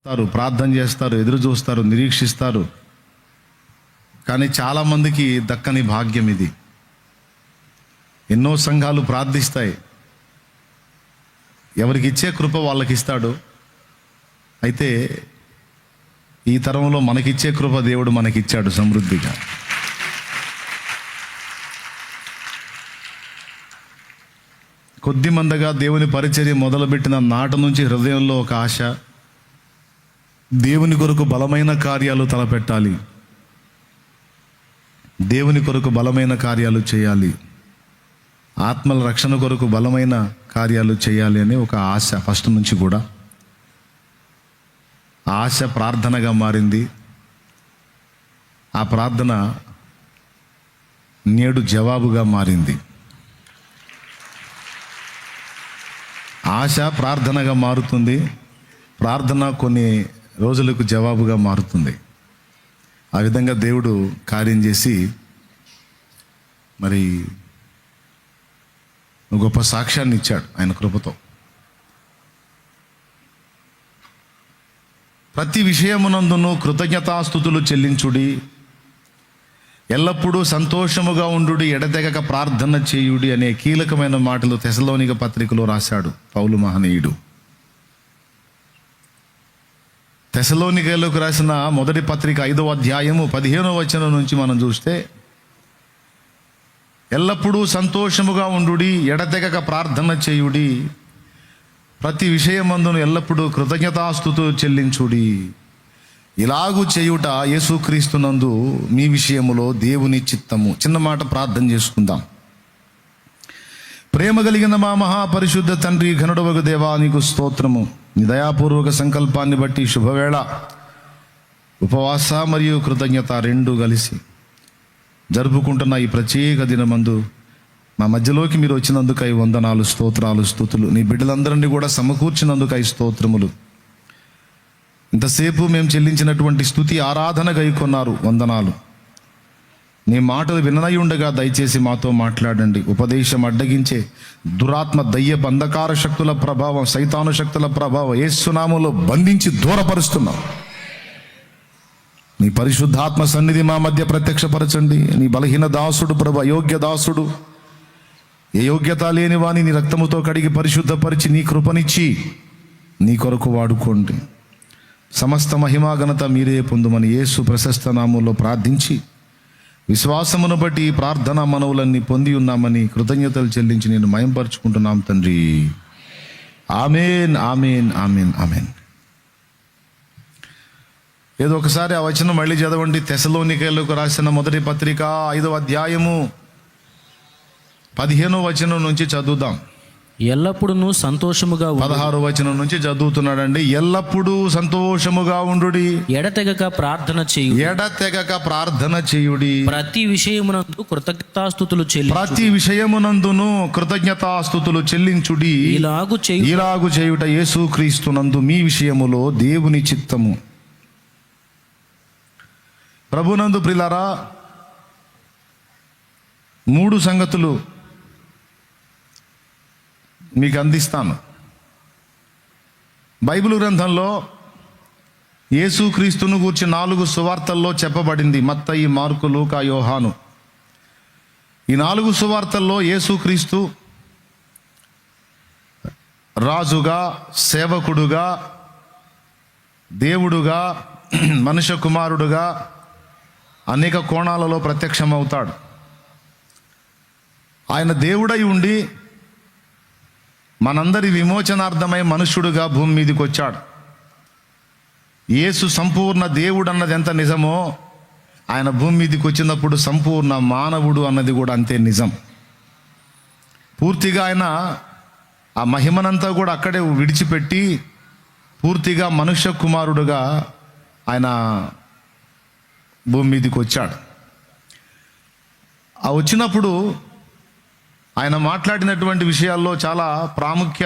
ప్రార్థన చేస్తారు, ఎదురు చూస్తారు, నిరీక్షిస్తారు. కానీ చాలామందికి దక్కని భాగ్యం ఇది. ఎన్నో సంఘాలు ప్రార్థిస్తాయి, ఎవరికి ఇచ్చే కృప వాళ్ళకి ఇస్తాడు. అయితే ఈ తరంలో మనకిచ్చే కృప దేవుడు మనకిచ్చాడు సమృద్ధిగా. కొద్ది మందగా దేవుని పరిచర్య మొదలుపెట్టిన నాటి నుంచి హృదయంలో ఒక ఆశ, దేవుని కొరకు బలమైన కార్యాలు తలపెట్టాలి, దేవుని కొరకు బలమైన కార్యాలు చేయాలి, ఆత్మల రక్షణ కొరకు బలమైన కార్యాలు చేయాలి అనే ఒక ఆశ ఫస్ట్ నుంచి కూడా. ఆశ ప్రార్థనగా మారింది. ఆ ప్రార్థన నేడు జవాబుగా మారింది. ఆశ ప్రార్థనగా మారుతుంది, ప్రార్థన కొన్ని రోజులకు జవాబుగా మారుతుంది. ఆ విధంగా దేవుడు కార్యం చేసి మరి గొప్ప సాక్ష్యాన్ని ఇచ్చాడు ఆయన కృపతో. ప్రతి విషయమునందును కృతజ్ఞతాస్తుతులు చెల్లించుడి, ఎల్లప్పుడూ సంతోషముగా ఉండుడి, ఎడతెగక ప్రార్థన చేయుడి అనే కీలకమైన మాటలు తెసలోనిక పత్రికలో రాశాడు పౌలు మహనీయుడు. తెసలోనికలకు రాసిన మొదటి పత్రిక 5వ అధ్యాయము 15వ వచనం నుంచి మనం చూస్తే, ఎల్లప్పుడూ సంతోషముగా ఉండుడి, ఎడతెగక ప్రార్థన చేయుడి, ప్రతి విషయమందును ఎల్లప్పుడూ కృతజ్ఞతాస్తుతులు చెల్లించుడి, ఇలాగు చేయుట యేసుక్రీస్తునందు మీ విషయములో దేవుని చిత్తము. చిన్న మాట ప్రార్థన చేసుకుందాం. ప్రేమ కలిగిన మా మహాపరిశుద్ధ తండ్రి, ఘనుడవగు దేవా, నీకు స్తోత్రము. నీ దయాపూర్వక సంకల్పాన్ని బట్టి శుభవేళ, ఉపవాస మరియు కృతజ్ఞత రెండు కలిసి జరుపుకుంటున్న ఈ ప్రత్యేక దినమందు మా మధ్యలోకి మీరు వచ్చినందుకై వందనాలు, స్తోత్రాలు, స్తుతులు. నీ బిడ్డలందరినీ కూడా సమకూర్చినందుకై స్తోత్రములు. ఇంతసేపు మేము చెల్లించినటువంటి స్తుతి ఆరాధన గైకొన్నారు, వందనాలు. నీ మాటలు విననై ఉండగా దయచేసి మాతో మాట్లాడండి. ఉపదేశం అడ్డగించే దురాత్మ, దయ్య, అంధకార శక్తుల ప్రభావం, సైతాను శక్తుల ప్రభావం యేసు నామములో బంధించి దూరపరుస్తున్నాం. నీ పరిశుద్ధాత్మ సన్నిధి మా మధ్య ప్రత్యక్షపరచండి. నీ బలహీన దాసుడు ప్రభు, అయోగ్య దాసుడు, ఏ యోగ్యత లేని వాని నీ రక్తముతో కడిగి పరిశుద్ధపరిచి నీ కృపనిచ్చి నీ కొరకు వాడుకోండి. సమస్త మహిమా ఘనత మీరే పొందుమని యేసు ప్రశస్త నామములో ప్రార్థించి విశ్వాసమును బట్టి ప్రార్థన మనవులన్నీ పొంది ఉన్నామని కృతజ్ఞతలు చెల్లించి నేను మయంపరుచుకుంటున్నాం తండ్రి. Amen, amen, amen, amen. ఏదో ఒకసారి ఆ వచనం మళ్ళీ చదవండి. తెసలోనికలకు రాసిన మొదటి పత్రిక 5వ అధ్యాయము 15వ వచనం నుంచి చదువుదాం. ఎల్లప్పుడూ సంతోషముగా 16వ వచనం నుంచి చదువుతున్నాడండి. ఎల్లప్పుడూ సంతోషముగా ఉండుడి, ఎడతెగక ప్రార్థన చేయుడి, ఎడతెగక ప్రార్థన చేయుడి, ప్రతి విషయమునందు కృతజ్ఞతాస్తుతులు చెల్లించుడి, ప్రతి విషయమునందును కృతజ్ఞతాస్తుతులు చెల్లించుడి, ఇలాగు చేయుట యేసుక్రీస్తునందు మీ విషయములో దేవుని చిత్తము. ప్రభునందు ప్రియులారా, 3 సంగతులు మీకు అందిస్తాను. బైబిల్ గ్రంథంలో యేసుక్రీస్తును గూర్చి 4 సువార్తల్లో చెప్పబడింది. మత్తయి, మార్కు, లూకా, యోహాను. ఈ 4 సువార్తల్లో యేసుక్రీస్తు రాజుగా, సేవకుడుగా, దేవుడుగా, మనుష్య కుమారుడుగా అనేక కోణాలలో ప్రత్యక్షమవుతాడు. ఆయన దేవుడై ఉండి మనందరి విమోచనార్థమై మనుష్యుడుగా భూమి మీదకి వచ్చాడు. యేసు సంపూర్ణ దేవుడు అన్నది ఎంత నిజమో, ఆయన భూమి మీదకి వచ్చినప్పుడు సంపూర్ణ మానవుడు అన్నది కూడా అంతే నిజం. పూర్తిగా ఆయన ఆ మహిమనంతా కూడా అక్కడే విడిచిపెట్టి పూర్తిగా మనుష్య కుమారుడుగా ఆయన భూమి మీదకి వచ్చాడు. ఆ వచ్చినప్పుడు ఆయన మాట్లాడినటువంటి విషయాల్లో చాలా ప్రాముఖ్య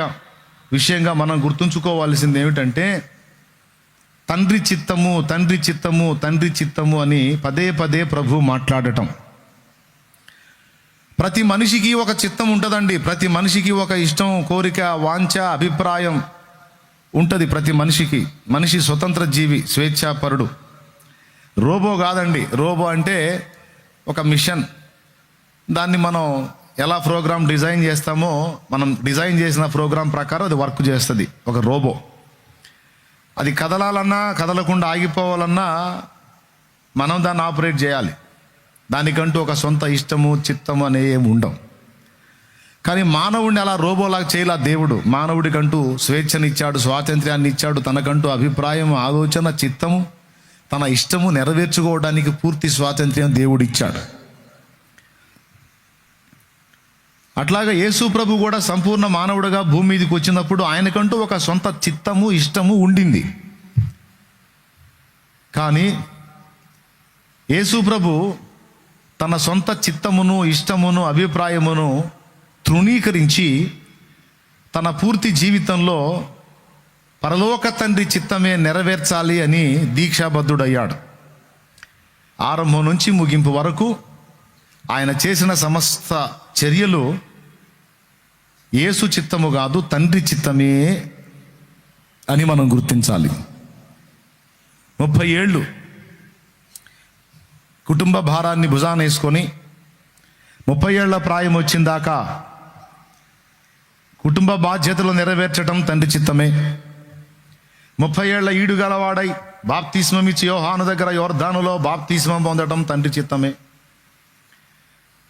విషయంగా మనం గుర్తుంచుకోవాల్సింది ఏమిటంటే, తండ్రి చిత్తము, తండ్రి చిత్తము, తండ్రి చిత్తము అని పదే పదే ప్రభు మాట్లాడటం. ప్రతి మనిషికి ఒక చిత్తం ఉంటుందండి. ప్రతి మనిషికి ఒక ఇష్టం, కోరిక, వాంఛ, అభిప్రాయం ఉంటుంది ప్రతి మనిషికి. మనిషి స్వతంత్ర జీవి, స్వేచ్ఛాపరుడు. రోబో కాదండి. రోబో అంటే ఒక మిషన్. దాన్ని మనం ఎలా ప్రోగ్రామ్ డిజైన్ చేస్తామో, మనం డిజైన్ చేసిన ప్రోగ్రాం ప్రకారం అది వర్క్ చేస్తుంది. ఒక రోబో అది కదలాలన్నా కదలకుండా ఆగిపోవాలన్నా మనం దాన్ని ఆపరేట్ చేయాలి. దానికంటూ ఒక సొంత ఇష్టము చిత్తము అనే ఏమి ఉండవు. కానీ మానవుడిని అలా రోబోలాగా చేయలా దేవుడు. మానవుడికంటూ స్వేచ్ఛనిచ్చాడు, స్వాతంత్ర్యాన్ని ఇచ్చాడు. తనకంటూ అభిప్రాయం, ఆలోచన, చిత్తము, తన ఇష్టము నెరవేర్చుకోవడానికి పూర్తి స్వాతంత్ర్యం దేవుడు ఇచ్చాడు. అట్లాగా యేసు ప్రభు కూడా సంపూర్ణ మానవుడిగా భూమి మీదకి వచ్చినప్పుడు ఆయనకంటూ ఒక సొంత చిత్తము, ఇష్టము ఉండింది. కానీ యేసు ప్రభు తన సొంత చిత్తమును, ఇష్టమును, అభిప్రాయమును తృణీకరించి తన పూర్తి జీవితంలో పరలోక తండ్రి చిత్తమే నెరవేర్చాలి అని దీక్షాబద్ధుడయ్యాడు. ఆరంభం నుంచి ముగింపు వరకు ఆయన చేసిన సమస్త చర్యలు యేసు చిత్తము కాదు, తండ్రి చిత్తమే అని మనం గుర్తించాలి. 30 ఏళ్ళు కుటుంబ భారాన్ని భుజాన వేసుకొని 30 ఏళ్ల ప్రాయం వచ్చిందాకా కుటుంబ బాధ్యతలు నెరవేర్చడం తండ్రి చిత్తమే. 30 ఏళ్ల ఈడు గలవాడై బాప్తిస్మం ఇచ్చి యోహాను దగ్గర యోర్దానులో బాప్తిస్మం పొందడం తండ్రి చిత్తమే.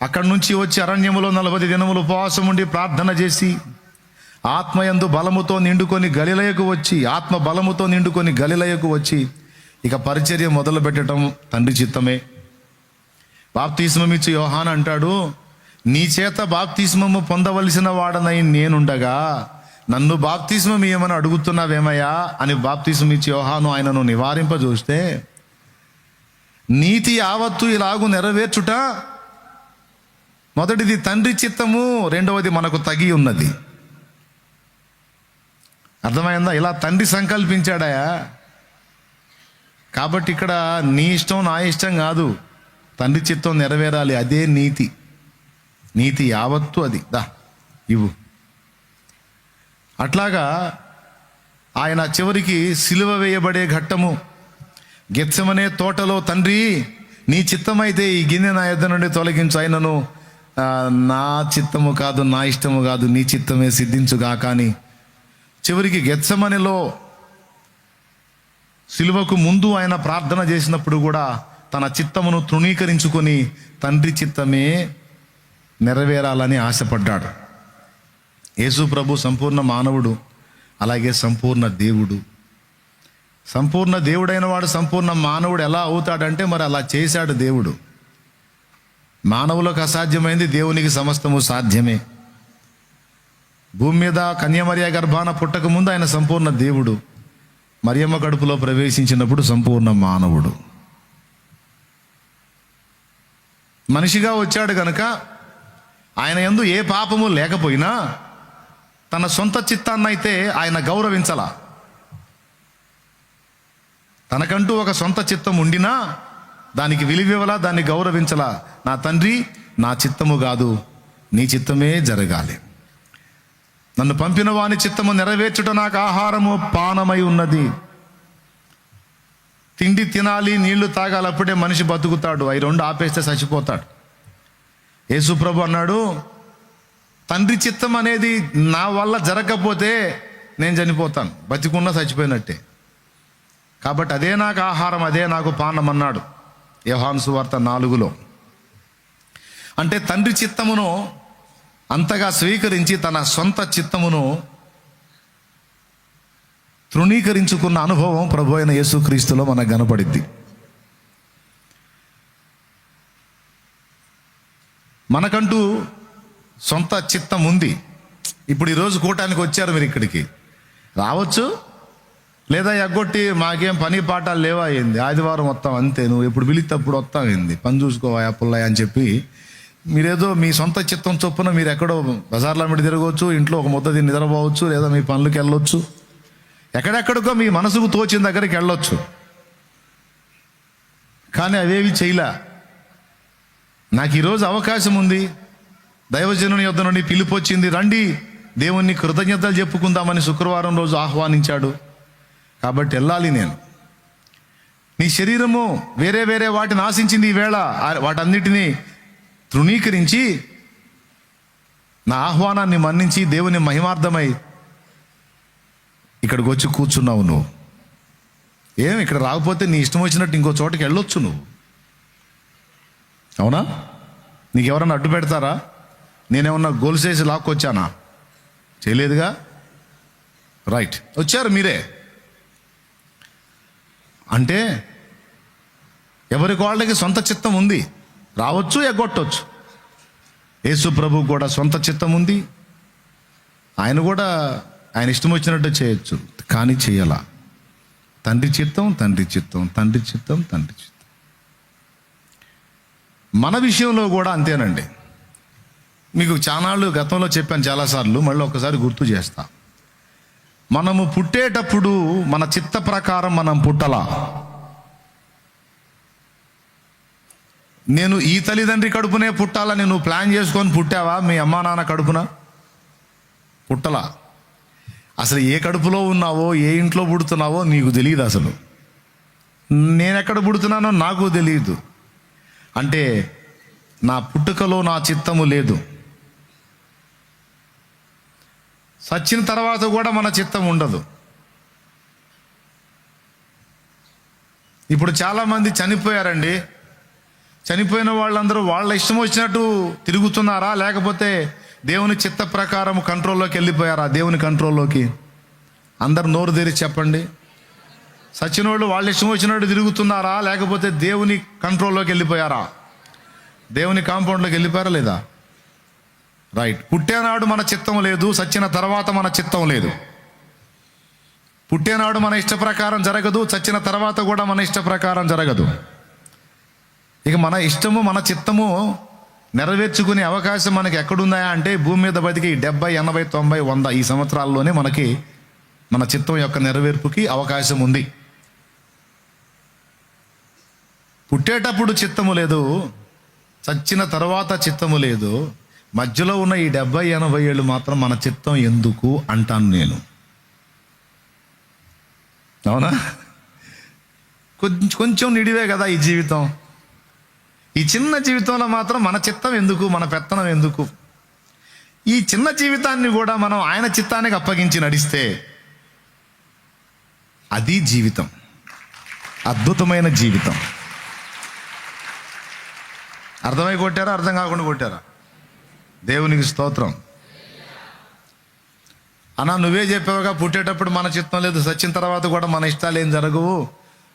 అక్కడి నుంచి వచ్చి అరణ్యములో 40 దినములు ఉపవాసం ఉండి ప్రార్థన చేసి ఆత్మ బలముతో నిండుకొని గలిలయకు వచ్చి ఇక పరిచర్య మొదలు పెట్టడం తండ్రి చిత్తమే. బాప్తిస్మం ఇచ్చి యోహాను అంటాడు, నీ చేత బాప్తిస్మము పొందవలసిన వాడనై నేనుండగా నన్ను బాప్తిస్మం ఏమని అడుగుతున్నావేమయ్యా అని బాప్తిస్మం ఇచ్చి యోహాను ఆయనను నివారింపజూస్తే, నీతి యావత్తు ఇలాగు నెరవేర్చుట మొదటిది తండ్రి చిత్తము, రెండవది మనకు తగి ఉన్నది. అర్థమైందా? ఇలా తండ్రి సంకల్పించాడయా. కాబట్టి ఇక్కడ నీ ఇష్టం నా ఇష్టం కాదు, తండ్రి చిత్తం నెరవేరాలి. అదే నీతి యావత్తు అది ఇవ్వు. అట్లాగా ఆయన చివరికి సిలువ వేయబడే ఘట్టము గెత్సెమనే తోటలో, తండ్రి నీ చిత్తమైతే ఈ గిన్నె నా యొద్ద నుండి తొలగించు, అయినను నా చిత్తము కాదు, నా ఇష్టము కాదు, నీ చిత్తమే సిద్ధించుగా. కానీ చివరికి గెత్సెమనేలో సిలువకు ముందు ఆయన ప్రార్థన చేసినప్పుడు కూడా తన చిత్తమును తృణీకరించుకొని తండ్రి చిత్తమే నెరవేరాలని ఆశపడ్డాడు. యేసు ప్రభు సంపూర్ణ మానవుడు, అలాగే సంపూర్ణ దేవుడు. సంపూర్ణ దేవుడైన వాడు సంపూర్ణ మానవుడు ఎలా అవుతాడంటే మరి అలా చేశాడు దేవుడు. మానవులకు అసాధ్యమైంది దేవునికి సమస్తము సాధ్యమే. భూమి మీద కన్యమర్య గర్భాన పుట్టక ముందు ఆయన సంపూర్ణ దేవుడు, మరియమ్మ కడుపులో ప్రవేశించినప్పుడు సంపూర్ణ మానవుడు. మనిషిగా వచ్చాడు గనుక ఆయన యందు ఏ పాపము లేకపోయినా తన సొంత చిత్తాన్నైతే ఆయన గౌరవించలా. తనకంటూ ఒక సొంత చిత్తం ఉండినా దానికి విలువివ్వలా, దాన్ని గౌరవించలా. నా తండ్రి, నా చిత్తము కాదు, నీ చిత్తమే జరగాలి. నన్ను పంపిన వాని చిత్తము నెరవేర్చుట నాకు ఆహారము పానమై ఉన్నది. తిండి తినాలి, నీళ్లు తాగాలి, అప్పుడే మనిషి బతుకుతాడు. అవి రెండు ఆపేస్తే చచ్చిపోతాడు. యేసు ప్రభు అన్నాడు, తండ్రి చిత్తం అనేది నా వల్ల జరగకపోతే నేను చనిపోతాను, బతికున్నా చచ్చిపోయినట్టే. కాబట్టి అదే నాకు ఆహారం, అదే నాకు పానం అన్నాడు యోహాను సువార్త 4లో. అంటే తండ్రి చిత్తమును అంతగా స్వీకరించి తన సొంత చిత్తమును తృణీకరించుకున్న అనుభవం ప్రభు అయిన యేసుక్రీస్తులో మనకు కనపడిద్ది. మనకంటూ సొంత చిత్తం ఉంది. ఇప్పుడు ఈరోజు కూటానికి వచ్చారు, మీరు ఇక్కడికి రావచ్చు, లేదా ఎగ్గొట్టి మాకేం పని పాఠాలు లేవా అయింది, ఆదివారం వస్తాం అంతే, నువ్వు ఎప్పుడు పిలిస్తే అప్పుడు వస్తాం ఏంది, పని చూసుకోవా పుల్లయ్య అని చెప్పి మీరేదో మీ సొంత చిత్తం చొప్పున మీరు ఎక్కడో బజార్లో మీద తిరగవచ్చు, ఇంట్లో ఒక ముద్ద తిని నిద్రపోవచ్చు, లేదా మీ పనులకు వెళ్ళొచ్చు, ఎక్కడెక్కడికో మీ మనసుకు తోచిన దగ్గరికి వెళ్ళొచ్చు. కానీ అవేవి చేయలే. నాకు ఈరోజు అవకాశం ఉంది, దైవజనుని యొద్ద నుండి పిలుపు వచ్చింది, రండి దేవుణ్ణి కృతజ్ఞతలు చెప్పుకుందామని శుక్రవారం రోజు ఆహ్వానించాడు. కాబట్టి వెళ్ళాలి నేను. నీ శరీరము వేరే వేరే వాటిని ఆశించింది. ఈవేళ వాటన్నిటినీ తృణీకరించి నా ఆహ్వానాన్ని మన్నించి దేవుని మహిమార్థమై ఇక్కడికి వచ్చి కూర్చున్నావు. నువ్వు ఇక్కడ రాకపోతే నీ ఇష్టం వచ్చినట్టు ఇంకో చోటకి వెళ్ళొచ్చు నువ్వు. అవునా? నీకెవరన్నా అడ్డు పెడతారా? నేనేమన్నా గొలుసేసి లాక్కొచ్చానా? చేయలేదుగా. రైట్, వచ్చారు మీరే. అంటే ఎవరికి వాళ్ళకి సొంత చిత్తం ఉంది. రావచ్చు, ఎగ్గొట్టవచ్చు. యేసు ప్రభువు కూడా సొంత చిత్తం ఉంది. ఆయన కూడా ఆయన ఇష్టం వచ్చినట్టు చేయొచ్చు, కానీ చెయ్యాల. తండ్రి చిత్తం, తండ్రి చిత్తం, తండ్రి చిత్తం, తండ్రి చిత్తం. మన విషయంలో కూడా అంతేనండి. మీకు చాలాళ్ళు గతంలో చెప్పాను చాలాసార్లు, మళ్ళీ ఒకసారి గుర్తు చేస్తా. మనము పుట్టేటప్పుడు మన చిత్త ప్రకారం మనం పుట్టలా. నేను ఈ తల్లిదండ్రి కడుపునే పుట్టాలని నువ్వు ప్లాన్ చేసుకొని పుట్టావా? మీ అమ్మా నాన్న కడుపున పుట్టలా. అసలు ఏ కడుపులో ఉన్నావో, ఏ ఇంట్లో పుడుతున్నావో నీకు తెలియదు. అసలు నేనెక్కడ పుడుతున్నానో నాకు తెలియదు. అంటే నా పుట్టుకలో నా చిత్తము లేదు. సచ్చిన తర్వాత కూడా మన చిత్తం ఉండదు. ఇప్పుడు చాలామంది చనిపోయారండి. చనిపోయిన వాళ్ళందరూ వాళ్ళ ఇష్టం వచ్చినట్టు తిరుగుతున్నారా, లేకపోతే దేవుని చిత్త ప్రకారం కంట్రోల్లోకి వెళ్ళిపోయారా? దేవుని కంట్రోల్లోకి. అందరు నోరు తెరిచి చెప్పండి. సచిన వాళ్ళు వాళ్ళ ఇష్టం వచ్చినట్టు తిరుగుతున్నారా, లేకపోతే దేవుని కంట్రోల్లోకి వెళ్ళిపోయారా? దేవుని కాంపౌండ్లోకి వెళ్ళిపోయారా లేదా? రైట్. పుట్టేనాడు మన చిత్తం లేదు, సచ్చిన తర్వాత మన చిత్తం లేదు. పుట్టేనాడు మన ఇష్ట ప్రకారం జరగదు, చచ్చిన తర్వాత కూడా మన ఇష్ట ప్రకారం జరగదు. ఇక మన ఇష్టము మన చిత్తము నెరవేర్చుకునే అవకాశం మనకి ఎక్కడుందా అంటే, భూమి మీద బతికి 70, 80, 90, 100 ఈ సంవత్సరాల్లోనే మనకి మన చిత్తం యొక్క నెరవేర్పుకి అవకాశం ఉంది. పుట్టేటప్పుడు చిత్తము లేదు, చచ్చిన తర్వాత చిత్తము లేదు. మధ్యలో ఉన్న ఈ 70, 80 ఏళ్ళు మాత్రం మన చిత్తం ఎందుకు అంటాను నేను. అవునా? కొంచెం నిడివే కదా ఈ జీవితం. ఈ చిన్న జీవితంలో మాత్రం మన చిత్తం ఎందుకు, మన పెత్తనం ఎందుకు? ఈ చిన్న జీవితాన్ని కూడా మనం ఆయన చిత్తానికి అప్పగించి నడిస్తే అది జీవితం, అద్భుతమైన జీవితం. అర్థమై కొట్టారా, అర్థం కాకుండా కొట్టారా? దేవునికి స్తోత్రం. అన్నా నువ్వే చెప్పావుగా, పుట్టేటప్పుడు మన చిత్తం లేదు, సచ్చిన తర్వాత కూడా మన ఇష్టాలు ఏం జరగవు,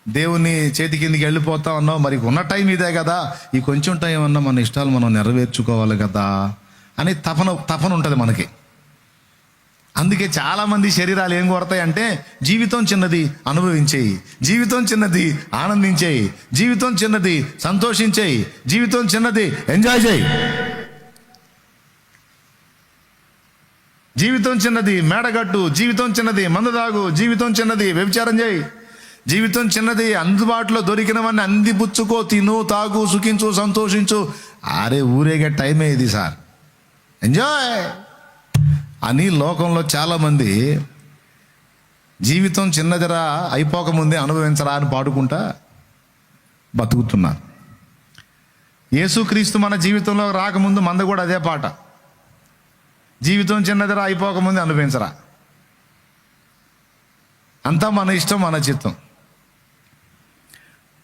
దేవుని చేతి కిందికి వెళ్ళిపోతా అన్నావు. మరి ఉన్న టైం ఇదే కదా, ఈ కొంచెం టైం అన్నా మన ఇష్టాలు మనం నెరవేర్చుకోవాలి కదా అని తపన ఉంటుంది మనకి. అందుకే చాలామంది శరీరాలు ఏం కోరతాయి అంటే, జీవితం చిన్నది అనుభవించేయి, జీవితం చిన్నది ఆనందించేయి, జీవితం చిన్నది సంతోషించేయి, జీవితం చిన్నది ఎంజాయ్ చేయి, జీవితం చిన్నది మేడగట్టు, జీవితం చిన్నది మందుదాగు, జీవితం చిన్నది వ్యభిచారం చేయి, జీవితం చిన్నది అందుబాటులో దొరికినవన్నీ అందిపుచ్చుకో, తిను, తాగు, సుఖించు, సంతోషించు. అరే ఊరేగే టైమే ఇది సార్, ఎంజాయ్ అని లోకంలో చాలామంది జీవితం చిన్నదిరా, అయిపోకముందే అనుభవించరా అని పాడుకుంటా బతుకుతున్నారు. యేసుక్రీస్తు మన జీవితంలో రాకముందు మంద కూడా అదే పాట, జీవితం చిన్నదిరా, అయిపోకముందే అనుభవించరా. అంతా మన ఇష్టం, మన చిత్తం.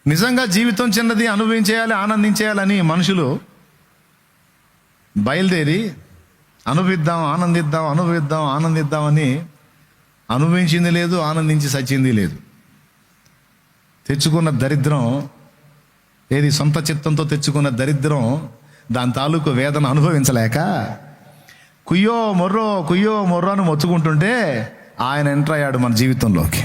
నిజంగా జీవితం చిన్నది, అనుభవించేయాలి, ఆనందించేయాలని మనుషులు బయలుదేరి అనుభవిద్దాం, ఆనందిద్దాం, అనుభవిద్దాం, ఆనందిద్దామని అనుభవించింది లేదు, ఆనందించి సచ్చింది లేదు. తెచ్చుకున్న దరిద్రం ఏది? సొంత చిత్తంతో తెచ్చుకున్న దరిద్రం, దాని తాలూకు వేదన అనుభవించలేక కుయ్యో మొర్రో అని మొత్తుకుంటుంటే ఆయన ఎంటర్ అయ్యాడు మన జీవితంలోకి.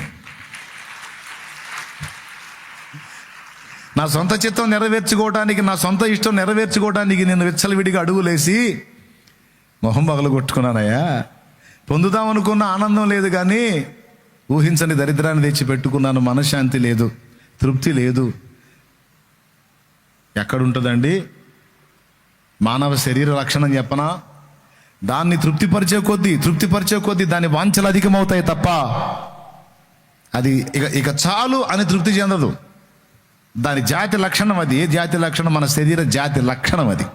నా సొంత చిత్తం నెరవేర్చుకోవడానికి, నా సొంత ఇష్టం నెరవేర్చుకోవడానికి నేను విచ్చలవిడిగా అడుగులేసి మొహం పగలు కొట్టుకున్నానయ్యా. పొందుదామనుకున్న ఆనందం లేదు, కానీ ఊహించని దరిద్రాన్ని తెచ్చి పెట్టుకున్నాను. మనశ్శాంతి లేదు, తృప్తి లేదు. ఎక్కడుంటుందండి? మానవ శరీర లక్షణం చెప్పనా? దాన్ని తృప్తిపరిచే కొద్దీ దాని వాంఛలు అధికమవుతాయి తప్ప అది ఇక చాలు అని తృప్తి చెందదు. దాని జాతి లక్షణం అది. ఏ జాతి లక్షణం? మన శరీర జాతి లక్షణం అది.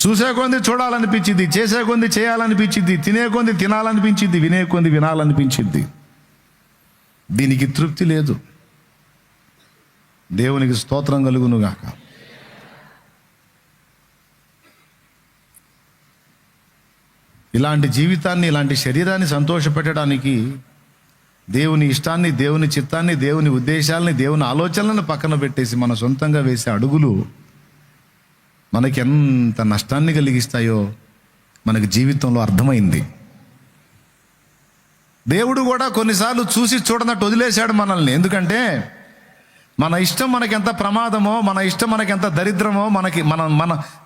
చూసే కొంది చూడాలనిపించింది, చేసే కొంది చేయాలనిపించింది, తినే కొంది తినాలనిపించింది, వినే కొంది వినాలనిపించింది. దీనికి తృప్తి లేదు. దేవునికి స్తోత్రం కలుగును గాక. ఇలాంటి జీవితాన్ని, ఇలాంటి శరీరాన్ని సంతోషపెట్టడానికి దేవుని ఇష్టాన్ని, దేవుని చిత్తాన్ని, దేవుని ఉద్దేశాలని, దేవుని ఆలోచనలను పక్కన పెట్టేసి మన సొంతంగా వేసే అడుగులు మనకి ఎంత నష్టాన్ని కలిగిస్తాయో మనకి జీవితంలో అర్థమైంది. దేవుడు కూడా కొన్నిసార్లు చూసి చూడనట్టు వదిలేశాడు మనల్ని. ఎందుకంటే మన ఇష్టం మనకెంత ప్రమాదమో, మన ఇష్టం మనకెంత దరిద్రమో,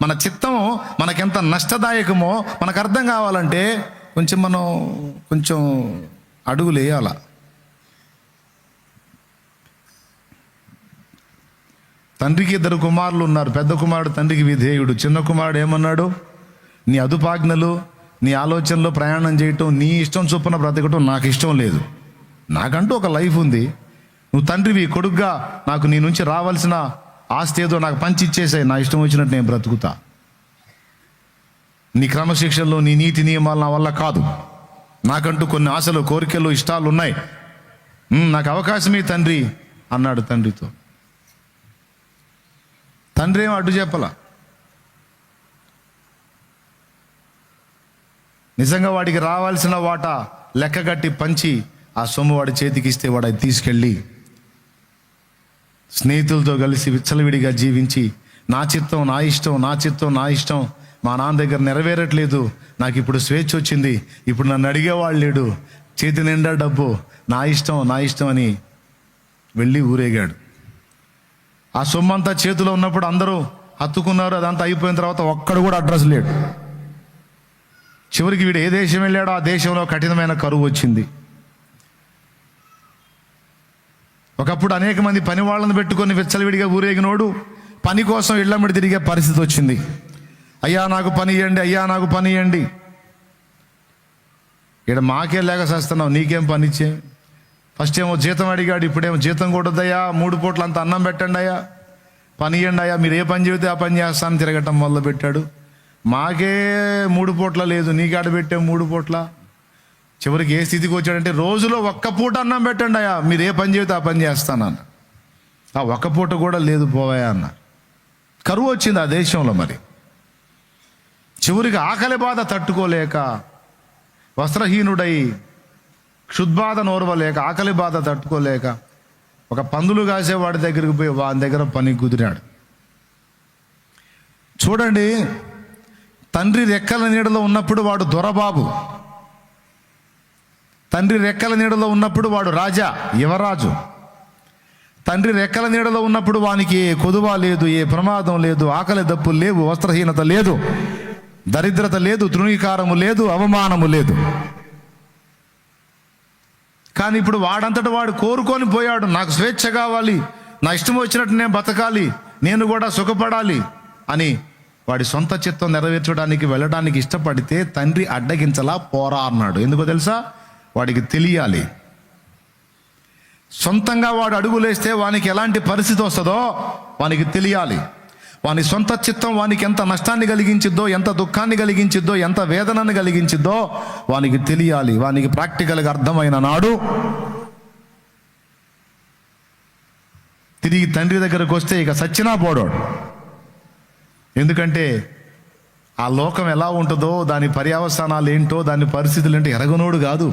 మన చిత్తమో మనకెంత నష్టదాయకమో మనకు అర్థం కావాలంటే కొంచెం అడుగులు వేయాల. తండ్రికి 2 కుమారులు ఉన్నారు. పెద్ద కుమారుడు తండ్రికి విధేయుడు. చిన్న కుమారుడు ఏమన్నాడు? నీ అదుపాజ్ఞలు, నీ ఆలోచనలో ప్రయాణం చేయటం, నీ ఇష్టం చొప్పున బ్రతకటం నాకు ఇష్టం లేదు. నాకంటూ ఒక లైఫ్ ఉంది. నువ్వు తండ్రివి, కొడుగ్గా నాకు నీ నుంచి రావాల్సిన ఆస్తి ఏదో నాకు పంచి ఇచ్చేసాయి. నా ఇష్టం వచ్చినట్టు నేను బ్రతుకుతా. నీ క్రమశిక్షణలో, నీ నీతి నియమాలు నా వల్ల కాదు. నాకంటూ కొన్ని ఆశలు, కోరికలు, ఇష్టాలు ఉన్నాయి. నాకు అవకాశమే తండ్రి అన్నాడు తండ్రితో. తండ్రి ఏమో అడ్డు చెప్పలా. నిజంగా వాడికి రావాల్సిన వాటా లెక్క కట్టి పంచి ఆ సొమ్ము వాడి చేతికి ఇస్తే వాడు అది తీసుకెళ్ళి స్నేహితులతో కలిసి విచ్చలవిడిగా జీవించి, నా చిత్తం నా ఇష్టం, నా చిత్తం నా ఇష్టం, మా నాన్న దగ్గర నెరవేరట్లేదు, నాకు ఇప్పుడు స్వేచ్ఛ వచ్చింది, ఇప్పుడు నన్ను అడిగేవాళ్ళు లేడు, చేతి నిండా డబ్బు, నా ఇష్టం అని వెళ్ళి ఊరేగాడు. ఆ సొమ్మంతా చేతిలో ఉన్నప్పుడు అందరూ హత్తుకున్నారు. అదంతా అయిపోయిన తర్వాత ఒక్కడు కూడా అడ్రస్ లేడు. చివరికి వీడు ఏ దేశం వెళ్ళాడో ఆ దేశంలో కఠినమైన కరువు వచ్చింది. ఒకప్పుడు అనేక మంది పని వాళ్ళని పెట్టుకొని విచ్చలవిడిగా ఊరేగినోడు పని కోసం ఇళ్ళమ్మడి తిరిగే పరిస్థితి వచ్చింది. అయ్యా నాకు పని ఇవ్వండి, అయ్యా నాకు పని ఇవ్వండి. ఇక్కడ మాకే లేక చేస్తున్నావు, నీకేం పని ఇచ్చే? ఫస్ట్ ఏమో జీతం అడిగాడు, ఇప్పుడేమో జీతం కొట్టద్దయ్యా, 3 పూట్ల అంత అన్నం పెట్టండి అయ్యా, పని ఇవ్వండి అయ్యా, మీరు ఏ పని చెబితే ఆ పని చేస్తాను తిరగటం మొదలు పెట్టాడు. మాకే 3 పూట్ల లేదు, నీకాడ పెట్టే 3 పూట్ల. చివరికి ఏ స్థితికి వచ్చాడంటే రోజులో 1 పూట అన్నం పెట్టండి అయ్యా, మీరు ఏ పని చెబితే ఆ పని చేస్తానన్న. ఆ 1 పూట కూడా లేదు, పోవాయా అన్న. కరువు వచ్చింది ఆ దేశంలో. మరి చివరికి ఆకలి బాధ తట్టుకోలేక, వస్త్రహీనుడై, క్షుద్బాధ నోరవలేక, ఆకలి బాధ తట్టుకోలేక ఒక పందులు కాసేవాడి దగ్గరికి పోయి వాని దగ్గర పని కుదిరాడు. చూడండి, తండ్రి రెక్కల నీడలో ఉన్నప్పుడు వాడు దొరబాబు, తండ్రి రెక్కల నీడలో ఉన్నప్పుడు వాడు రాజా, యువరాజు. తండ్రి రెక్కల నీడలో ఉన్నప్పుడు వానికి ఏ కొదువ లేదు, ఏ ప్రమాదం లేదు, ఆకలి దప్పులు లేవు, వస్త్రహీనత లేదు, దరిద్రత లేదు, తృణీకారము లేదు, అవమానము లేదు. కానీ ఇప్పుడు వాడంతట వాడు కోరుకొని పోయాడు. నాకు స్వేచ్ఛ కావాలి, నా ఇష్టం వచ్చినట్టు నేను బతకాలి, నేను కూడా సుఖపడాలి అని వాడి సొంత చిత్తం నెరవేర్చడానికి వెళ్ళడానికి ఇష్టపడితే తండ్రి అడ్డగించలా, పోరా అన్నాడు. ఎందుకో తెలుసా? వాడికి తెలియాలి. సొంతంగా వాడు అడుగులేస్తే వానికి ఎలాంటి పరిస్థితి వస్తుందో వానికి తెలియాలి. వాని సొంత చిత్తం వానికి ఎంత నష్టాన్ని కలిగించిద్దో, ఎంత దుఃఖాన్ని కలిగించిద్దో, ఎంత వేదనను కలిగించిద్దో వానికి తెలియాలి. వానికి ప్రాక్టికల్గా అర్థమైన నాడు తిరిగి తండ్రి దగ్గరకు వస్తే ఇక సచ్చినా పోడాడు. ఎందుకంటే ఆ లోకం ఎలా ఉంటుందో, దాని పర్యవసానాలు ఏంటో, దాని పరిస్థితులు ఏంటో ఎరగనోడు కాదు.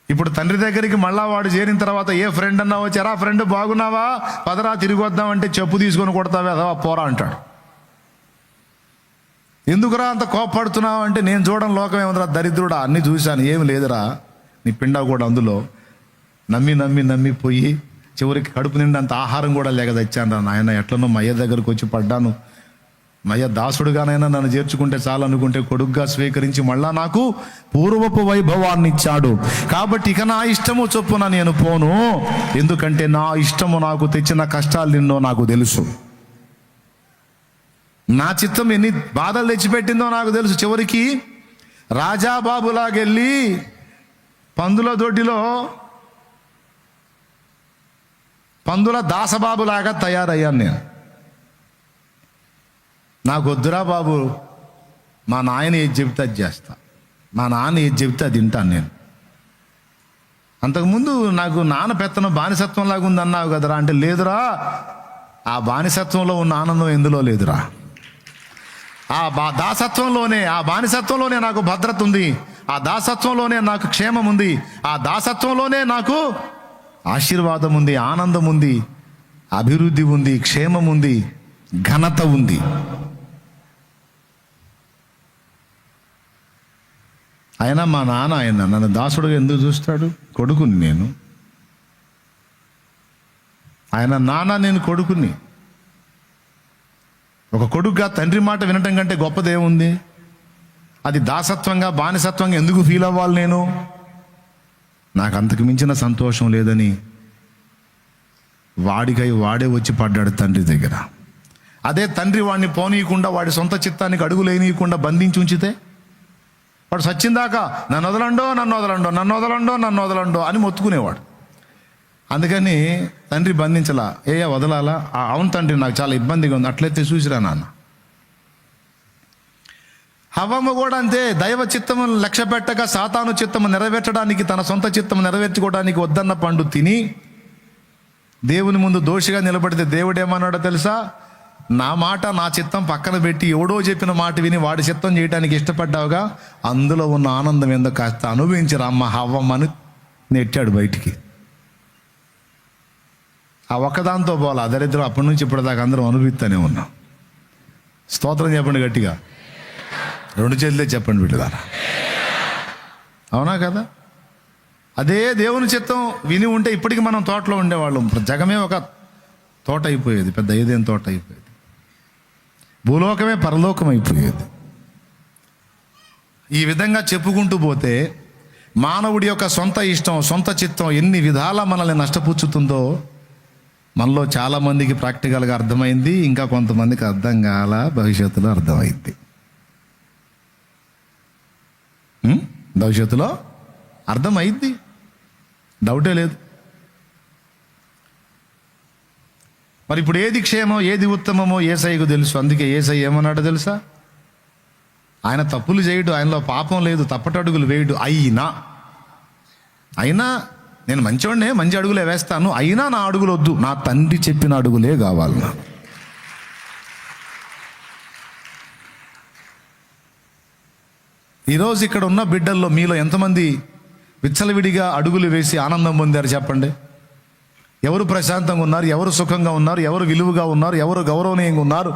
ఇప్పుడు తండ్రి దగ్గరికి మళ్ళా వాడు చేరిన తర్వాత ఏ ఫ్రెండ్ అన్నా వచ్చి, ఎరా ఫ్రెండ్ బాగున్నావా, పదరా తిరిగి వద్దామంటే చెప్పు తీసుకొని కొడతావే, అదా పోరా అంటాడు. ఎందుకురా అంత కోపడుతున్నావు అంటే, నేను చూడడం లోకం ఏముందిరా దరిద్రుడా, అన్నీ చూశాను, ఏమి లేదురా, నీ పిండా కూడా అందులో నమ్మి పోయి చివరికి కడుపు నిండా అంత ఆహారం కూడా లేక తెచ్చాను రా నాయన. ఎట్లనో మయ్య దగ్గరకు వచ్చి పడ్డాను, మయ్య దాసుడుగానైనా నన్ను చేర్చుకుంటే చాలు అనుకుంటే కొడుగ్గా స్వీకరించి మళ్ళా నాకు పూర్వపు వైభవాన్ని ఇచ్చాడు. కాబట్టి ఇక నా ఇష్టము చొప్పున నేను పోను, ఎందుకంటే నా ఇష్టము నాకు తెచ్చిన కష్టాలు నిన్నో నాకు తెలుసు. నా చిత్తం ఎన్ని బాధలు తెచ్చిపెట్టిందో నాకు తెలుసు. చివరికి రాజాబాబులాగెళ్ళి పందుల దొడ్డిలో పందుల దాసబాబులాగా తయారయ్యాను నేను. నాకు వద్దురా బాబు, మా నాయన ఏది చెబితే అది చేస్తా, మా నాన్న ఏది చెబితే అది తింటాను నేను. అంతకుముందు నాకు నాన్న పెత్తనం బానిసత్వం లాగా ఉంది అన్నావు కదరా అంటే, లేదురా, ఆ బానిసత్వంలో ఉన్న ఆనందం ఎందులో లేదురా. ఆ దాసత్వంలోనే, ఆ బానిసత్వంలోనే నాకు భద్రత ఉంది, ఆ దాసత్వంలోనే నాకు క్షేమం ఉంది, ఆ దాసత్వంలోనే నాకు ఆశీర్వాదం ఉంది, ఆనందం ఉంది, అభివృద్ధి ఉంది, క్షేమం ఉంది, ఘనత ఉంది. అయినా మా నాన్న నన్ను దాసుడుగా ఎందుకు చూస్తాడు? కొడుకుని నేను, ఆయన నాన్న, నేను కొడుకుని. ఒక కొడుకుగా తండ్రి మాట వినటం కంటే గొప్పదేముంది? అది దాసత్వంగా బానిసత్వంగా ఎందుకు ఫీల్ అవ్వాలి నేను? నాకు అంతకు మించిన సంతోషం లేదని వాడికై వాడే వచ్చి పడ్డాడు తండ్రి దగ్గర. అదే తండ్రి వాడిని పోనీయకుండా, వాడి సొంత చిత్తానికి అడుగులేనియకుండా బంధించి ఉంచితే, వాడు సచ్చిందాకా నన్ను వదలండో నన్ను వదలండో నన్ను వదలండో నన్ను వదలండో అని మొత్తుకునేవాడు. అందుకని తండ్రి బంధించలా. వదలాలా? అవును తండ్రి, నాకు చాలా ఇబ్బందిగా ఉంది. అట్లయితే చూసిరా నాన్న. హవ్వమ్మ కూడా అంతే. దైవ చిత్తము లక్ష్య పెట్టక సాతాను చిత్తము నెరవేర్చడానికి, తన సొంత చిత్తము నెరవేర్చుకోవడానికి వద్దన్న పండు తిని దేవుని ముందు దోషిగా నిలబడితే దేవుడు ఏమన్నాడో తెలుసా? నా మాట, నా చిత్తం పక్కన పెట్టి ఎవడో చెప్పిన మాట విని వాడి చిత్తం చేయడానికి ఇష్టపడ్డావుగా, అందులో ఉన్న ఆనందం ఏందో కాస్త అనుభవించరా అమ్మ హవ్వమ్మని నెట్టాడు బయటికి. ఆ ఒక్కదాంతో పోలా దరిద్రం అప్పటి నుంచి ఇప్పటిదాకా అందరం అనుభవిస్తూనే ఉన్నాం. స్తోత్రం చెప్పండి గట్టిగా, 2 చేతులే చెప్పండి బిడ్డలారా. అవునా కదా? అదే దేవుని చిత్తం విని ఉంటే ఇప్పటికి మనం తోటలో ఉండేవాళ్ళం. జగమే ఒక తోట అయిపోయేది, పెద్ద ఏదేం తోట అయిపోయేది. భూలోకమే పరలోకం అయిపోయేది. ఈ విధంగా చెప్పుకుంటూ పోతే మానవుడి యొక్క సొంత ఇష్టం, సొంత చిత్తం ఎన్ని విధాలా మనల్ని నష్టపుచ్చుతుందో మనలో చాలామందికి ప్రాక్టికల్గా అర్థమైంది. ఇంకా కొంతమందికి అర్థం కాల, భవిష్యత్తులో అర్థమైంది. భవిష్యత్తులో అర్థమైంది, డౌటే లేదు. మరి ఇప్పుడు ఏది క్షేమం, ఏది ఉత్తమమో యేసయ్యకు తెలుసు. అందుకే యేసయ్య ఏమన్నాడో తెలుసా? ఆయన తప్పులు చేయడు, ఆయనలో పాపం లేదు, తప్పటడుగులు వేయడు. అయినా నేను మంచివాడినే, మంచి అడుగులే వేస్తాను, అయినా నా అడుగులు వద్దు, నా తండ్రి చెప్పిన అడుగులే కావాలి నాకు. ఈరోజు ఇక్కడ ఉన్న బిడ్డల్లో మీలో ఎంతమంది విచ్చలవిడిగా అడుగులు వేసి ఆనందం పొందారు చెప్పండి? ఎవరు ప్రశాంతంగా ఉన్నారు? ఎవరు సుఖంగా ఉన్నారు? ఎవరు విలువగా ఉన్నారు? ఎవరు గౌరవనీయంగా ఉన్నారు?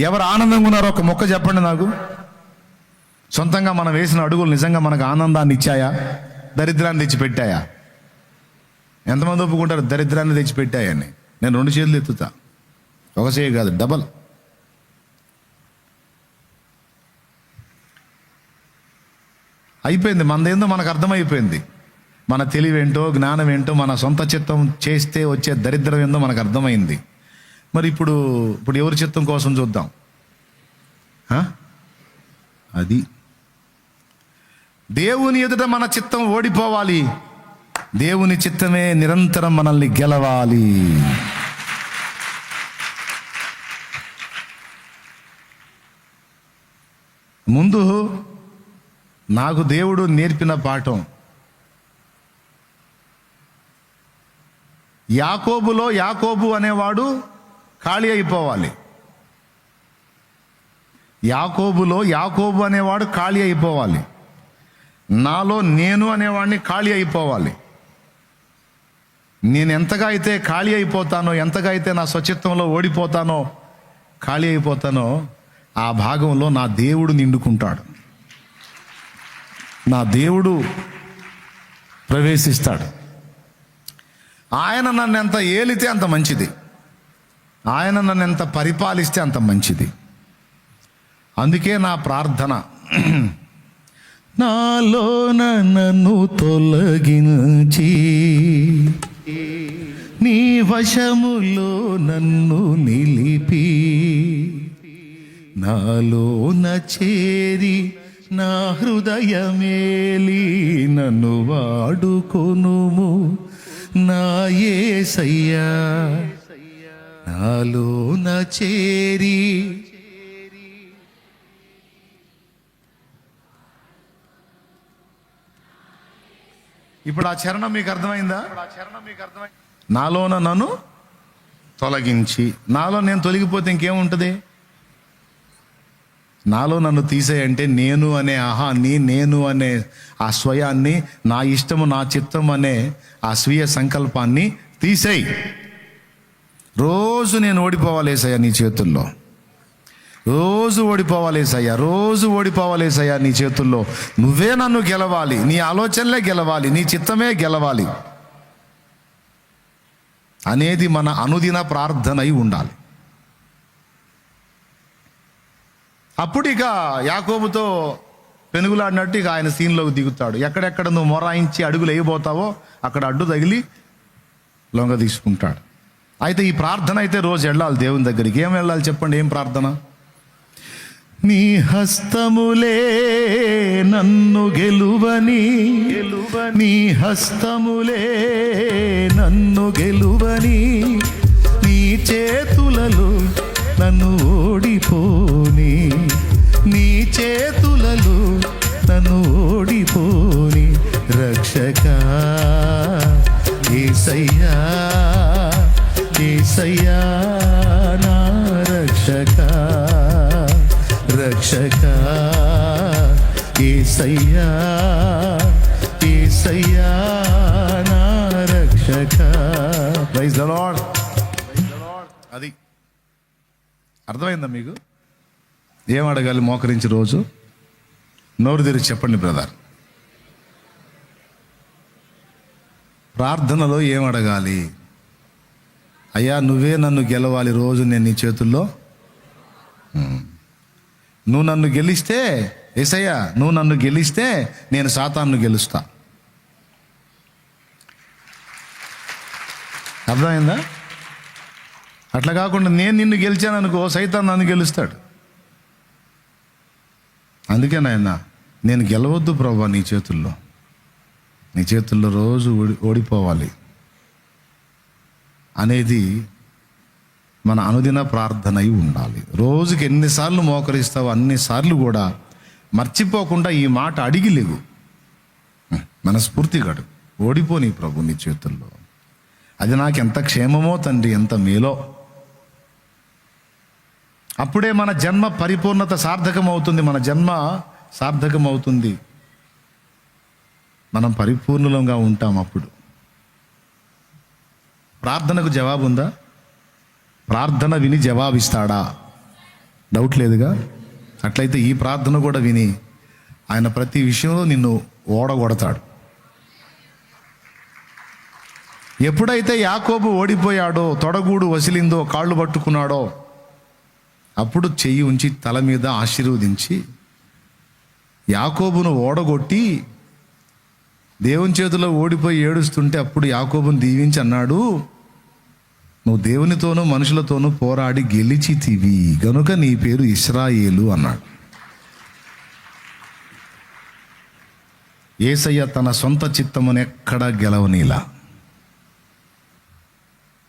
ఎవరు ఆనందంగా ఉన్నారు? ఒక మొక్క చెప్పండి నాకు. సొంతంగా మనం వేసిన అడుగులు నిజంగా మనకు ఆనందాన్ని ఇచ్చాయా, దరిద్రాన్ని తెచ్చిపెట్టాయా? ఎంతమంది ఒప్పుకుంటారు దరిద్రాన్ని తెచ్చిపెట్టాయని? నేను 2 చేతులు ఎత్తుతా, ఒక చేయ కాదు, డబల్. అయిపోయింది మనదేందో మనకు అర్థమైపోయింది. మన తెలివేంటో, జ్ఞానం ఏంటో, మన సొంత చిత్తం చేస్తే వచ్చే దరిద్రం ఏందో మనకు అర్థమైంది. మరి ఇప్పుడు ఎవరి చిత్తం కోసం చూద్దాం. అది దేవుని ఎదుట మన చిత్తం ఓడిపోవాలి, దేవుని చిత్తమే నిరంతరం మనల్ని గెలవాలి. ముందు నాకు దేవుడు నేర్పిన పాఠం, యాకోబు అనేవాడు ఖాళీ అయిపోవాలి. యాకోబు అనేవాడు ఖాళీ అయిపోవాలి. నాలో నేను అనేవాడిని ఖాళీ అయిపోవాలి. నేను ఎంతగా అయితే ఖాళీ అయిపోతానో, ఎంతగా అయితే నా స్వచిత్తంలో ఓడిపోతానో, ఖాళీ అయిపోతానో, ఆ భాగంలో నా దేవుడు నిండుకుంటాడు, నా దేవుడు ప్రవేశిస్తాడు. ఆయన నన్ను ఎంత ఏలితే అంత మంచిది, ఆయన నన్ను ఎంత పరిపాలిస్తే అంత మంచిది. అందుకే నా ప్రార్థన, నాలో నన్ను తొలగించి నీ వశములో నన్ను నిలిపి నాలోన చేరి నా హృదయమేలి నన్ను వాడుకొనుము నా యేసయ్యా. నాలోన చేరి ఇప్పుడు ఆ చరణం మీకు అర్థమైందా? నాలోన నన్ను తొలగించి, నాలో నేను తొలగిపోతే ఇంకేముంటుంది? నాలో నన్ను తీసేయంటే నేను అనే అహాన్ని, నేను అనే ఆ స్వయాన్ని, నా ఇష్టము నా చిత్తం అనే ఆ స్వీయ సంకల్పాన్ని తీసేయి. రోజు నేను ఓడిపోవాలేసయ్యా నీ చేతుల్లో, రోజు ఓడిపోవాలేసయ్యా, రోజు ఓడిపోవాలేసయ్యా నీ చేతుల్లో. నువ్వే నన్ను గెలవాలి, నీ ఆలోచనలే గెలవాలి, నీ చిత్తమే గెలవాలి అనేది మన అనుదిన ప్రార్థన అయి ఉండాలి. అప్పుడు ఇక యాకోబుతో పెనుగులాడినట్టు ఇక ఆయన సీన్లోకి దిగుతాడు. ఎక్కడెక్కడ నువ్వు మొరాయించి అడుగులు వేయబోతావో అక్కడ అడ్డు తగిలి లొంగ తీసుకుంటాడు. అయితే ఈ ప్రార్థన అయితే రోజు వెళ్ళాలి దేవుని దగ్గరికి. ఏం వెళ్ళాలి చెప్పండి? ఏం ప్రార్థన? నీ హస్తములే నన్ను గెలువని, నీ హస్తములే నన్ను గెలువని, నీ చేతులలో నన్ను ఓడిపోని, నీ చేతులలో నన్ను ఓడిపోని రక్షకా యేసయ్యా, యేసయ్యా నా రక్షకా, రక్షకా యేసయ్యా, యేసయ్యా నా రక్షకా. Praise the lord. అది అర్థమైందా మీకు? ఏం అడగాలి మోకరించి రోజు? నోరు తెరిచి చెప్పండి బ్రదర్. ప్రార్థనలో ఏం అడగాలి? అయ్యా నువ్వే నన్ను గెలవాలి, రోజు నేను నీ చేతుల్లో. నువ్వు నన్ను గెలిస్తే, యేసయ్యా నువ్వు నన్ను గెలిస్తే నేను సాతాను గెలుస్తా. అర్థమైందా? అట్లా కాకుండా నేను నిన్ను గెలిచాను అనుకో, సైతాన్ నన్ను గెలుస్తాడు. అందుకే నాయన నేను గెలవద్దు ప్రభా నీ చేతుల్లో, నీ చేతుల్లో రోజు ఓడిపోవాలి అనేది మన అనుదిన ప్రార్థన అయి ఉండాలి. రోజుకి ఎన్నిసార్లు మోకరిస్తావో అన్నిసార్లు కూడా మర్చిపోకుండా ఈ మాట అడిగి లేవు. మనస్ఫూర్తిగా అడుగు, ఓడిపోని ప్రభు నీ చేతుల్లో. అది నాకు ఎంత క్షేమమో తండ్రి, ఎంత మేలో. అప్పుడే మన జన్మ పరిపూర్ణత సార్థకం అవుతుంది, మన జన్మ సార్థకం అవుతుంది, మనం పరిపూర్ణంగా ఉంటాం. అప్పుడు ప్రార్థనకు జవాబు ఉందా? ప్రార్థన విని జవాబిస్తాడా? డౌట్ లేదుగా. అట్లయితే ఈ ప్రార్థన కూడా విని ఆయన ప్రతి విషయంలో నిన్ను ఓడగొడతాడు. ఎప్పుడైతే యాకోబు ఓడిపోయాడో, తొడగూడు వసిలిందో, కాళ్ళు పట్టుకున్నాడో, అప్పుడు చెయ్యి ఉంచి తల మీద ఆశీర్వదించి యాకోబును ఓడగొట్టి దేవుని చేతిలో ఓడిపోయి ఏడుస్తుంటే అప్పుడు యాకోబును దీవించి అన్నాడు, నువ్వు దేవునితోనూ మనుషులతోనూ పోరాడి గెలిచితివి గనుక నీ పేరు ఇశ్రాయేలు అన్నాడు. యేసయ్య తన సొంత చిత్తమును ఎక్కడా గెలవనీలా.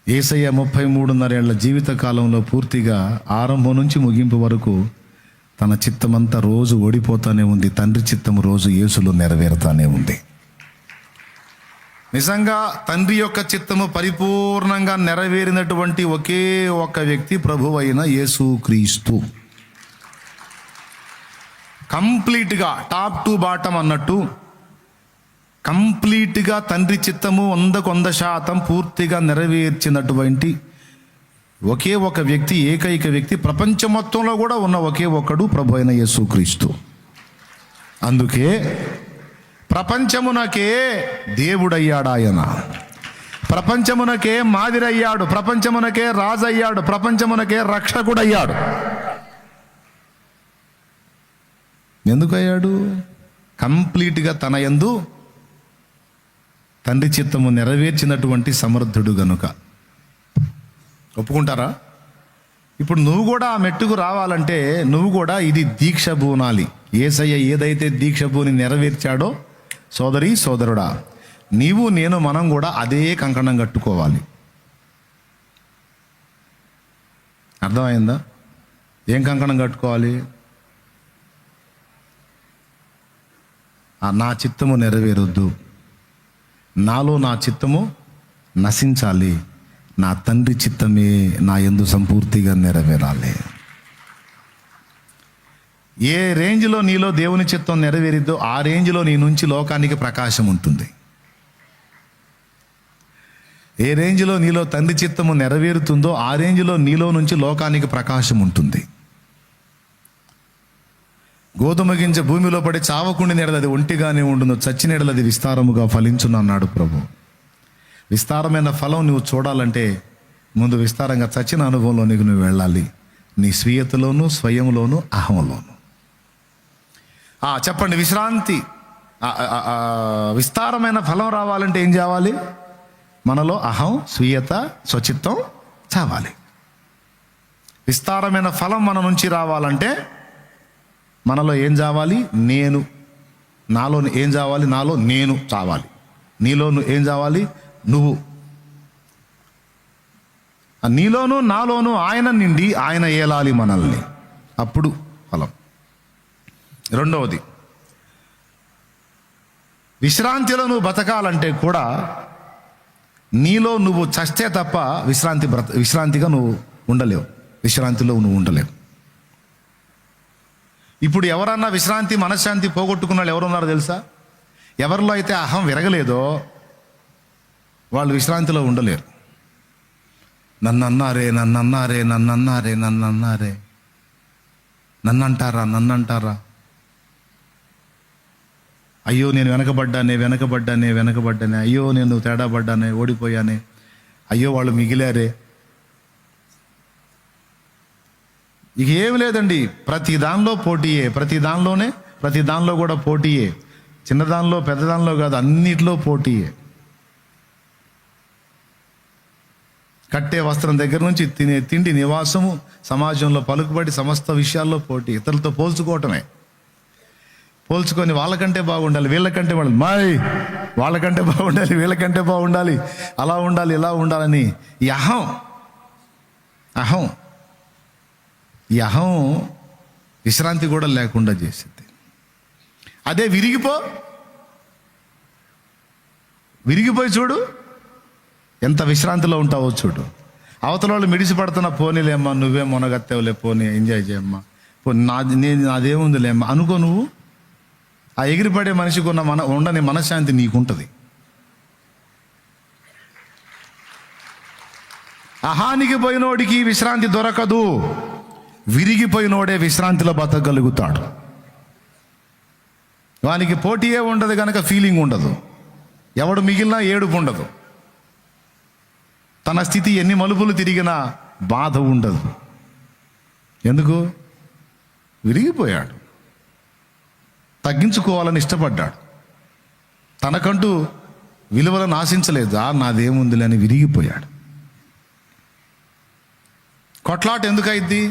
యేసయ్య 33.5 ఏళ్ల జీవిత కాలంలో పూర్తిగా ఆరంభం నుంచి ముగింపు వరకు తన చిత్తమంతా రోజు ఓడిపోతానే ఉంది, తండ్రి చిత్తము రోజు యేసులో నెరవేరుతానే ఉంది. నిజంగా తండ్రి యొక్క చిత్తము పరిపూర్ణంగా నెరవేరినటువంటి ఒకే ఒక వ్యక్తి ప్రభువు అయిన యేసుక్రీస్తు. కంప్లీట్గా టాప్ టు బాటం అన్నట్టు కంప్లీట్గా తండ్రి చిత్తము 100% పూర్తిగా నెరవేర్చినటువంటి ఒకే ఒక వ్యక్తి, ఏకైక వ్యక్తి, ప్రపంచం మొత్తంలో కూడా ఉన్న ఒకే ఒక్కడు ప్రభు అయిన యేసుక్రీస్తు. అందుకే ప్రపంచమునకే దేవుడయ్యాడు ఆయన, ప్రపంచమునకే మాదిరయ్యాడు, ప్రపంచమునకే రాజయ్యాడు, ప్రపంచమునకే రక్షకుడయ్యాడు. ఎందుకు అయ్యాడు? కంప్లీట్గా తన యందు తండ్రి చిత్తము నెరవేర్చినటువంటి సమర్థుడు గనుక. ఒప్పుకుంటారా? ఇప్పుడు నువ్వు కూడా ఆ మెట్టుకు రావాలంటే నువ్వు కూడా ఇది దీక్ష బూనాలి. యేసయ్య ఏదైతే దీక్ష బూని నెరవేర్చాడో సోదరి సోదరుడా, నీవు నేను మనం కూడా అదే కంకణం కట్టుకోవాలి. అర్థమైందా? ఏం కంకణం కట్టుకోవాలి? నా చిత్తము నెరవేరొద్దు, నాలో నా చిత్తము నశించాలి, నా తండ్రి చిత్తమే నా యందు సంపూర్తిగా నెరవేరాలి. ఏ రేంజ్లో నీలో దేవుని చిత్తం నెరవేరిద్దో ఆ రేంజ్లో నీ నుంచి లోకానికి ప్రకాశం ఉంటుంది. ఏ రేంజ్లో నీలో తండ్రి చిత్తము నెరవేరుతుందో ఆ రేంజ్లో నీలో నుంచి లోకానికి ప్రకాశం ఉంటుంది. గోధుమ గింజ భూమిలో పడి చావకుండి నెడలు అది ఒంటిగానే ఉండును, చచ్చి నెడలు అది విస్తారముగా ఫలించును అన్నాడు ప్రభు. విస్తారమైన ఫలం నువ్వు చూడాలంటే ముందు విస్తారంగా చచ్చిన అనుభవంలోనికి నువ్వు వెళ్ళాలి, నీ స్వీయతలోను, స్వయంలోను, అహంలోను. చెప్పండి, విశ్రాంతి విస్తారమైన ఫలం రావాలంటే ఏం చేయాలి? మనలో అహం, స్వీయత, స్వచిత్తం చావాలి. విస్తారమైన ఫలం మన నుంచి రావాలంటే మనలో ఏం చావాలి? నేను. నాలో ఏం చావాలి? నాలో నేను చావాలి. నీలో ఏం చావాలి? నువ్వు. నీలోను నాలోను ఆయన నిండి ఆయన ఏలాలి మనల్ని, అప్పుడు ఫలం. రెండవది, విశ్రాంతిలో నువ్వు బతకాలంటే కూడా నీలో నువ్వు చస్తే తప్ప విశ్రాంతిగా నువ్వు ఉండలేవు, విశ్రాంతిలో నువ్వు ఉండలేవు. ఇప్పుడు ఎవరన్నా విశ్రాంతి, మనశ్శాంతి పోగొట్టుకున్న వాళ్ళు ఎవరున్నారో తెలుసా? ఎవరిలో అయితే అహం విరగలేదో వాళ్ళు విశ్రాంతిలో ఉండలేరు. నన్నన్నారే, నన్నన్నారే, నన్నన్నారే, నన్నన్నారే, నన్నంటారా, అయ్యో నేను వెనకబడ్డానే, అయ్యో నేను తేడా పడ్డానే, ఓడిపోయానే, అయ్యో వాళ్ళు మిగిలారే. ఇక ఏమి లేదండి, ప్రతి దానిలో పోటీయే, ప్రతి దానిలో కూడా పోటీయే. చిన్నదానిలో పెద్దదానిలో కాదు, అన్నిటిలో పోటీయే. కట్టే వస్త్రం దగ్గర నుంచి తినే తిండి, నివాసము, సమాజంలో పలుకుబడి, సమస్త విషయాల్లో పోటీ. ఇతరులతో పోల్చుకొని వాళ్ళకంటే బాగుండాలి, వీళ్ళకంటే వాళ్ళకంటే బాగుండాలి, వీళ్ళకంటే బాగుండాలి, అలా ఉండాలి, ఇలా ఉండాలని ఈ అహం విశ్రాంతి కూడా లేకుండా చేసింది. అదే విరిగిపోయి చూడు ఎంత విశ్రాంతిలో ఉంటావో చూడు. అవతల వాళ్ళు మిడిసి పడుతున్నా, పోనీలేమ్మా, నువ్వే మొనగత్తేవులే, పోనీ ఎంజాయ్ చేయమ్మా, నాదేముందిలేమ్మా అనుకో. నువ్వు ఆ ఎగిరిపడే మనిషికి ఉండని మనశ్శాంతి నీకుంటుంది. అహానికి పోయినోడికి విశ్రాంతి దొరకదు, విరిగిపోయినోడే విశ్రాంతిలో బతకగలుగుతాడు. వానికి పోటీయే ఉండదు కనుక ఫీలింగ్ ఉండదు, ఎవడు మిగిలినా ఏడుపు ఉండదు, తన స్థితి ఎన్ని మలుపులు తిరిగినా బాధ ఉండదు. ఎందుకు? విరిగిపోయాడు, తగ్గించుకోవాలని ఇష్టపడ్డాడు, తనకంటూ విలువలను ఆశించలేదు. నాదేముందిలే అని విరిగిపోయాడు. కొట్లాట ఎందుకు అయింది?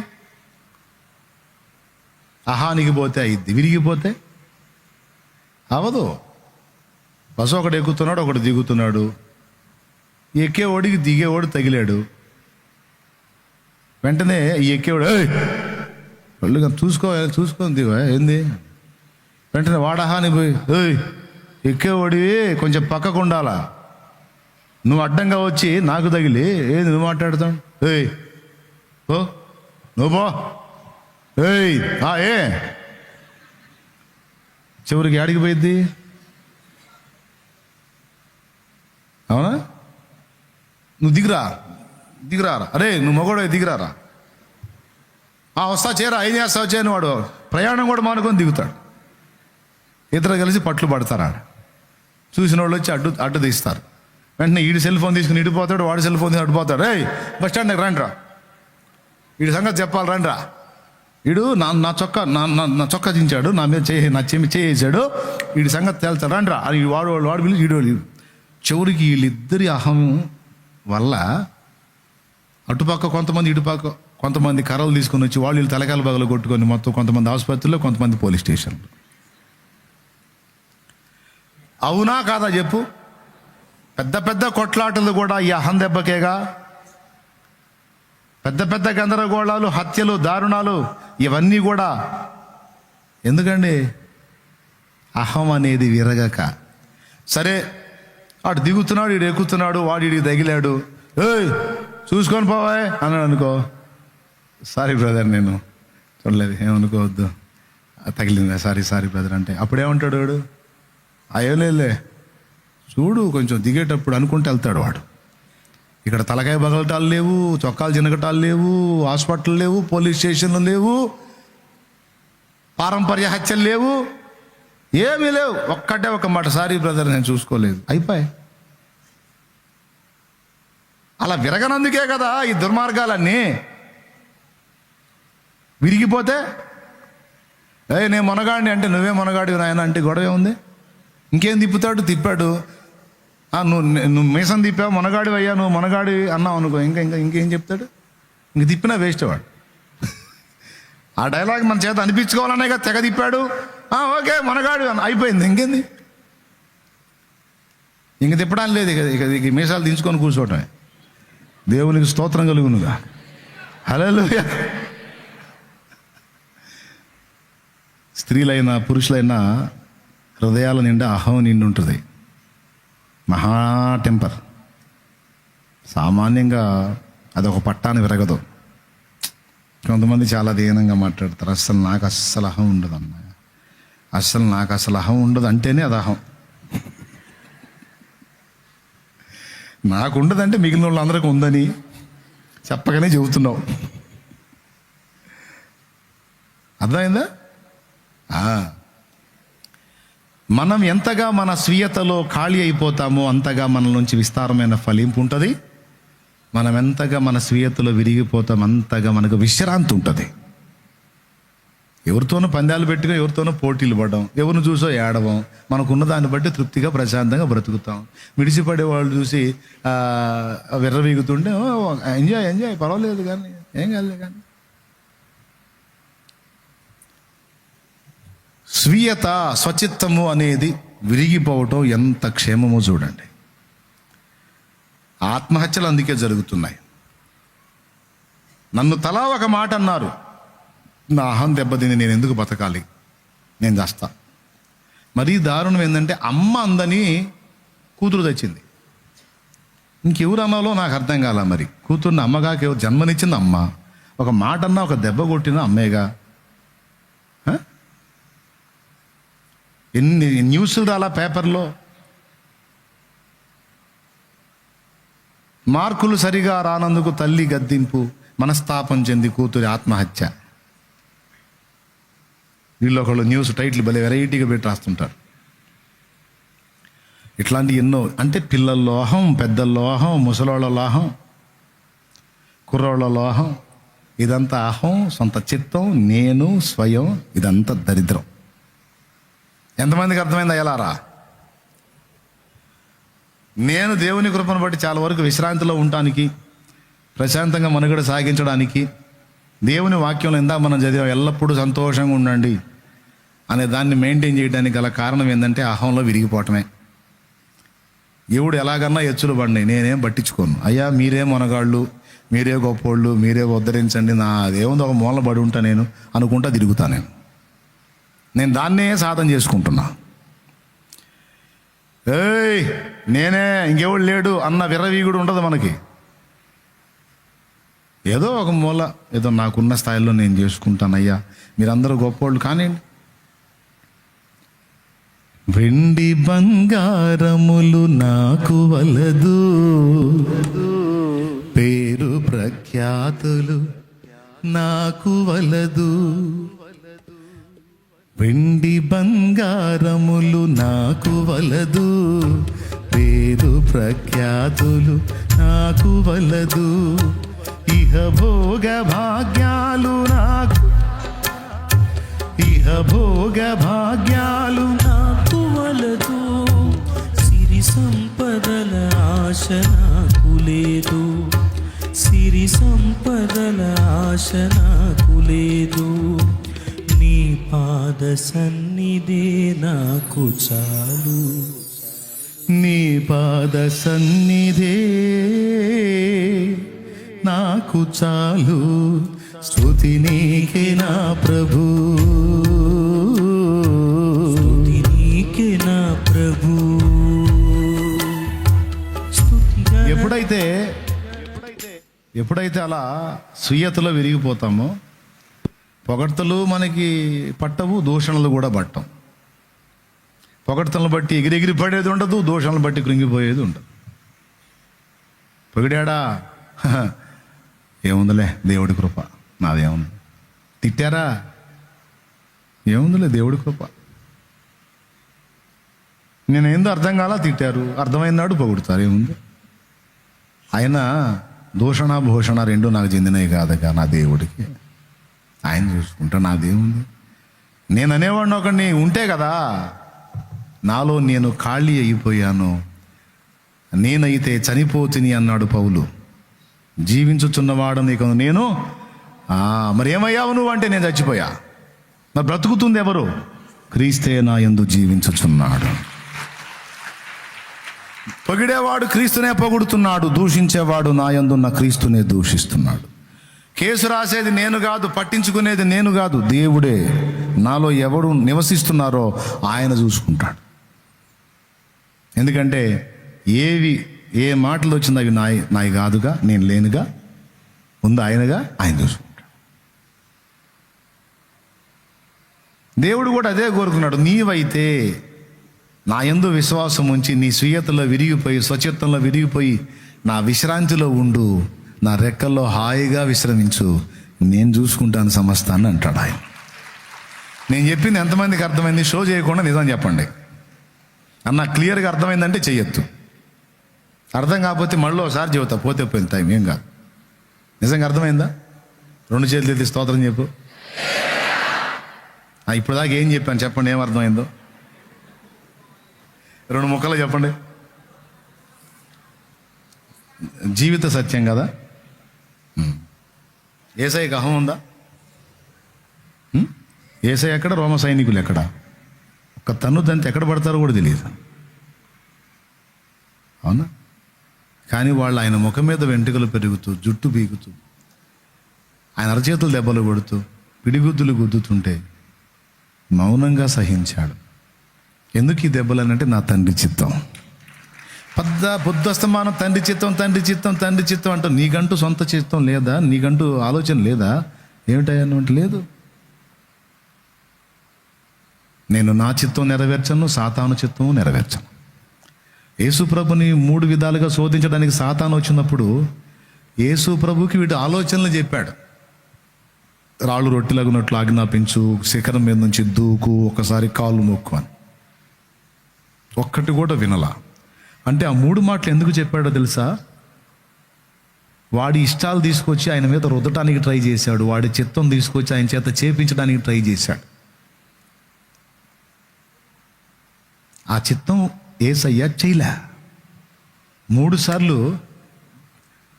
అహానికి పోతే అయింది, విరిగిపోతే అవదు. బస్సు ఒకడు ఎక్కుతున్నాడు, ఒకడు దిగుతున్నాడు, ఎక్కేవాడికి దిగేవాడు తగిలాడు. వెంటనే ఈ ఎక్కేవాడు వాళ్ళు చూసుకొని దిగా ఏంది, వెంటనే వాడహాని పోయి ఎక్కేవాడివి కొంచెం పక్కకు ఉండాలా, నువ్వు అడ్డంగా వచ్చి నాకు తగిలి ఏంది నువ్వు మాట్లాడుతావు, నువ్వు పో, చివరికి ఆడికి పోయిద్ది. అవునా? నువ్వు దిగురారా, అరే నువ్వు మగోడు దిగురారా, వస్తా చేరా, ఏం చేస్తావు చేయని వాడు ప్రయాణం కూడా మానుకొని దిగుతాడు. ఇద్దరు కలిసి పట్లు పడతారు. చూసిన వాళ్ళు వచ్చి అడ్డు తీస్తారు. వెంటనే ఈడు సెల్ ఫోన్ తీసుకుని ఇడిపోతాడు, వాడు సెల్ ఫోన్ తీసుకుని అడ్డుపోతాడు. బస్ స్టాండ్ రండిరా, వీడి సంగతి చెప్పాలి రండిరా, వీడు నా చొక్కా దించాడు, నా మీద చేసాడు, వీడి సంగతి తేల్చాడు రండిరా అని వాడు పిలిచి ఈడు. చివరికి వీళ్ళిద్దరి అహం వల్ల అటుపక్క కొంతమంది, ఇటుపక్క కొంతమంది కర్రలు తీసుకొని వచ్చి వాళ్ళు వీళ్ళు తలకాయల బగలు కొట్టుకొని మొత్తం కొంతమంది ఆసుపత్రిలో, కొంతమంది పోలీస్ స్టేషన్లో. అవునా కాదా చెప్పు? పెద్ద పెద్ద కొట్లాటలు కూడా ఈ అహం దెబ్బకేగా. పెద్ద పెద్ద గందరగోళాలు, హత్యలు, దారుణాలు ఇవన్నీ కూడా ఎందుకండి? అహం అనేది విరగక. సరే, అటు దిగుతున్నాడు, ఇడు ఎక్కుతున్నాడు, వాడు ఇడికి తగిలాడు, ఏయ్ చూసుకొని పోవాయ్ అన్నాడు అనుకో, సారీ బ్రదర్ నేను చూడలేదు, ఏమనుకోవద్దు, తగిలిందా, సారీ బ్రదర్ అంటే అప్పుడేమంటాడు వాడు? అయ్యోలేలే చూడు కొంచెం దిగేటప్పుడు అనుకుంటే వెళ్తాడు వాడు. ఇక్కడ తలకాయ బగలటాలు లేవు, చొక్కాలు చినగటాలు లేవు, హాస్పిటల్ లేవు, పోలీస్ స్టేషన్లు లేవు, పారంపర్య హత్యలు లేవు, ఏమీ లేవు. ఒక్కటే ఒక మాట, సారీ బ్రదర్ నేను చూసుకోలేదు, అయిపోయి. అలా విరగనందుకే కదా ఈ దుర్మార్గాలన్నీ. విరిగిపోతే నేను మొనగాడిని అంటే నువ్వే మొనగాడివి నాయన అంటే గొడవే ఉంది. ఇంకేం తిప్పాడు, నువ్వు మీసం తిప్పావు, మొనగాడివి అయ్యా, నువ్వు మొనగాడి అన్నావు అనుకో, ఇంకేం చెప్తాడు? ఇంక తిప్పినా వేస్ట్ వాడు. ఆ డైలాగ్ మన చేత అనిపించుకోవాలనే కదా తెగ తిప్పాడు. ఓకే మొనగాడు అయిపోయింది, ఇంకేంది? ఇంక తిప్పడానికి లేదు, ఇక మీసాలు దించుకొని కూర్చోవటమే. దేవునికి స్తోత్రం కలుగునుగా. హల్లెలూయా. స్త్రీలైనా పురుషులైనా హృదయాల నిండా అహం నిండి ఉంటుంది. మహా టెంపర్. సామాన్యంగా అదొక పట్టాన్ని విరగదు. కొంతమంది చాలా దీనంగా మాట్లాడతారు, నాకు అస్సలు అహం ఉండదు అన్న, నాకు అసలు అహం ఉండదు అంటేనే అది అహం. నాకు ఉండదంటే మిగిలిన వాళ్ళందరికీ ఉందని చెప్పగానే చెబుతున్నావు. అర్థమైందా? మనం ఎంతగా మన స్వీయతలో ఖాళీ అయిపోతామో అంతగా మన నుంచి విస్తారమైన ఫలింపు ఉంటుంది. మనం ఎంతగా మన స్వీయతలో విరిగిపోతాం అంతగా మనకు విశ్రాంతి ఉంటుంది. ఎవరితోనూ పందాలు పెట్టుగా, ఎవరితోనూ పోటీలు పడడం, ఎవరిని చూసో ఏడవం, మనకున్న దాన్ని బట్టి తృప్తిగా ప్రశాంతంగా బ్రతుకుతాం. విడిచిపడే వాళ్ళు చూసి విర్రవీగుతుంటే ఎంజాయ్ పర్వాలేదు కానీ ఏం కాలేదు. కానీ స్వీయత, స్వచిత్తము అనేది విరిగిపోవటం ఎంత క్షేమమో చూడండి. ఆత్మహత్యలు అందుకే జరుగుతున్నాయి. నన్ను తలా ఒక మాట అన్నారు, నా అహం దెబ్బతిని నేను ఎందుకు బతకాలి, నేను చేస్తా. మరీ దారుణం ఏంటంటే అమ్మ అందని కూతురు తెచ్చింది. ఇంకెవరు అన్నాలో నాకు అర్థం కాల. మరి కూతుర్ని అమ్మగాకి ఎవరు జన్మనిచ్చింది? అమ్మ. ఒక మాట అన్నా, ఒక దెబ్బ కొట్టిన అమ్మేగా. ఎన్ని న్యూస్లు రాలా పేపర్లో. మార్కులు సరిగా రానందుకు తల్లి గద్దింపు, మనస్తాపం చెంది కూతురి ఆత్మహత్య. వీళ్ళు ఒకళ్ళు న్యూస్ టైటిల్ భలే వెరైటీగా పెట్టి రాస్తుంటారు. ఇట్లాంటి ఎన్నో. అంటే పిల్లల్లో అహం, పెద్దల్లో అహం, ముసలోళ్ళలో అహం, కుర్రోళ్ళలో అహం, ఇదంతా అహం, సొంత చిత్తం, నేను, స్వయం, ఇదంతా దరిద్రం. ఎంతమందికి అర్థమైందా? ఎలారా? నేను దేవుని కృపను బట్టి చాలా వరకు విశ్రాంతిలో ఉండటానికి, ప్రశాంతంగా మనుగడ సాగించడానికి, దేవుని వాక్యంలో ఇందాక మనం చదివాం, ఎల్లప్పుడూ సంతోషంగా ఉండండి అనే దాన్ని మెయింటైన్ చేయడానికి గల కారణం ఏంటంటే అహంలో విరిగిపోవటమే. ఎవడు ఎలాగన్నా ఎచ్చులు పడినాయి, నేనేం పట్టించుకోను. అయ్యా మీరే మొనగాళ్ళు, మీరే గొప్పోళ్ళు, మీరే ఉద్ధరించండి, నా అదేముంది ఒక మూల పడి ఉంటా నేను అనుకుంటా తిరుగుతా. నేను దాన్నే సాధన చేసుకుంటున్నా. నేనే, ఇంకెవడు లేడు అన్న విర్రవీగుడు ఉండదు మనకి. ఏదో ఒక మూల, ఏదో నాకున్న స్థాయిలో నేను చేసుకుంటానయ్యా, మీరందరూ గొప్పోళ్ళు కానివ్వండి. వెండి బంగారములు నాకు వలదు, పేరు ప్రఖ్యాతులు నాకు వలదు. వెండి బంగారములు నాకు వలదు, పేరు ప్రఖ్యాతులు నాకు వలదు. ఇహ భోగ భాగ్యాలు నాకు, ఇహ భోగ భాగ్యాలు నాకు వలదు, సిరి సంపదల ఆశ నాకు లేదు, సిరి సంపదల ఆశ నాకు లేదు, నీ పాద సన్నిధే నాకు చాలు. నీ పాద సన్నిధే నాకు చాలు, స్తుతి నీకే నా ప్రభు, స్తుతి నీకే నా ప్రభు. స్తుతిగా ఎప్పుడైతే అలా స్వీయతలో విరిగిపోతామో పొగడ్తలు మనకి పట్టవు, దూషణలు కూడా పట్టం. పొగడ్తలను బట్టి ఎగిరెగిరి పడేది ఉండదు, దూషణలు బట్టి కృంగిపోయేది ఉండదు. పొగిడాడా ఏముందిలే దేవుడి కృప, నాదేముంది. తిట్టారా ఏముందిలే దేవుడి కృప. నేనేందో అర్థం కాలా, తిట్టారు, అర్థమైనాడు పొగుడుతారు, ఏముంది. ఆయన దూషణ భూషణ రెండు నాకు చెందినవి కాదుగా, నా దేవుడికి ఆయన చూసుకుంటా, నాదేముంది. నేను అనేవాడిని ఒకడిని ఉంటే కదా, నాలో నేను ఖాళీ అయిపోయాను, నేనైతే చనిపోతుని అన్నాడు పౌలు. జీవించుచున్నవాడు నీకు నేను, మరి ఏమయ్యావు నువ్వు అంటే నేను చచ్చిపోయా. మరి బ్రతుకుతుంది ఎవరు? క్రీస్తే నా యందు జీవించుచున్నాడు. పొగిడేవాడు క్రీస్తునే పొగుడుతున్నాడు, దూషించేవాడు నా యందున్న క్రీస్తునే దూషిస్తున్నాడు. కేసు రాసేది నేను కాదు, పట్టించుకునేది నేను కాదు, దేవుడే. నాలో ఎవడు నివసిస్తున్నారో ఆయన చూసుకుంటాడు. ఎందుకంటే ఏ మాటలు వచ్చింది అవి నాయి కాదుగా, నేను లేనుగా, ఉంది ఆయనగా, ఆయన చూసుకుంటాడు. దేవుడు కూడా అదే కోరుకున్నాడు. నీవైతే నా యందు విశ్వాసం ఉంచి నీ స్వీయతలో విరిగిపోయి, స్వచ్ఛత్వంలో విరిగిపోయి నా విశ్రాంతిలో ఉండు, నా రెక్కల్లో హాయిగా విశ్రమించు, నేను చూసుకుంటాను సమస్తాన్ని అంటాడు ఆయన. నేను చెప్పింది ఎంతమందికి అర్థమైంది? షో చేయకుండా నిజం చెప్పండి అన్న. క్లియర్గా అర్థమైందంటే చెయ్యొద్దు, అర్థం కాకపోతే మళ్ళీ ఒకసారి చెబుతా, పోతే పోయింది, టైం ఏం కాదు. నిజంగా అర్థమైందా? రెండు చేతులు ఎత్తి స్తోత్రం చెప్పు. ఇప్పుడు దాకా ఏం చెప్పాను చెప్పండి, ఏం అర్థమైందో? రెండు ముక్కలు చెప్పండి. జీవిత సత్యం కదా. యేసయ్యకి అహం ఉందా? యేసయ్య ఎక్కడ, రోమ సైనికులు ఎక్కడ? ఒక తన్నుదంతే ఎక్కడ పడతారో కూడా తెలియదు, అవునా? కానీ వాళ్ళు ఆయన ముఖం మీద వెంట్రుకలు పెరుగుతూ, జుట్టు బీగుతూ, ఆయన అరచేతులు దెబ్బలు కొడుతూ, పిడిగుద్దులు గుద్దుతుంటే మౌనంగా సహించాడు. ఎందుకు ఈ దెబ్బలు అనంటే నా తండ్రి చిత్తం. పొద్దస్తమానం తండ్రి చిత్తం, తండ్రి చిత్తం, తండ్రి చిత్తం అంటూ నీకంటూ సొంత చిత్తం లేదా? నీకంటూ ఆలోచన లేదా? ఏమిటంటే లేదు. నేను నా చిత్తం నెరవేర్చను, సాతాను చిత్తం నెరవేర్చను. యేసు ప్రభుని 3 విధాలుగా శోధించడానికి సాతాను వచ్చినప్పుడు యేసు ప్రభుకి వీటి ఆలోచనలు చెప్పాడు. రాళ్ళు రొట్టెలగునట్లు ఆజ్ఞాపించు, శిఖరం మీద నుంచి దూకు, ఒకసారి కాళ్ళు మొక్కు అని. ఒక్కటి కూడా వినలా. అంటే ఆ 3 మాటలు ఎందుకు చెప్పాడో తెలుసా? వాడి ఇష్టాలు తీసుకొచ్చి ఆయన మీద రుద్దటానికి ట్రై చేశాడు, వాడి చిత్తం తీసుకొచ్చి ఆయన చేత చేపించడానికి ట్రై చేశాడు. ఆ చిత్తం యేసయ్య చేయలే. 3 సార్లు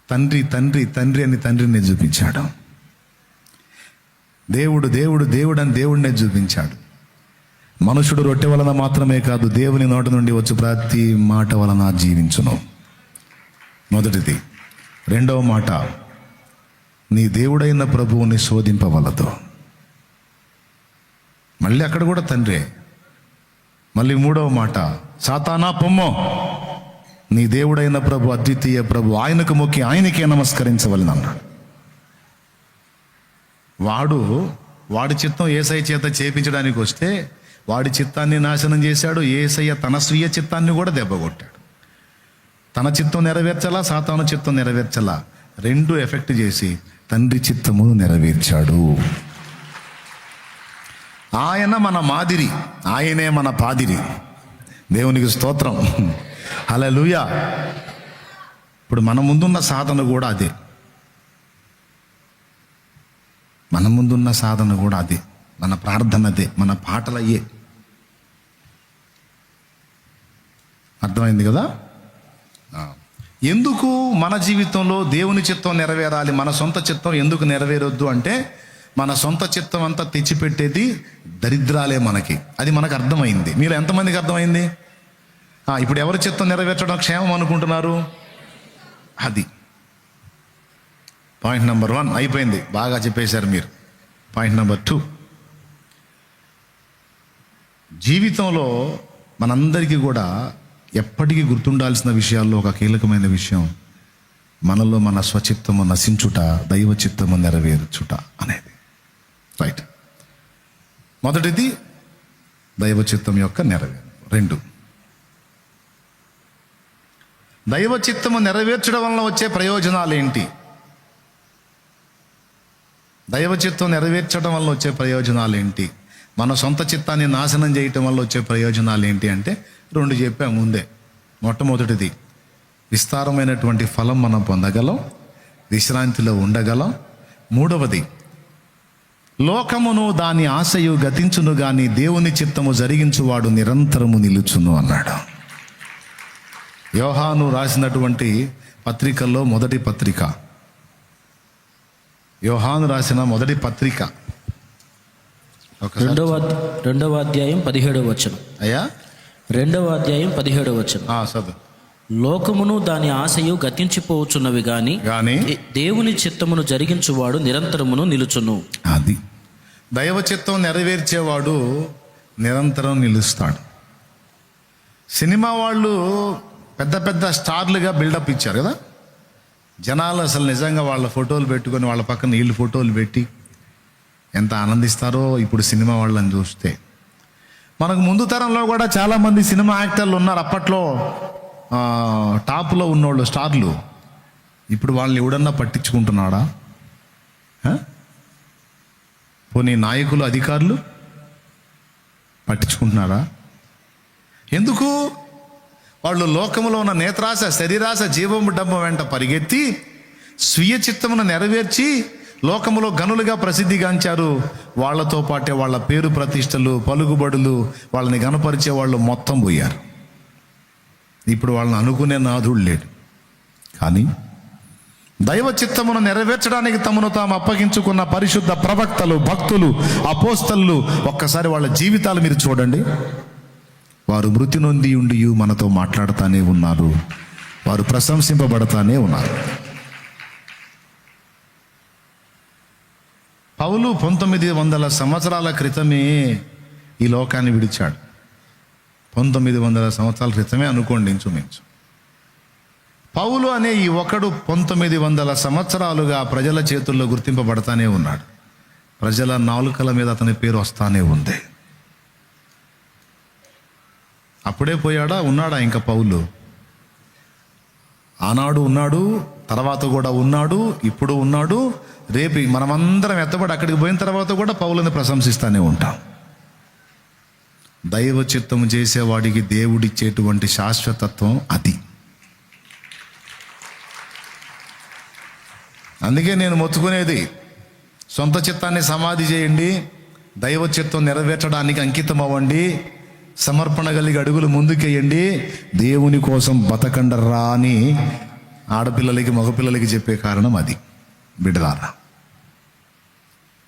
తండ్రి తండ్రి తండ్రి అని తండ్రిని చూపించాడు. దేవుడు దేవుడు దేవుడు అని దేవుడినే చూపించాడు. మనుషుడు రొట్టె వలన మాత్రమే కాదు, దేవుని నోటి నుండి వచ్చి ప్రతి మాట వలన జీవించును. మొదటిది. రెండవ మాట, నీ దేవుడైన ప్రభువుని శోధింపవలదు. మళ్ళీ అక్కడ కూడా తండ్రే. మళ్ళీ 3వ మాట, సాతానా పొమ్మో, నీ దేవుడైన ప్రభు, అద్వితీయ ప్రభు, ఆయనకు మొక్కి ఆయనకే నమస్కరించవలెను అన్నాడు. వాడి చిత్తం యేసయ్య చేత చేపించడానికి వస్తే వాడి చిత్తాన్ని నాశనం చేశాడు. యేసయ్య తన స్వీయ చిత్తాన్ని కూడా దెబ్బకొట్టాడు. తన చిత్తం నెరవేర్చలా, సాతాను చిత్తం నెరవేర్చలా, 2 ఎఫెక్ట్ చేసి తండ్రి చిత్తము నెరవేర్చాడు. ఆయన మన మాదిరి, ఆయనే మన పాదిరి. దేవునికి స్తోత్రం, హల్లెలూయా. ఇప్పుడు మన ముందున్న సాధన కూడా అదే. మన ముందున్న సాధన కూడా అదే, మన ప్రార్థన అదే, మన పాటలు అయ్యే. అర్థమైంది కదా? ఎందుకు మన జీవితంలో దేవుని చిత్తం నెరవేరాలి, మన సొంత చిత్తం ఎందుకు నెరవేరొద్దు అంటే, మన సొంత చిత్తం అంతా తెచ్చిపెట్టేది దరిద్రాలే మనకి. అది మనకు అర్థమైంది. మీరు ఎంతమందికి అర్థమైంది? ఇప్పుడు ఎవరి చిత్తం నెరవేర్చడం క్షేమం అనుకుంటున్నారు? అది పాయింట్ నెంబర్ 1 అయిపోయింది, బాగా చెప్పేశారు మీరు. పాయింట్ నెంబర్ 2, జీవితంలో మనందరికీ కూడా ఎప్పటికీ గుర్తుండాల్సిన విషయాల్లో ఒక కీలకమైన విషయం, మనలో మన స్వచిత్తము నశించుట, దైవ చిత్తము నెరవేర్చుట అనేది. రైట్. మొదటిది దైవ చిత్తం యొక్క నెరవేరు. 2, దైవ చిత్తము నెరవేర్చడం వలన వచ్చే ప్రయోజనాలు ఏంటి? దైవ చిత్తం నెరవేర్చడం వల్ల వచ్చే ప్రయోజనాలు ఏంటి? మన సొంత చిత్తాన్ని నాశనం చేయటం వల్ల వచ్చే ప్రయోజనాలు ఏంటి అంటే 2 చెప్పాం ముందే. మొట్టమొదటిది, విస్తారమైనటువంటి ఫలం మనం పొందగలం, విశ్రాంతిలో ఉండగలం. 3వది, లోకమును దాని ఆశయు గతించును గాని దేవుని చిత్తము జరిగించువాడు నిరంతరము నిలుచును అన్నాడు. యోహాను రాసినటువంటి పత్రికల్లో మొదటి పత్రిక, యోహాను రాసిన మొదటి పత్రిక, రెండవ అధ్యాయం 17వ వచనం. అయ్యా, 2వ అధ్యాయం 17వ వచనం. చదువు. లోకమును దాని ఆశయు గతించిపోవచ్చున్నవి గాని దేవుని చిత్తమును జరిగించువాడు నిరంతరమును నిలుచును. అది దైవ చిత్తం నెరవేర్చేవాడు నిరంతరం నిలుస్తాడు. సినిమా వాళ్ళు పెద్ద పెద్ద స్టార్లుగా బిల్డప్ ఇచ్చారు కదా, జనాలు అసలు నిజంగా వాళ్ళ ఫోటోలు పెట్టుకొని వాళ్ళ పక్కన వీళ్ళు ఫోటోలు పెట్టి ఎంత ఆనందిస్తారో ఇప్పుడు సినిమా వాళ్ళని చూస్తే. మనకు ముందు తరంలో కూడా చాలామంది సినిమా యాక్టర్లు ఉన్నారు, అప్పట్లో టాప్లో ఉన్నోళ్ళు, స్టార్లు. ఇప్పుడు వాళ్ళని ఎవడన్నా పట్టించుకుంటున్నాడా? పోనీ నాయకులు, అధికారులు పట్టించుకుంటున్నారా? ఎందుకు? వాళ్ళు లోకములో ఉన్న నేత్రాశ, శరీరాశ, జీవము, డబ్బు వెంట పరిగెత్తి స్వీయ చిత్తమును నెరవేర్చి లోకములో గనులుగా ప్రసిద్ధిగాంచారు. వాళ్లతో పాటే వాళ్ళ పేరు ప్రతిష్టలు, పలుకుబడులు, వాళ్ళని గనపరిచే వాళ్ళు మొత్తం పోయారు. ఇప్పుడు వాళ్ళని అనుకునే నాథుడు లేడు. కానీ దైవ చిత్తమును నెరవేర్చడానికి తమను తాము అప్పగించుకున్న పరిశుద్ధ ప్రవక్తలు, భక్తులు, అపోస్తలు, ఒక్కసారి వాళ్ళ జీవితాలు మీరు చూడండి. వారు మృతి నొంది ఉండి మనతో మాట్లాడుతూనే ఉన్నారు, వారు ప్రశంసింపబడతానే ఉన్నారు. పౌలు 1900 సంవత్సరాల క్రితమే ఈ లోకాన్ని విడిచాడు. 1900 సంవత్సరాల క్రితమే అనుకోండి ఇంచుమించు. పౌలు అనే ఈ ఒకడు 1900 సంవత్సరాలుగా ప్రజల చేతుల్లో గుర్తింపబడతానే ఉన్నాడు. ప్రజల నాలుకల మీద అతని పేరు వస్తానే ఉంది. అప్పుడే పోయాడా? ఉన్నాడా ఇంకా పౌలు? ఆనాడు ఉన్నాడు, తర్వాత కూడా ఉన్నాడు, ఇప్పుడు ఉన్నాడు, రేపు మనమందరం ఎత్తబడి అక్కడికి పోయిన తర్వాత కూడా పౌలుని ప్రశంసిస్తూనే ఉంటాం. దైవ చిత్తం చేసేవాడికి దేవుడిచ్చేటువంటి శాశ్వతత్వం అది. అందుకే నేను మొత్తుకునేది, సొంత చిత్తాన్ని సమాధి చేయండి, దైవ చిత్తం నెరవేర్చడానికి అంకితం అవ్వండి, సమర్పణ కలిగి అడుగులు ముందుకేయండి, దేవుని కోసం బతకండరా అని ఆడపిల్లలకి, మగపిల్లలకి చెప్పే కారణం అది బిడ్డలారా.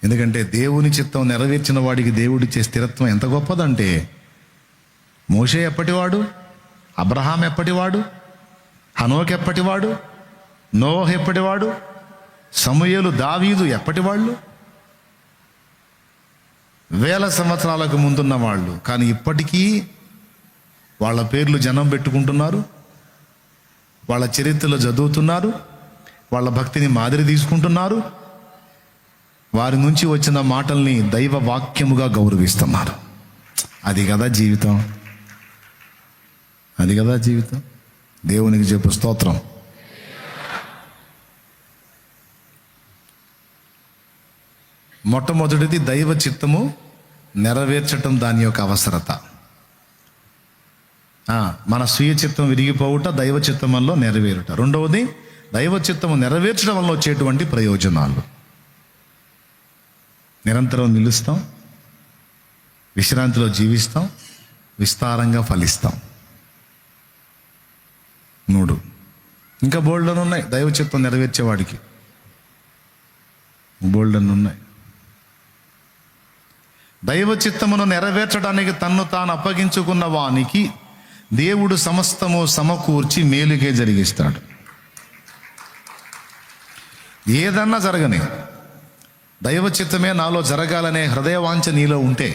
ఎందుకంటే దేవుని చిత్తం నెరవేర్చిన వాడికి దేవుడిచ్చే స్థిరత్వం ఎంత గొప్పదంటే, మోషే ఎప్పటివాడు, అబ్రహాం ఎప్పటివాడు, హనోక్ ఎప్పటివాడు, నోహ్ ఎప్పటివాడు, సమూయేలు, దావీదు ఎప్పటివాళ్ళు, 1000 సంవత్సరాలకు ముందున్న వాళ్ళు. కానీ ఇప్పటికీ వాళ్ళ పేర్లు జనం పెట్టుకుంటున్నారు, వాళ్ళ చరిత్రలు చదువుతున్నారు, వాళ్ళ భక్తిని మాదిరి తీసుకుంటున్నారు, వారి నుంచి వచ్చిన మాటల్ని దైవ వాక్యముగా గౌరవిస్తున్నారు. అది కదా జీవితం, అది కదా జీవితం. దేవునికి చెప్పు స్తోత్రం. మొట్టమొదటిది దైవ చిత్తము నెరవేర్చటం, దాని యొక్క అవసరత. మన స్వీయ చిత్తం విరిగిపోవుట, దైవ చిత్తములో నెరవేరుట. రెండవది దైవ చిత్తము నెరవేర్చడం వల్ల వచ్చేటువంటి ప్రయోజనాలు. నిరంతరం నిలుస్తాం, విశ్రాంతిలో జీవిస్తాం, విస్తారంగా ఫలిస్తాం. 3 ఇంకా బోల్డన్ ఉన్నాయి దైవ చిత్తం నెరవేర్చేవాడికి, బోల్డన్ ఉన్నాయి. దైవ చిత్తమును నెరవేర్చడానికి తన్ను తాను అప్పగించుకున్న వానికి దేవుడు సమస్తము సమకూర్చి మేలుకే జరిగిస్తాడు. ఏదన్నా జరగని దైవ చిత్తమే నాలో జరగాలనే హృదయవాంఛ నీలో ఉంటే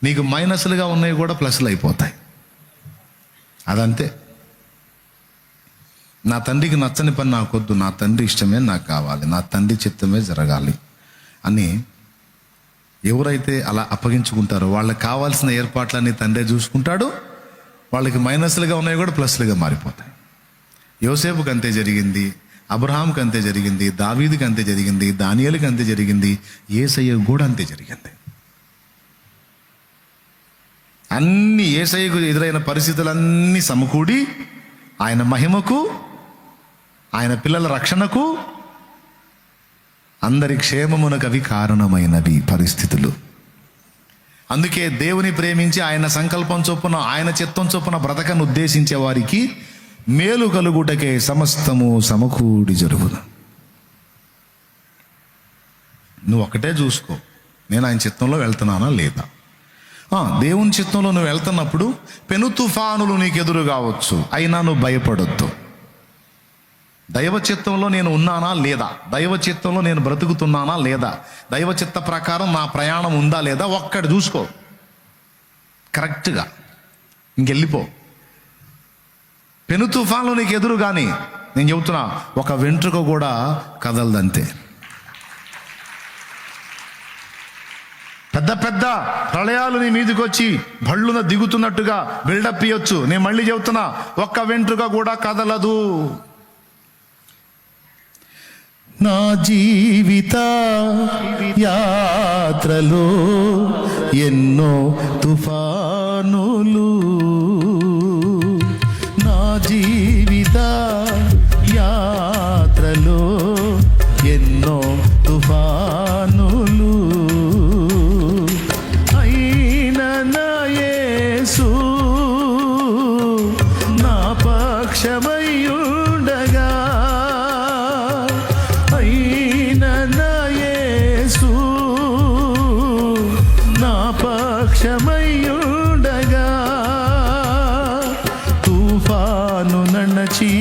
నీకు మైనస్లుగా ఉన్నవి కూడా ప్లస్లు అయిపోతాయి. అదంతే. నా తండ్రికి నచ్చని పని నాకొద్దు, నా తండ్రి ఇష్టమే నాకు కావాలి, నా తండ్రి చిత్తమే జరగాలి అని ఎవరైతే అలా అప్పగించుకుంటారో వాళ్ళకి కావాల్సిన ఏర్పాట్లన్నీ తండ్రే చూసుకుంటాడు. వాళ్ళకి మైనస్లుగా ఉన్నవి కూడా ప్లస్లుగా మారిపోతాయి. యోసేపుకి అంతే జరిగింది, అబ్రహాంకి అంతే జరిగింది, దావీదుకి అంతే జరిగింది, దానియేలుకి అంతే జరిగింది, యేసయ్యకు కూడా అంతే జరిగింది. అన్ని యేసయ్యకు ఎదురైన పరిస్థితులన్నీ సమకూడి ఆయన మహిమకు, ఆయన పిల్లల రక్షణకు, అందరి క్షేమమునకు అవి కారణమైనవి పరిస్థితులు. అందుకే దేవుని ప్రేమించి ఆయన సంకల్పం చొప్పున, ఆయన చిత్తం చొప్పున బ్రతకను ఉద్దేశించే వారికి మేలు కలుగుటకే సమస్తము సమకూడి జరుగును. నువ్వు ఒకటే చూసుకో, నేను ఆయన చిత్తంలో వెళ్తున్నానా లేదా. దేవుని చిత్తంలో నువ్వు వెళ్తున్నప్పుడు పెను తుఫానులు నీకు ఎదురు కావచ్చు, అయినా నువ్వు భయపడొద్దు. దైవ చిత్తంలో నేను ఉన్నానా లేదా, దైవ చిత్తంలో నేను బ్రతుకుతున్నానా లేదా, దైవ చిత్త ప్రకారం నా ప్రయాణం ఉందా లేదా ఒక్కటి చూసుకో కరెక్ట్గా, ఇంకెళ్ళిపో. పెను తుఫాన్లు నీకు ఎదురు కానీ నేను చెబుతున్నా, ఒక వెంట్రుక కూడా కదలదంతే. పెద్ద పెద్ద ప్రళయాలు నీ మీదకి వచ్చి భళ్ళున దిగుతున్నట్టుగా బిల్డప్ ఇయ్యొచ్చు. నేను మళ్ళీ చెబుతున్నా, ఒక్క వెంట్రుక కూడా కదలదు. నా జీవిత యాత్రలో ఎన్నో తుఫానులు, నా జీవిత యాత్రలో ఎన్నో తుఫానులు, అయినా నా యేసు నా పక్షమయ్యుండగా, అయినా నా యేసు నా పక్షమయ్యుండగా, తుఫాను నడచి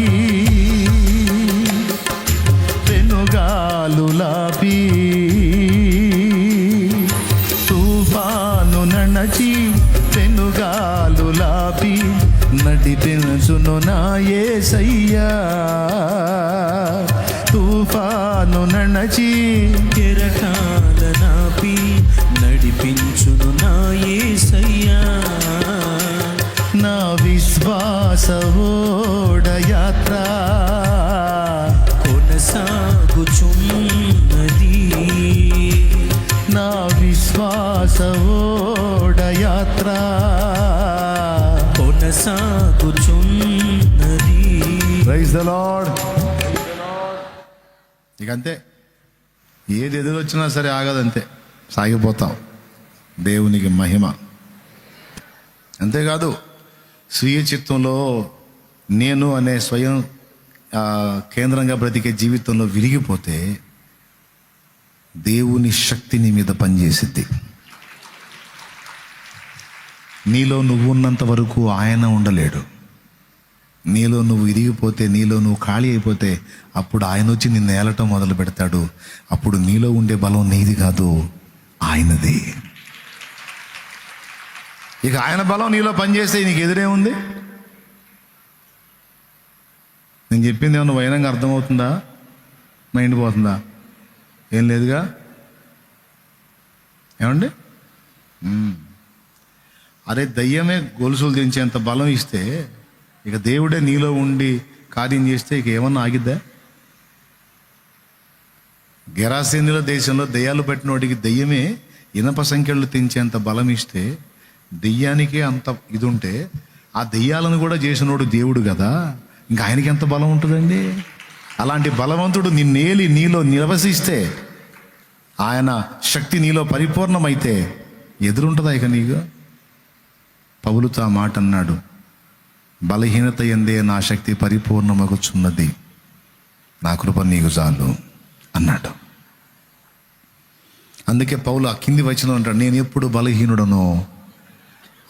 పెనుగాలులాపి, తుఫాను నడచి పెనుగాలులాపి నడిపించును నా యేసయ్యా, తుఫాను నడచి కెరటాల నాపి నడిపించును నా యేసయ్యా, నా విశ్వాస ఓడయాత్ర కొనసాగుచున్నది, నా విశ్వాస ఓడయాత్ర కొనసాగుచున్నది. Praise the Lord. ఇక అంతే, ఏది ఎదురొచ్చినా సరే ఆగదంతే, సాగిపోతాం. దేవునికి మహిమ. అంతేకాదు, స్వీయ చిత్తంలో నేను అనే స్వయం కేంద్రంగా బ్రతికే జీవితంలో విరిగిపోతే దేవుని శక్తి నీ మీద పనిచేసిద్ది. నీలో నువ్వు ఉన్నంత వరకు ఆయన ఉండలేడు. నీలో నువ్వు ఇరిగిపోతే, నీలో నువ్వు ఖాళీ అయిపోతే అప్పుడు ఆయన వచ్చి నిన్ను ఏలటం మొదలు పెడతాడు. అప్పుడు నీలో ఉండే బలం నీది కాదు, ఆయనది. ఇక ఆయన బలం నీలో పనిచేస్తే నీకు ఎదురే ఉంది. నేను చెప్పింది ఏమన్నా వైనంగా అర్థమవుతుందా, మైండ్ పోతుందా? ఏం లేదుగా. ఏమండి, అరే దయ్యమే గొలుసులు దించేంత బలం ఇస్తే ఇక దేవుడే నీలో ఉండి కార్యం చేస్తే ఇక ఏమన్నా ఆగిద్దా? గెరాసేనుల దేశంలో దయ్యాలు పట్టినోడికి దయ్యమే ఇనప సంఖ్యలు తెంచేంత బలం ఇస్తే, దెయ్యానికే అంత ఇది ఉంటే ఆ దెయ్యాలను కూడా చేసినోడు దేవుడు కదా, ఇంకా ఆయనకి ఎంత బలం ఉంటుందండి? అలాంటి బలవంతుడు నిన్నేలి నీలో నివసిస్తే, ఆయన శక్తి నీలో పరిపూర్ణమైతే ఎదురుంటుందా ఇక నీకు? పౌలుతో ఆ మాట అన్నాడు, బలహీనత ఎందే నా శక్తి పరిపూర్ణమగుచున్నది, నా కృప నీకు చాలు అన్నాడు. అందుకే పౌలు ఆ కింది వచనం అంటాడు, నేను ఎప్పుడు బలహీనుడనో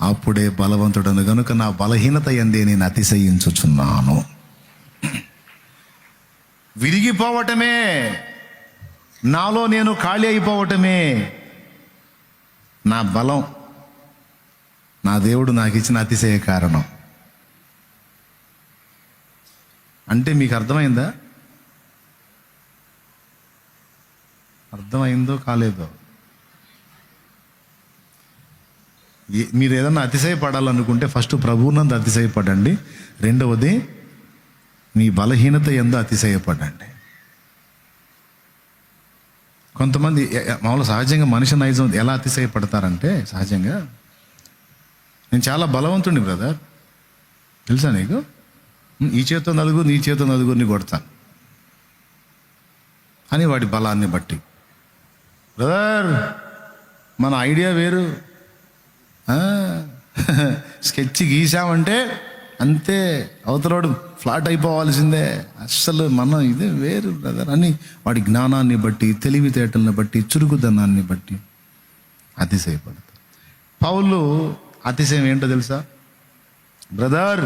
అప్పుడే బలవంతుడను గనుక నా బలహీనత ఎందే నేను అతిశయించుచున్నాను. విరిగిపోవటమే, నాలో నేను ఖాళీ అయిపోవటమే నా బలం, నా దేవుడు నాకు ఇచ్చిన అతిశయ కారణం. అంటే మీకు అర్థమైందా? అర్థమైందో కాలేదో? మీరు ఏదన్నా అతిశయపడాలనుకుంటే ఫస్ట్ ప్రభువునందు అతిశయపడండి. రెండవది మీ బలహీనత ఎందు అతిశయపడండి. కొంతమంది మామూలు సహజంగా మనిషి నైజం ఎలా అతిశయపడతారంటే, సహజంగా నేను చాలా బలవంతుడిని బ్రదర్, తెలుసా నీకు, ఈ చేతితో నలుగురు నీ చేతితో నలుగురిని కొడతాను అని వాడి బలాన్ని బట్టి. బ్రదర్ మన ఐడియా వేరు, స్కెచ్ గీసామంటే అంతే, అవతలోడు ఫ్లాట్ అయిపోవాల్సిందే, అస్సలు మనం ఇదే వేరు బ్రదర్ అని వాడి జ్ఞానాన్ని బట్టి, తెలివితేటలను బట్టి, చురుకుదనాన్ని బట్టి అతిశయపడతారు. పౌలు అతిశయం ఏంటో తెలుసా? బ్రదర్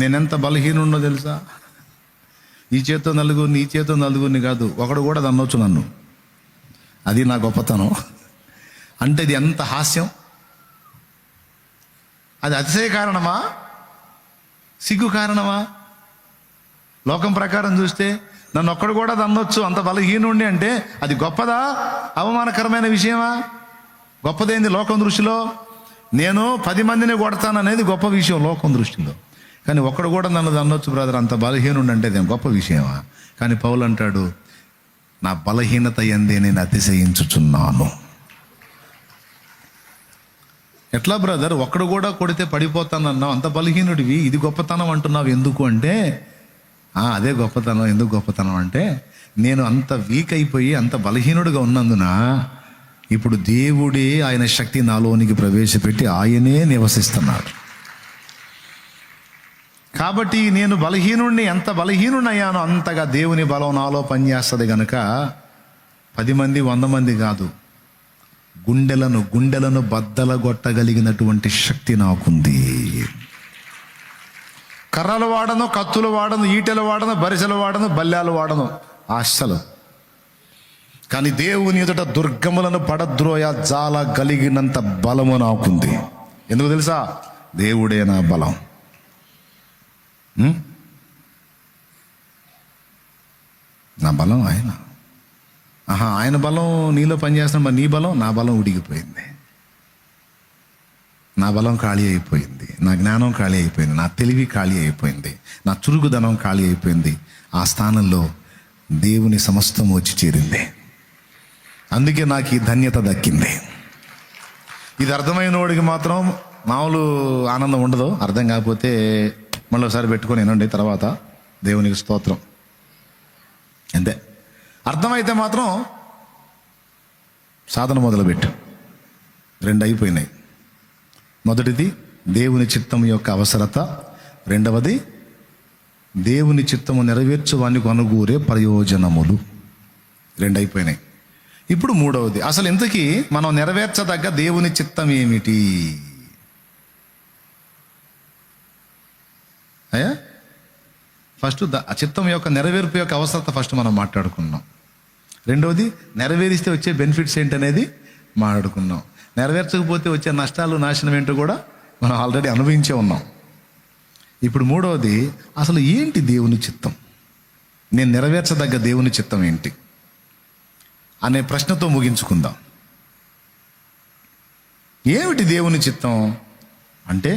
నేనెంత బలహీనున్నో తెలుసా, ఈ చేత్తో నలుగురిని ఈ చేత్తో నలుగురిని కాదు, ఒకడు కూడా దన్నొచ్చు నన్ను, అది నా గొప్పతనం. అంటే ఇది ఎంత హాస్యం! అది అతిశయ కారణమా, సిగ్గు కారణమా? లోకం ప్రకారం చూస్తే నన్ను ఒక్కడు కూడా దన్నొచ్చు, అంత బలహీనుండి అంటే అది గొప్పదా, అవమానకరమైన విషయమా? గొప్పదేంది లోకం దృష్టిలో? నేను 10 మందిని కొడతాననేది గొప్ప విషయం లోకం దృష్టిలో. కానీ ఒక్కడు కూడా నన్ను దన్నొచ్చు బ్రదర్, అంత బలహీనుండి అంటే అది గొప్ప విషయమా? కానీ పౌలు అంటాడు, నా బలహీనత ఎందే నేను అతిశయించుచున్నాను. ఎట్లా బ్రదర్, ఒక్కడు కూడా కొడితే పడిపోతానన్నావు, అంత బలహీనుడివి, ఇది గొప్పతనం అంటున్నావు ఎందుకు అంటే, అదే గొప్పతనం. ఎందుకు గొప్పతనం అంటే, నేను అంత వీక్ అయిపోయి అంత బలహీనుడిగా ఉన్నందున ఇప్పుడు దేవుడే ఆయన శక్తి నాలోనికి ప్రవేశపెట్టి ఆయనే నివసిస్తున్నాడు. కాబట్టి నేను బలహీనుడిని, ఎంత బలహీనుడిని అయ్యానో అంతగా దేవుని బలం నాలో పనిచేస్తుంది గనుక 10 మంది 100 మంది కాదు, గుండెలను బద్దలగొట్టగలిగినటువంటి శక్తి నాకుంది. కర్రలు వాడను, కత్తులు వాడను, ఈటెలు వాడను, బరిసెలు వాడను, బల్యాలు వాడను అస్సలు. కానీ దేవుని ఎదుట దుర్గములను పడద్రోయ జాలగలిగినంత బలము నాకుంది. ఎందుకు తెలుసా? దేవుడే నా బలం. నా బలం ఆయన. ఆయన బలం నీలో పనిచేస్తున్నా, మరి నీ బలం? నా బలం ఉడిగిపోయింది, నా బలం ఖాళీ అయిపోయింది, నా జ్ఞానం ఖాళీ అయిపోయింది, నా తెలివి ఖాళీ అయిపోయింది, నా చురుకుదనం ఖాళీ అయిపోయింది. ఆ స్థానంలో దేవుని సమస్తం వచ్చి చేరింది. అందుకే నాకు ఈ ధన్యత దక్కింది. ఇది అర్థమైన వాడికి మాత్రం మామూలు ఆనందం ఉండదు. అర్థం కాకపోతే మళ్ళీ ఒకసారి పెట్టుకొని వినండి, తర్వాత దేవునికి స్తోత్రం. అంతే. అర్థమైతే మాత్రం సాధన మొదలుపెట్టు. 2 అయిపోయినాయి. మొదటిది దేవుని చిత్తం యొక్క అవసరత, రెండవది దేవుని చిత్తము నెరవేర్చువానికి అనుగూరే ప్రయోజనములు. 2 అయిపోయినాయి. ఇప్పుడు 3వది, అసలు ఇంతకీ మనం నెరవేర్చదగ్గ దేవుని చిత్తం ఏమిటి? అయ్యా ఫస్ట్ చిత్తం యొక్క నెరవేర్పు యొక్క అవసరత ఫస్ట్ మనం మాట్లాడుకున్నాం. రెండవది నెరవేరిస్తే వచ్చే బెనిఫిట్స్ ఏంటనేది మాట్లాడుకున్నాం. నెరవేర్చకపోతే వచ్చే నష్టాలు, నాశనం ఏంటో కూడా మనం ఆల్రెడీ అనుభవించే ఉన్నాం. ఇప్పుడు 3వది, అసలు ఏంటి దేవుని చిత్తం, నేను నెరవేర్చదగ్గ దేవుని చిత్తం ఏంటి అనే ప్రశ్నతో ముగించుకుందాం. ఏమిటి దేవుని చిత్తం అంటే,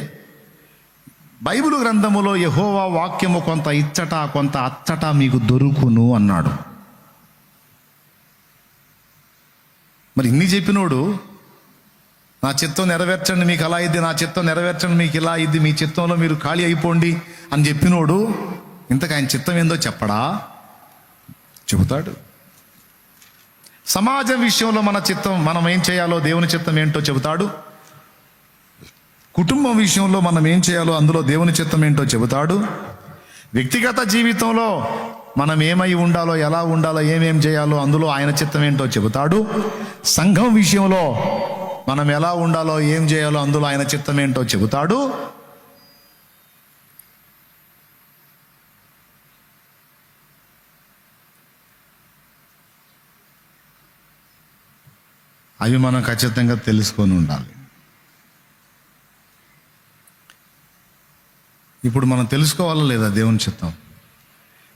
బైబిల్ గ్రంథములో యెహోవా వాక్యము కొంత ఇచ్చట కొంత అచ్చట మీకు దొరుకును అన్నాడు. మరి ఇన్ని చెప్పినోడు నా చిత్తం నెరవేర్చండి మీకు అలా ఇద్ది, నా చిత్తం నెరవేర్చండి మీకు ఇలా ఇద్ది, మీ చిత్తంలో మీరు ఖాళీ అయిపోండి అని చెప్పినోడు ఇంతకు ఆయన చిత్తం ఏందో చెప్పడా? చెబుతాడు. సమాజం విషయంలో మన చిత్తం, మనం ఏం చేయాలో, దేవుని చిత్తం ఏంటో చెబుతాడు. కుటుంబం విషయంలో మనం ఏం చేయాలో అందులో దేవుని చిత్తం ఏంటో చెబుతాడు. వ్యక్తిగత జీవితంలో మనం ఏమై ఉండాలో, ఎలా ఉండాలో, ఏమేం చేయాలో అందులో ఆయన చిత్తం ఏంటో చెబుతాడు. సంఘం విషయంలో మనం ఎలా ఉండాలో, ఏం చేయాలో అందులో ఆయన చిత్తం ఏంటో చెబుతాడు. అవి మనం ఖచ్చితంగా తెలుసుకొని ఉండాలి. ఇప్పుడు మనం తెలుసుకోవాలా లేదా దేవుని చిత్తం?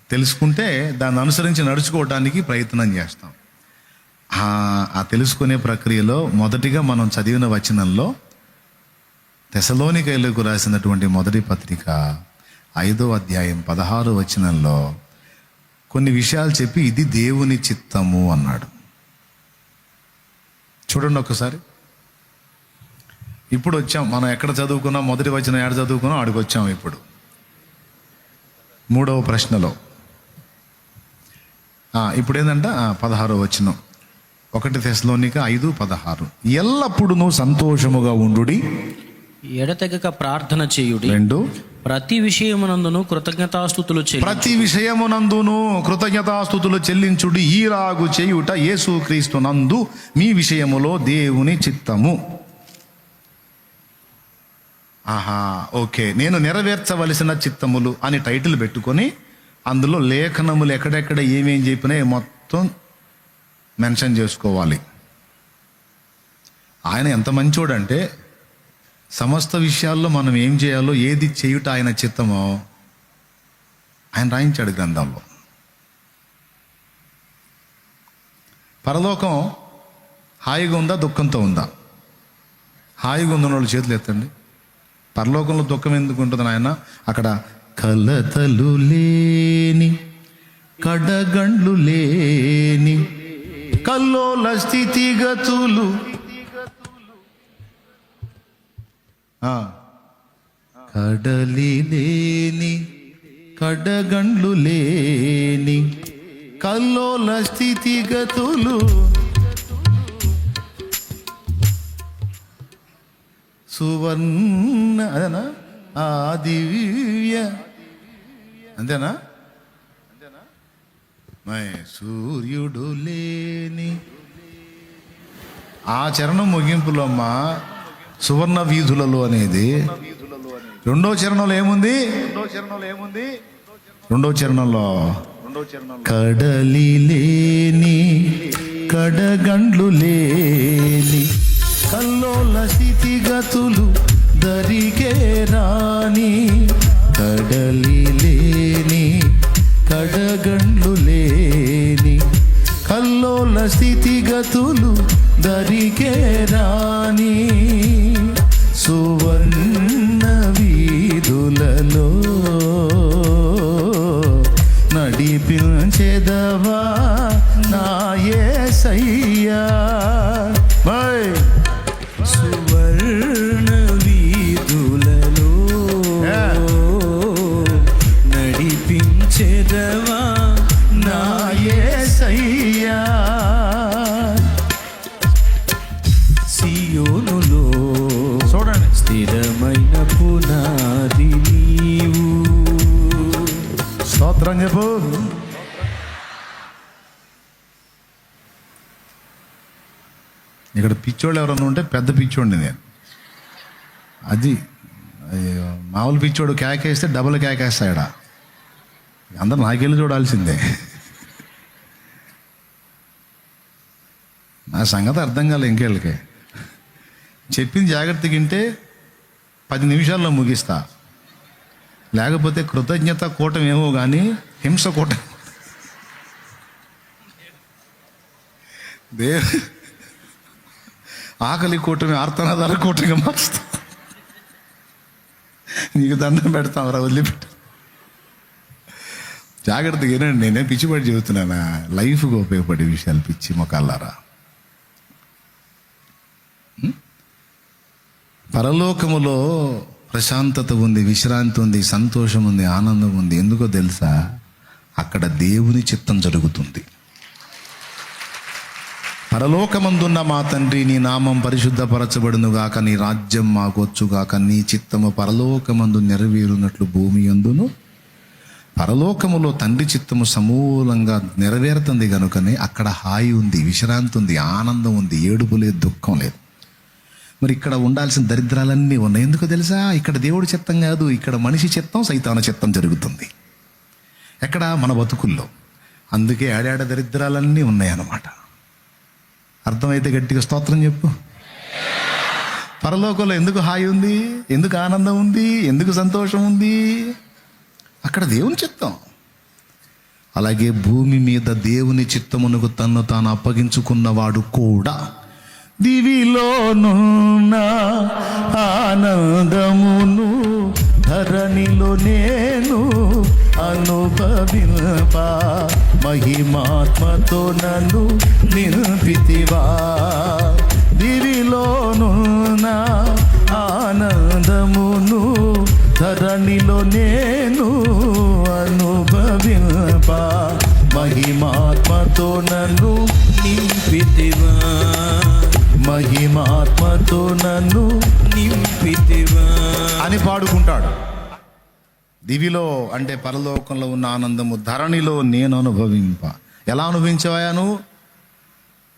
తెలుసుకుంటే దాన్ని అనుసరించి నడుచుకోవడానికి ప్రయత్నం చేస్తాం. ఆ తెలుసుకునే ప్రక్రియలో మొదటిగా మనం చదివిన వచనంలో తెసలోనికైలకు రాసినటువంటి మొదటి పత్రిక 5వ అధ్యాయం 16వ వచనంలో కొన్ని విషయాలు చెప్పి ఇది దేవుని చిత్తము అన్నాడు. చూడండి ఒకసారి. ఇప్పుడు వచ్చాం మనం, ఎక్కడ చదువుకున్నాం? మొదటి వచనం ఎక్కడ చదువుకున్నాం? ఆడికి వచ్చాం. ఇప్పుడు 3వ ప్రశ్నలో ఇప్పుడు ఏంటంటే 16వ వచనం, 1 తెస్సలోనిక 5:16. ఎల్లప్పుడూ సంతోషముగా ఉండుడి, ఎడతెగక ప్రార్థన చేయుడి, 2 ప్రతి విషయమునందును కృతజ్ఞతాస్తుతులు ప్రతి విషయమునందును కృతజ్ఞతాస్తుతులు చెల్లించుడి, ఈలాగు చేయుట యేసుక్రీస్తు నందు మీ విషయములో దేవుని చిత్తము. ఓకే, నేను నెరవేర్చవలసిన చిత్తములు అని టైటిల్ పెట్టుకొని అందులో లేఖనములు ఎక్కడెక్కడ ఏమేం చెప్పినాయి మొత్తం మెన్షన్ చేసుకోవాలి. ఆయన ఎంత మంచోడంటే సమస్త విషయాల్లో మనం ఏం చేయాలో, ఏది చేయుట ఆయన చిత్తమో ఆయన రాయించాడు గ్రంథంలో. పరలోకం హాయిగా ఉందా, దుఃఖంతో ఉందా? హాయిగా ఉన్న వాళ్ళు చేతులు ఎత్తండి. పరలోకంలో దుఃఖం ఎందుకు ఉంటుంది నాయన? అక్కడ కలతలు లేని, కడగండ్లు లేని, కల్లోల స్థితిగతులు, కడలి లేని, కడగండ్లు లేని, కల్లోల స్థితిగతులు, సువర్ణ, అదేనా? ఆ దివ్య, అంతేనా? సూర్యుడు లేని, ఆ చరణం ముగింపులో అమ్మా సువర్ణ వీధులలో అనేది. రెండో చరణంలో ఏముంది? రెండో చరణంలో కడలి లేని, కడగండ్లు లేని, కల్లోల స్థితిగతులు దరికే రాని, కడలి లేని, కడగండ్లు లేని, కల్లోల స్థితిగతులు దరికే రాని, సువర్ణ వీధులలో నడిపించెదవా నా యేసయ్యా. సువర్ణ వీధులలో నడిపించెదవా నా యేసయ్యా. సియోనులో చూడండి, స్థిరమైన పునాది నీవు. స్తోత్రం చెప్పు. ఇక్కడ పిచ్చోళ్ళు ఎవరన్నా ఉంటే పెద్ద పిచ్చోండి నేను. అది మామూలు పిచ్చోడు కేకేస్తే డబుల్ కేకేస్తాడా? అందరు నాకెళ్ళి చూడాల్సిందే. నా సంగతి అర్థం కాలే ఇంకేళ్ళకి. చెప్పింది జాగ్రత్తగా వింటే 10 నిమిషాల్లో ముగిస్తా. లేకపోతే కృతజ్ఞత కూటం ఏమో కానీ హింస కూటం, ఆకలి కూటమి ఆర్తనాదాల కూటమిగా మార్చుతా. నీకు దండం పెడతాం రా, వదిలిపెట్టు. జాగ్రత్తగా వినండి, నేనే పిచ్చిపడి చెబుతున్నానా? లైఫ్గా ఉపయోగపడే విషయాలు పిచ్చి మొకాలారా. పరలోకములో ప్రశాంతత ఉంది, విశ్రాంతి ఉంది, సంతోషం ఉంది, ఆనందం ఉంది. ఎందుకో తెలుసా? అక్కడ దేవుని చిత్తం జరుగుతుంది. పరలోకమందున్న మా తండ్రి, నీ నామం పరిశుద్ధపరచబడునుగాక, నీ రాజ్యం మాకొచ్చుగాక, నీ చిత్తము పరలోకమందు నెరవేరునట్లు భూమి యందును. పరలోకములో తండ్రి చిత్తము సమూలంగా నెరవేరుతుంది కనుకనే అక్కడ హాయి ఉంది, విశ్రాంతి ఉంది, ఆనందం ఉంది, ఏడుపు లేదు, దుఃఖం లేదు. మరి ఇక్కడ ఉండాల్సిన దరిద్రాలన్నీ ఉన్నాయి. ఎందుకు తెలుసా? ఇక్కడ దేవుడి చిత్తం కాదు, ఇక్కడ మనిషి చిత్తం, సైతాన చిత్తం జరుగుతుంది. ఎక్కడ? మన బతుకుల్లో. అందుకే ఏడాడ దరిద్రాలన్నీ ఉన్నాయన్నమాట. అర్థమైతే గట్టిగా స్తోత్రం చెప్పు. పరలోకంలో ఎందుకు హాయి ఉంది, ఎందుకు ఆనందం ఉంది, ఎందుకు సంతోషం ఉంది? అక్కడ దేవుని చిత్తం. అలాగే భూమి మీద దేవుని చిత్తమునకు తన్ను తాను అప్పగించుకున్నవాడు కూడా దివిలోనున్న ఆనందమును ధరణిలో నేను అనుభవింప, మహిమాత్మతో నన్ను నింపితివా. దివిలోనున్న ఆనందమును ధరణిలో నేను అనుభవింప, మహిమాత్మతో నన్ను నింపితివా, మహిమాత్మతో నన్ను నింపితివా అని పాడుకుంటాడు. దివిలో అంటే పరలోకంలో ఉన్న ఆనందము ధరణిలో నేను అనుభవింప. ఎలా అనుభవించావా నువ్వు?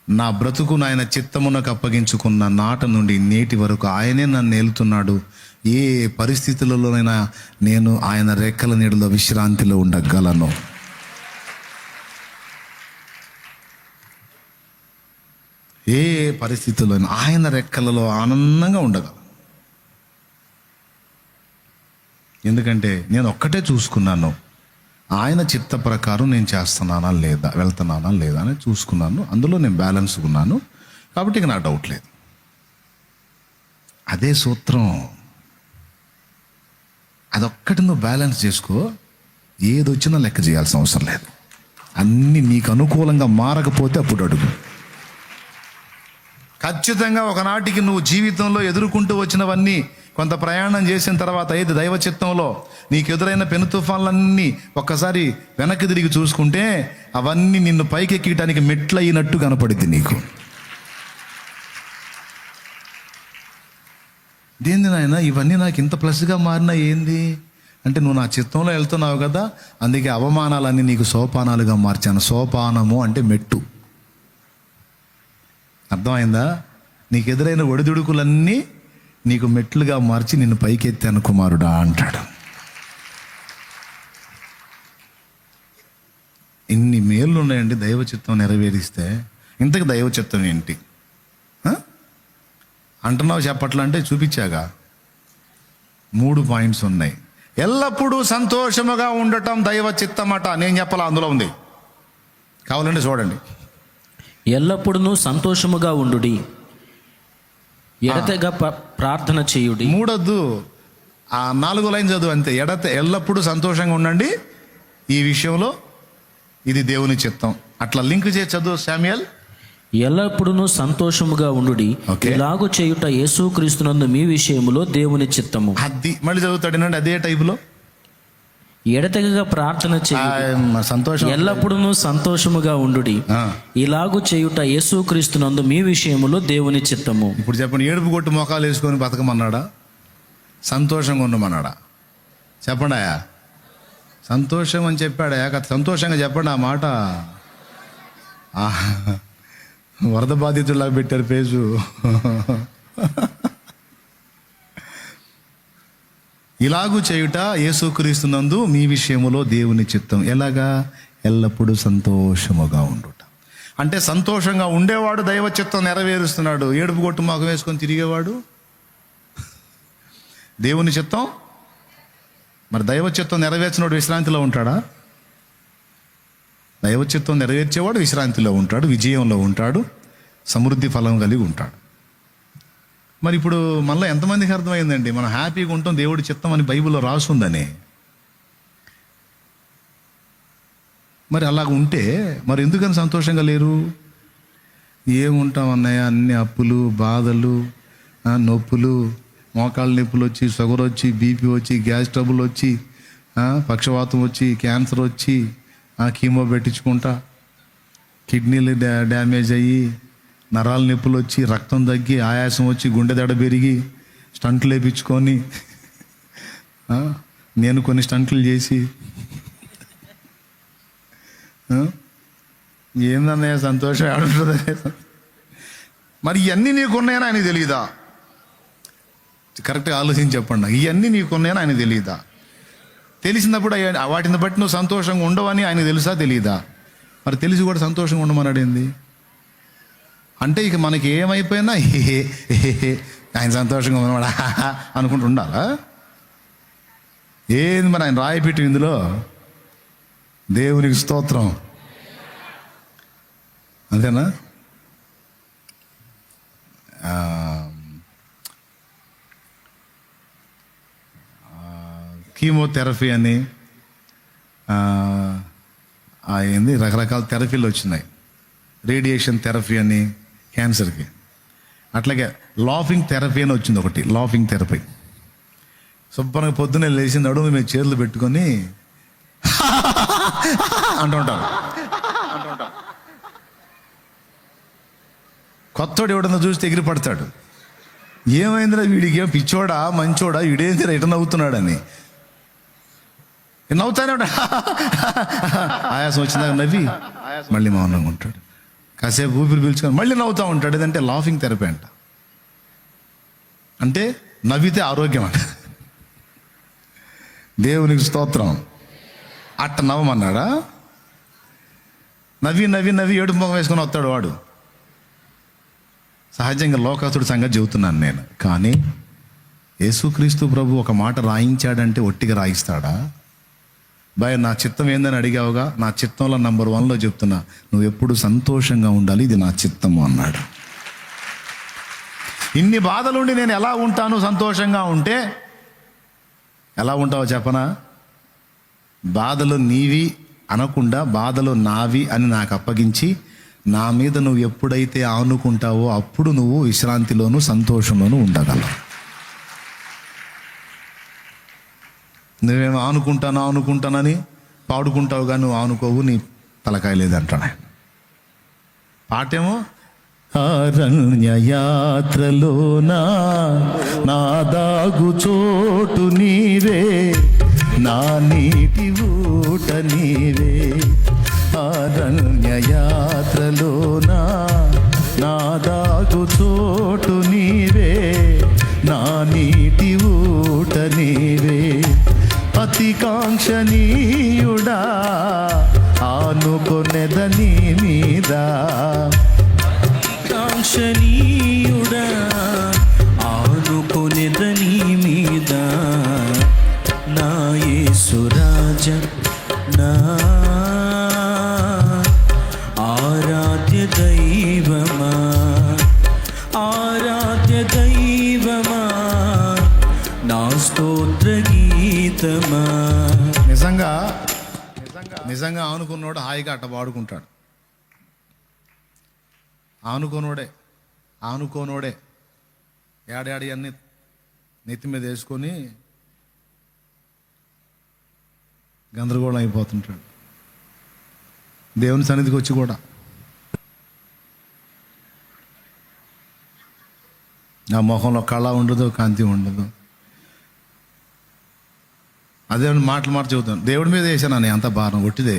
నా బ్రతుకును ఆయన చిత్తమునకు అప్పగించుకున్న నాట నుండి నేటి వరకు ఆయనే నన్ను ఏలుతున్నాడు. ఏ పరిస్థితులలోనైనా నేను ఆయన రెక్కల నీడలో విశ్రాంతిలో ఉండగలను. ఏ పరిస్థితుల్లో ఆయన రెక్కలలో ఆనందంగా ఉండగలను. ఎందుకంటే నేను ఒక్కటే చూసుకున్నాను, ఆయన చిత్త ప్రకారం నేను చేస్తున్నానా లేదా, వెళ్తున్నానా లేదా అని చూసుకున్నాను. అందులో నేను బ్యాలెన్స్గా ఉన్నాను కాబట్టి ఇక నాకు డౌట్ లేదు. అదే సూత్రం. అదొక్కటి నువ్వు బ్యాలెన్స్ చేసుకో, ఏది వచ్చినా లెక్క చేయాల్సిన అవసరం లేదు. అన్నీ నీకు అనుకూలంగా మారకపోతే అప్పుడు అడుగు. ఖచ్చితంగా ఒకనాటికి నువ్వు జీవితంలో ఎదుర్కొంటూ వచ్చినవన్నీ కొంత ప్రయాణం చేసిన తర్వాత ఏది దైవ చిత్తంలో నీకు ఎదురైన పెను తుఫాన్లన్నీ ఒక్కసారి వెనక్కి తిరిగి చూసుకుంటే అవన్నీ నిన్ను పైకెక్కడానికి మెట్లు అయినట్టు కనపడింది నీకు. దేంది నాయన ఇవన్నీ నాకు ఇంత ప్లస్గా మారినా ఏంది అంటే, నువ్వు నా చిత్తంలో వెళ్తున్నావు కదా, అందుకే అవమానాలన్నీ నీకు సోపానాలుగా మార్చాను. సోపానము అంటే మెట్టు. అర్థమైందా? నీకు ఎదురైన ఒడిదుడుకులన్నీ నీకు మెట్లుగా మార్చి నిన్ను పైకెత్తాను కుమారుడా అంటాడు. ఇన్ని మేళ్ళు ఉన్నాయండి దైవ చిత్తం నెరవేరిస్తే. ఇంతకు దైవ చిత్తం ఏంటి అంటున్నావు? చెప్పట్లా అంటే చూపించాగా. 3 పాయింట్స్ ఉన్నాయి. ఎల్లప్పుడూ సంతోషముగా ఉండటం దైవ చిత్తమట. నేను చెప్పాలా? అందులో ఉంది, కావాలంటే చూడండి. ఎల్లప్పుడూ సంతోషముగా ఉండుడి, ఎడతెగ ప్రార్థన చేయుడి. 3 ఆ 4 లైన్ చదువు అంతే. ఎల్లప్పుడూ సంతోషంగా ఉండండి, ఈ విషయంలో ఇది దేవుని చిత్తం. అట్లా లింక్ చేసి చదువు శామ్యూయల్. ఎల్లప్పుడూ సంతోషముగా ఉండుడి, Okay. ఇలాగు చేయుట యేసుక్రీస్తునందు మీ విషయములో దేవుని చిత్తము. అది మళ్ళీ చదువుతాడేనండి అదే టైపులో. ఎడతెగక ప్రార్థన చేయుడి, సంతోషం. ఎల్లప్పుడూ సంతోషముగా ఉండుడి, ఆ. ఇలాగు చేయుట యేసుక్రీస్తునందు మీ విషయములో దేవుని చిత్తము. ఇప్పుడు చెప్పండి, ఏడుపు కొట్టు మొఖాలు వేసుకొని బతకమన్నాడా, సంతోషంగా ఉండమన్నాడా? చెప్పండి ఆయా. సంతోషం అని చెప్పాడా? సంతోషంగా చెప్పండి ఆ మాట. వరద బాధితుల్లాగా పెట్టారు పేజు. ఇలాగూ చేయుట యేసుక్రీస్తునందు మీ విషయములో దేవుని చిత్తం. ఎలాగా? ఎల్లప్పుడూ సంతోషముగా ఉండుట. అంటే సంతోషంగా ఉండేవాడు దైవ చిత్తం నెరవేరుస్తున్నాడు. ఏడుపు కొట్టు మాకు వేసుకొని తిరిగేవాడు దేవుని చిత్తం. మరి దైవ చిత్తం నెరవేర్చినవాడు విశ్రాంతిలో ఉంటాడా? దైవ చిత్తం నెరవేర్చేవాడు విశ్రాంతిలో ఉంటాడు, విజయంలో ఉంటాడు, సమృద్ధి ఫలం కలిగి ఉంటాడు. మరి ఇప్పుడు మళ్ళీ ఎంతమందికి అర్థమైందండి మనం హ్యాపీగా ఉంటాం దేవుడి చిత్తం అని బైబిల్లో రాసుందని? మరి అలాగ ఉంటే మరి ఎందుకని సంతోషంగా లేరు? ఏముంటాం అన్నయ్య, అన్ని అప్పులు, బాధలు, నొప్పులు, మోకాళ్ళ నొప్పులు వచ్చి, షుగర్ వచ్చి, బీపీ వచ్చి, గ్యాస్ ట్రబుల్ వచ్చి, పక్షవాతం వచ్చి, క్యాన్సర్ వచ్చి, కీమో పెట్టించుకుంటా, కిడ్నీలు డ్యామేజ్ అయ్యి, నరాల నొప్పులు వచ్చి, రక్తం తగ్గి, ఆయాసం వచ్చి, గుండె దడ పెరిగి, స్టంట్లు వేయించుకొని, నేను కొన్ని స్టంట్లు చేసి, ఏందన్నయ్య సంతోషం ఆడుంటుందనే. మరి ఇవన్నీ నీకున్నాయని ఆయన తెలియదా? కరెక్ట్గా ఆలోచించి చెప్పండి. ఇవన్నీ నీకున్నాయని ఆయన తెలియదా? తెలిసినప్పుడు వాటిని బట్టి నువ్వు సంతోషంగా ఉండవని ఆయన తెలుసా తెలియదా? మరి తెలిసి కూడా సంతోషంగా ఉండమన్నాడు ఏంది? అంటే ఇక మనకి ఏమైపోయినా ఆయన సంతోషంగా ఉన్నవాడా అనుకుంటూ ఉండాలా? ఏంది మరి ఆయన రాయిపెట్టి ఇందులో? దేవునికి స్తోత్రం. అంతేనా? కీమోథెరపీ అని ఏంది రకరకాల థెరపీలు వచ్చినాయి. రేడియేషన్ థెరపీ అని క్యాన్సర్కి. అట్లాగే లాఫింగ్ థెరపీ అని వచ్చింది ఒకటి. లాఫింగ్ థెరపీ శుభ్రంగా పొద్దున్నే లేచి నడుము మీద చేతులు పెట్టుకొని అంటుంటారు. కొత్తోడు ఎవడన్నా చూస్తే ఎగిరి పడతాడు. ఏమైందిరా వీడికి, ఏం పిచ్చోడా మంచోడా, వీడేందిరా ఇట నవ్వుతున్నాడని. నవ్వుతానే ఉంటాడు. ఆయాసం వచ్చిందాక నవ్వి మళ్ళీ మౌనంగా ఉంటాడు. కాసేపు ఊపిరి పీల్చుకొని మళ్ళీ నవ్వుతూ ఉంటాడు. ఇదంటే లాఫింగ్ థెరపీ అంట. అంటే నవ్వితే ఆరోగ్యం అంట. దేవునికి స్తోత్రం. అట్ట నవ్వమన్నాడా? నవ్వి నవ్వి నవ్వి ఏడుపు ముఖం వేసుకొని వస్తాడు వాడు. సహజంగా లోకస్తుడి సంగతి చెబుతున్నాను నేను. కానీ యేసుక్రీస్తు ప్రభు ఒక మాట రాయించాడంటే ఒట్టిగా రాయిస్తాడా? బాయ్, నా చిత్తం ఏందని అడిగావుగా, నా చిత్తంలో నంబర్ 1లో చెప్తున్నా, నువ్వు ఎప్పుడు సంతోషంగా ఉండాలి, ఇది నా చిత్తము అన్నాడు. ఇన్ని బాధలుండి నేను ఎలా ఉంటాను సంతోషంగా ఉంటే? ఎలా ఉంటావో చెప్పనా? బాధలు నీవి అనకుండా బాధలు నావి అని నాకు అప్పగించి నా మీద నువ్వు ఎప్పుడైతే ఆనుకుంటావో అప్పుడు నువ్వు విశ్రాంతిలోను సంతోషంలోనూ ఉండగలవు. నువ్వేమో ఆనుకుంటానని పాడుకుంటావు కానీ నువ్వు ఆనుకోవు, నీ తలకాయ లేదంటాడు ఆయన. పాటేమో అరణ్య యాత్రలోనా నా దాగు చోటు నీవే, నా నీటి ఊట నీవే. అరణ్య యాత్రలోనా నా దాగు చోటు నీవే, నా నీటి ఊట నీవే. అతి కాంక్షణీయుడా ఆనుకొనెదని మీద, కాంక్షణీయుడా ఆనుకొనెదని మీద, నా యేసు రాజా నా ఆరాధ్య దైవమా, ఆరాధ్య దైవమా, నా స్తోత్ర గీతమా. నిజంగా ఆనుకున్నోడు హాయిగా అట్ట పాడుకుంటాడు. ఆనుకోనోడే ఏడాడి అన్ని నెత్తి మీద వేసుకొని గందరగోళం అయిపోతుంటాడు. దేవుని సన్నిధికి వచ్చి కూడా నా మొహంలో కళ ఉండదు, కాంతి ఉండదు. అదే మాటలు చెబుతాను. దేవుడి మీద వేసాను అని అంత భారం. ఒట్టిదే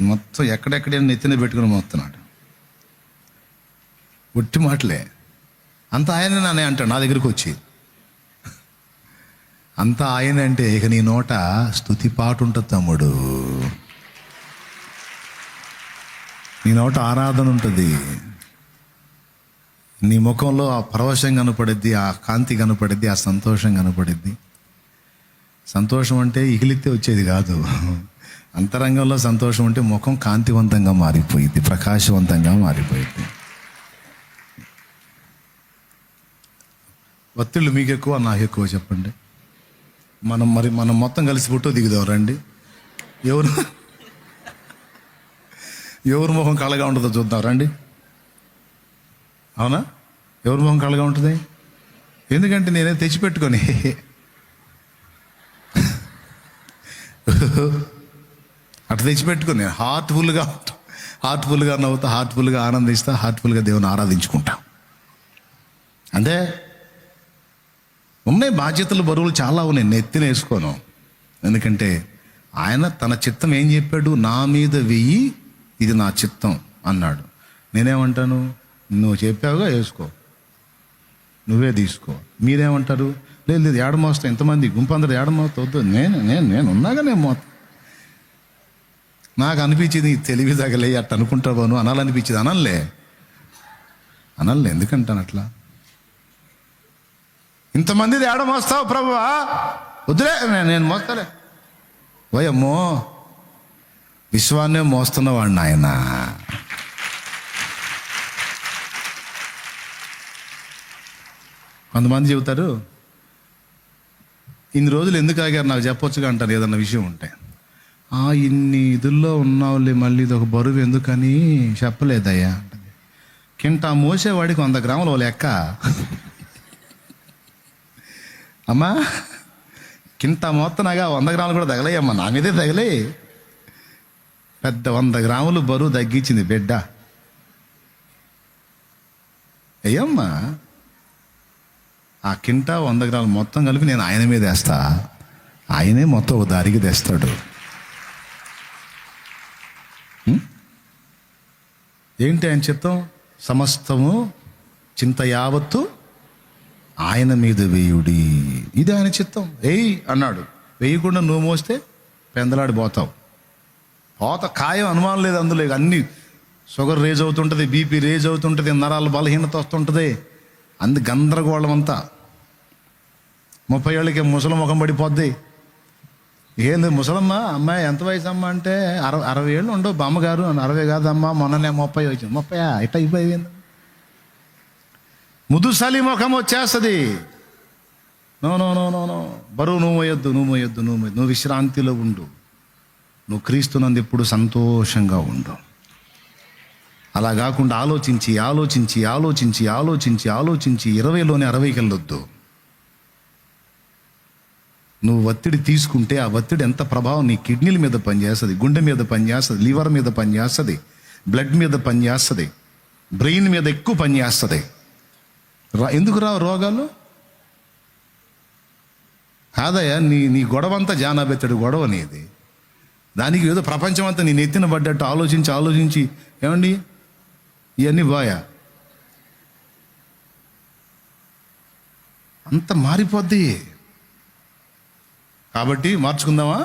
మొత్తం ఎక్కడెక్కడే నెత్తిన పెట్టుకుని మోస్తున్నాడు. ఒట్టి మాటలే. అంత ఆయన నానే అంటాడు నా దగ్గరికి వచ్చి. అంత ఆయన అంటే ఇక నీ నోట స్తుతి పాట ఉంటుంది తమ్ముడు, నీ నోట ఆరాధన ఉంటుంది, నీ ముఖంలో ఆ పరవశం కనపడిద్ది, ఆ కాంతి కనపడిద్ది, ఆ సంతోషం కనపడిద్ది. సంతోషం అంటే ఇగిలితే వచ్చేది కాదు. అంతరంగంలో సంతోషం అంటే ముఖం కాంతివంతంగా మారిపోయింది, ప్రకాశవంతంగా మారిపోయింది. ఒత్తిళ్ళు మీకు ఎక్కువ నాకు ఎక్కువ చెప్పండి. మనం మొత్తం కలిసి ఫోటో దిగుదాం రండి. ఎవరు ముఖం కళగా ఉంటుందో చూద్దాం రండి. అవునా? ఎవరి ముఖం కళగా ఉంటుంది? ఎందుకంటే నేనే తెచ్చిపెట్టుకొని అట్లా తెచ్చిపెట్టుకుని హార్ట్ఫుల్గా ఉంటాం. హార్ట్ఫుల్గా నవ్వుతా, హార్ట్ఫుల్గా ఆనందిస్తా, హార్ట్ఫుల్గా దేవుని ఆరాధించుకుంటా. అంతే. ఉన్నాయి బాధ్యతలు, బరువులు చాలా ఉన్నాయి, నెత్తిన వేసుకోను. ఎందుకంటే ఆయన తన చిత్తం ఏం చెప్పాడు? నా మీద వెయ్యి, ఇది నా చిత్తం అన్నాడు. నేనేమంటాను? నువ్వు చెప్పావుగా, వేసుకో, నువ్వే తీసుకో. మీరేమంటారు? లేదు లేదు, ఏడమోస్తా, ఎంతమంది గుంపు అందరూ ఏడమోస్తా, వద్దు, నేను ఉన్నాగా, నేను మోస్తా. నాకు అనిపించింది తెలివి తగలే అట్ట అనుకుంటావాను అనాలనిపించింది. అనలే. ఎందుకంటాను అట్లా? ఇంతమందిది ఏడ మోస్తావు ప్రభువా? వద్దులే, నేను మోస్తాలే. ఓయమ్మో, విశ్వాన్నే మోస్తున్నవాడిని ఆయన. కొంతమంది చెబుతారు, ఇన్ని రోజులు ఎందుకు ఆగారు నాకు చెప్పొచ్చుగా అంటారు ఏదన్నా విషయం ఉంటే. ఇన్ని ఇదుల్లో ఉన్నావులే, మళ్ళీ ఇది ఒక బరువు ఎందుకని చెప్పలేదయ్యా. కింటా మోసేవాడికి 100 గ్రాములు లెక్క. అమ్మా, కింటా మోత్తనాగా 100 గ్రాములు కూడా తగలేయమ్మా, నా మీదే తగలే. పెద్ద 100 గ్రాములు బరువు తగ్గించింది బిడ్డ. అయ్యమ్మా, ఆ కింటా 100 గ్రాములు మొత్తం కలిపి నేను ఆయన మీద వేస్తా, ఆయనే మొత్తం ఒక దారికి తెస్తాడు. ఏంటి ఆయన చిత్తం? సమస్తము చింత యావత్తు ఆయన మీద వేయుడి, ఇది ఆయన చిత్తం. వేయి అన్నాడు. వేయకుండా నువ్వు మోస్తే పెందలాడిపోతావు. ఖాయం, అనుమానం లేదు అందులో. అన్ని షుగర్ రేజ్ అవుతుంటుంది, బీపీ రేజ్ అవుతుంటుంది, నరాలు బలహీనత వస్తుంటుంది, గందరగోళం అంతా. 30 ఏళ్ళకి ముసలి ముఖం పడిపోద్ది. ఏంది ముసలమ్మ, అమ్మాయి ఎంత వయసు అమ్మ అంటే 60 ఏళ్ళు ఉండవు బామ్మగారు. 60 కాదమ్మా, మొన్ననే 30 వచ్చింది. 30 ఇట్లా అయిపోయింది. ముదుసలి ముఖం వచ్చేస్తుంది. No no no no no, బరువు నువ్వు మోయొద్దు, నువ్వు విశ్రాంతిలో ఉండు. నువ్వు క్రీస్తునందు ఎప్పుడు సంతోషంగా ఉండు. అలా కాకుండా ఆలోచించి 20లోనే 60కి వెళ్ళొద్దు. నువ్వు ఒత్తిడి తీసుకుంటే ఆ ఒత్తిడి ఎంత ప్రభావం నీ కిడ్నీల మీద పనిచేస్తుంది, గుండె మీద పనిచేస్తుంది, లివర్ మీద పనిచేస్తుంది, బ్లడ్ మీద పనిచేస్తుంది, బ్రెయిన్ మీద ఎక్కువ పనిచేస్తుంది. ఎందుకు రావు రోగాలు? కాదయ్యా, నీ గొడవంతా జానాబెత్తడు గొడవ నీది. దానికి ఏదో ప్రపంచం అంతా నీ నెత్తిన పడ్డట్టు ఆలోచించి ఏమండి ఇవన్నీ బాయా అంత మారిపోద్ది. కాబట్టి మార్చుకుందామా?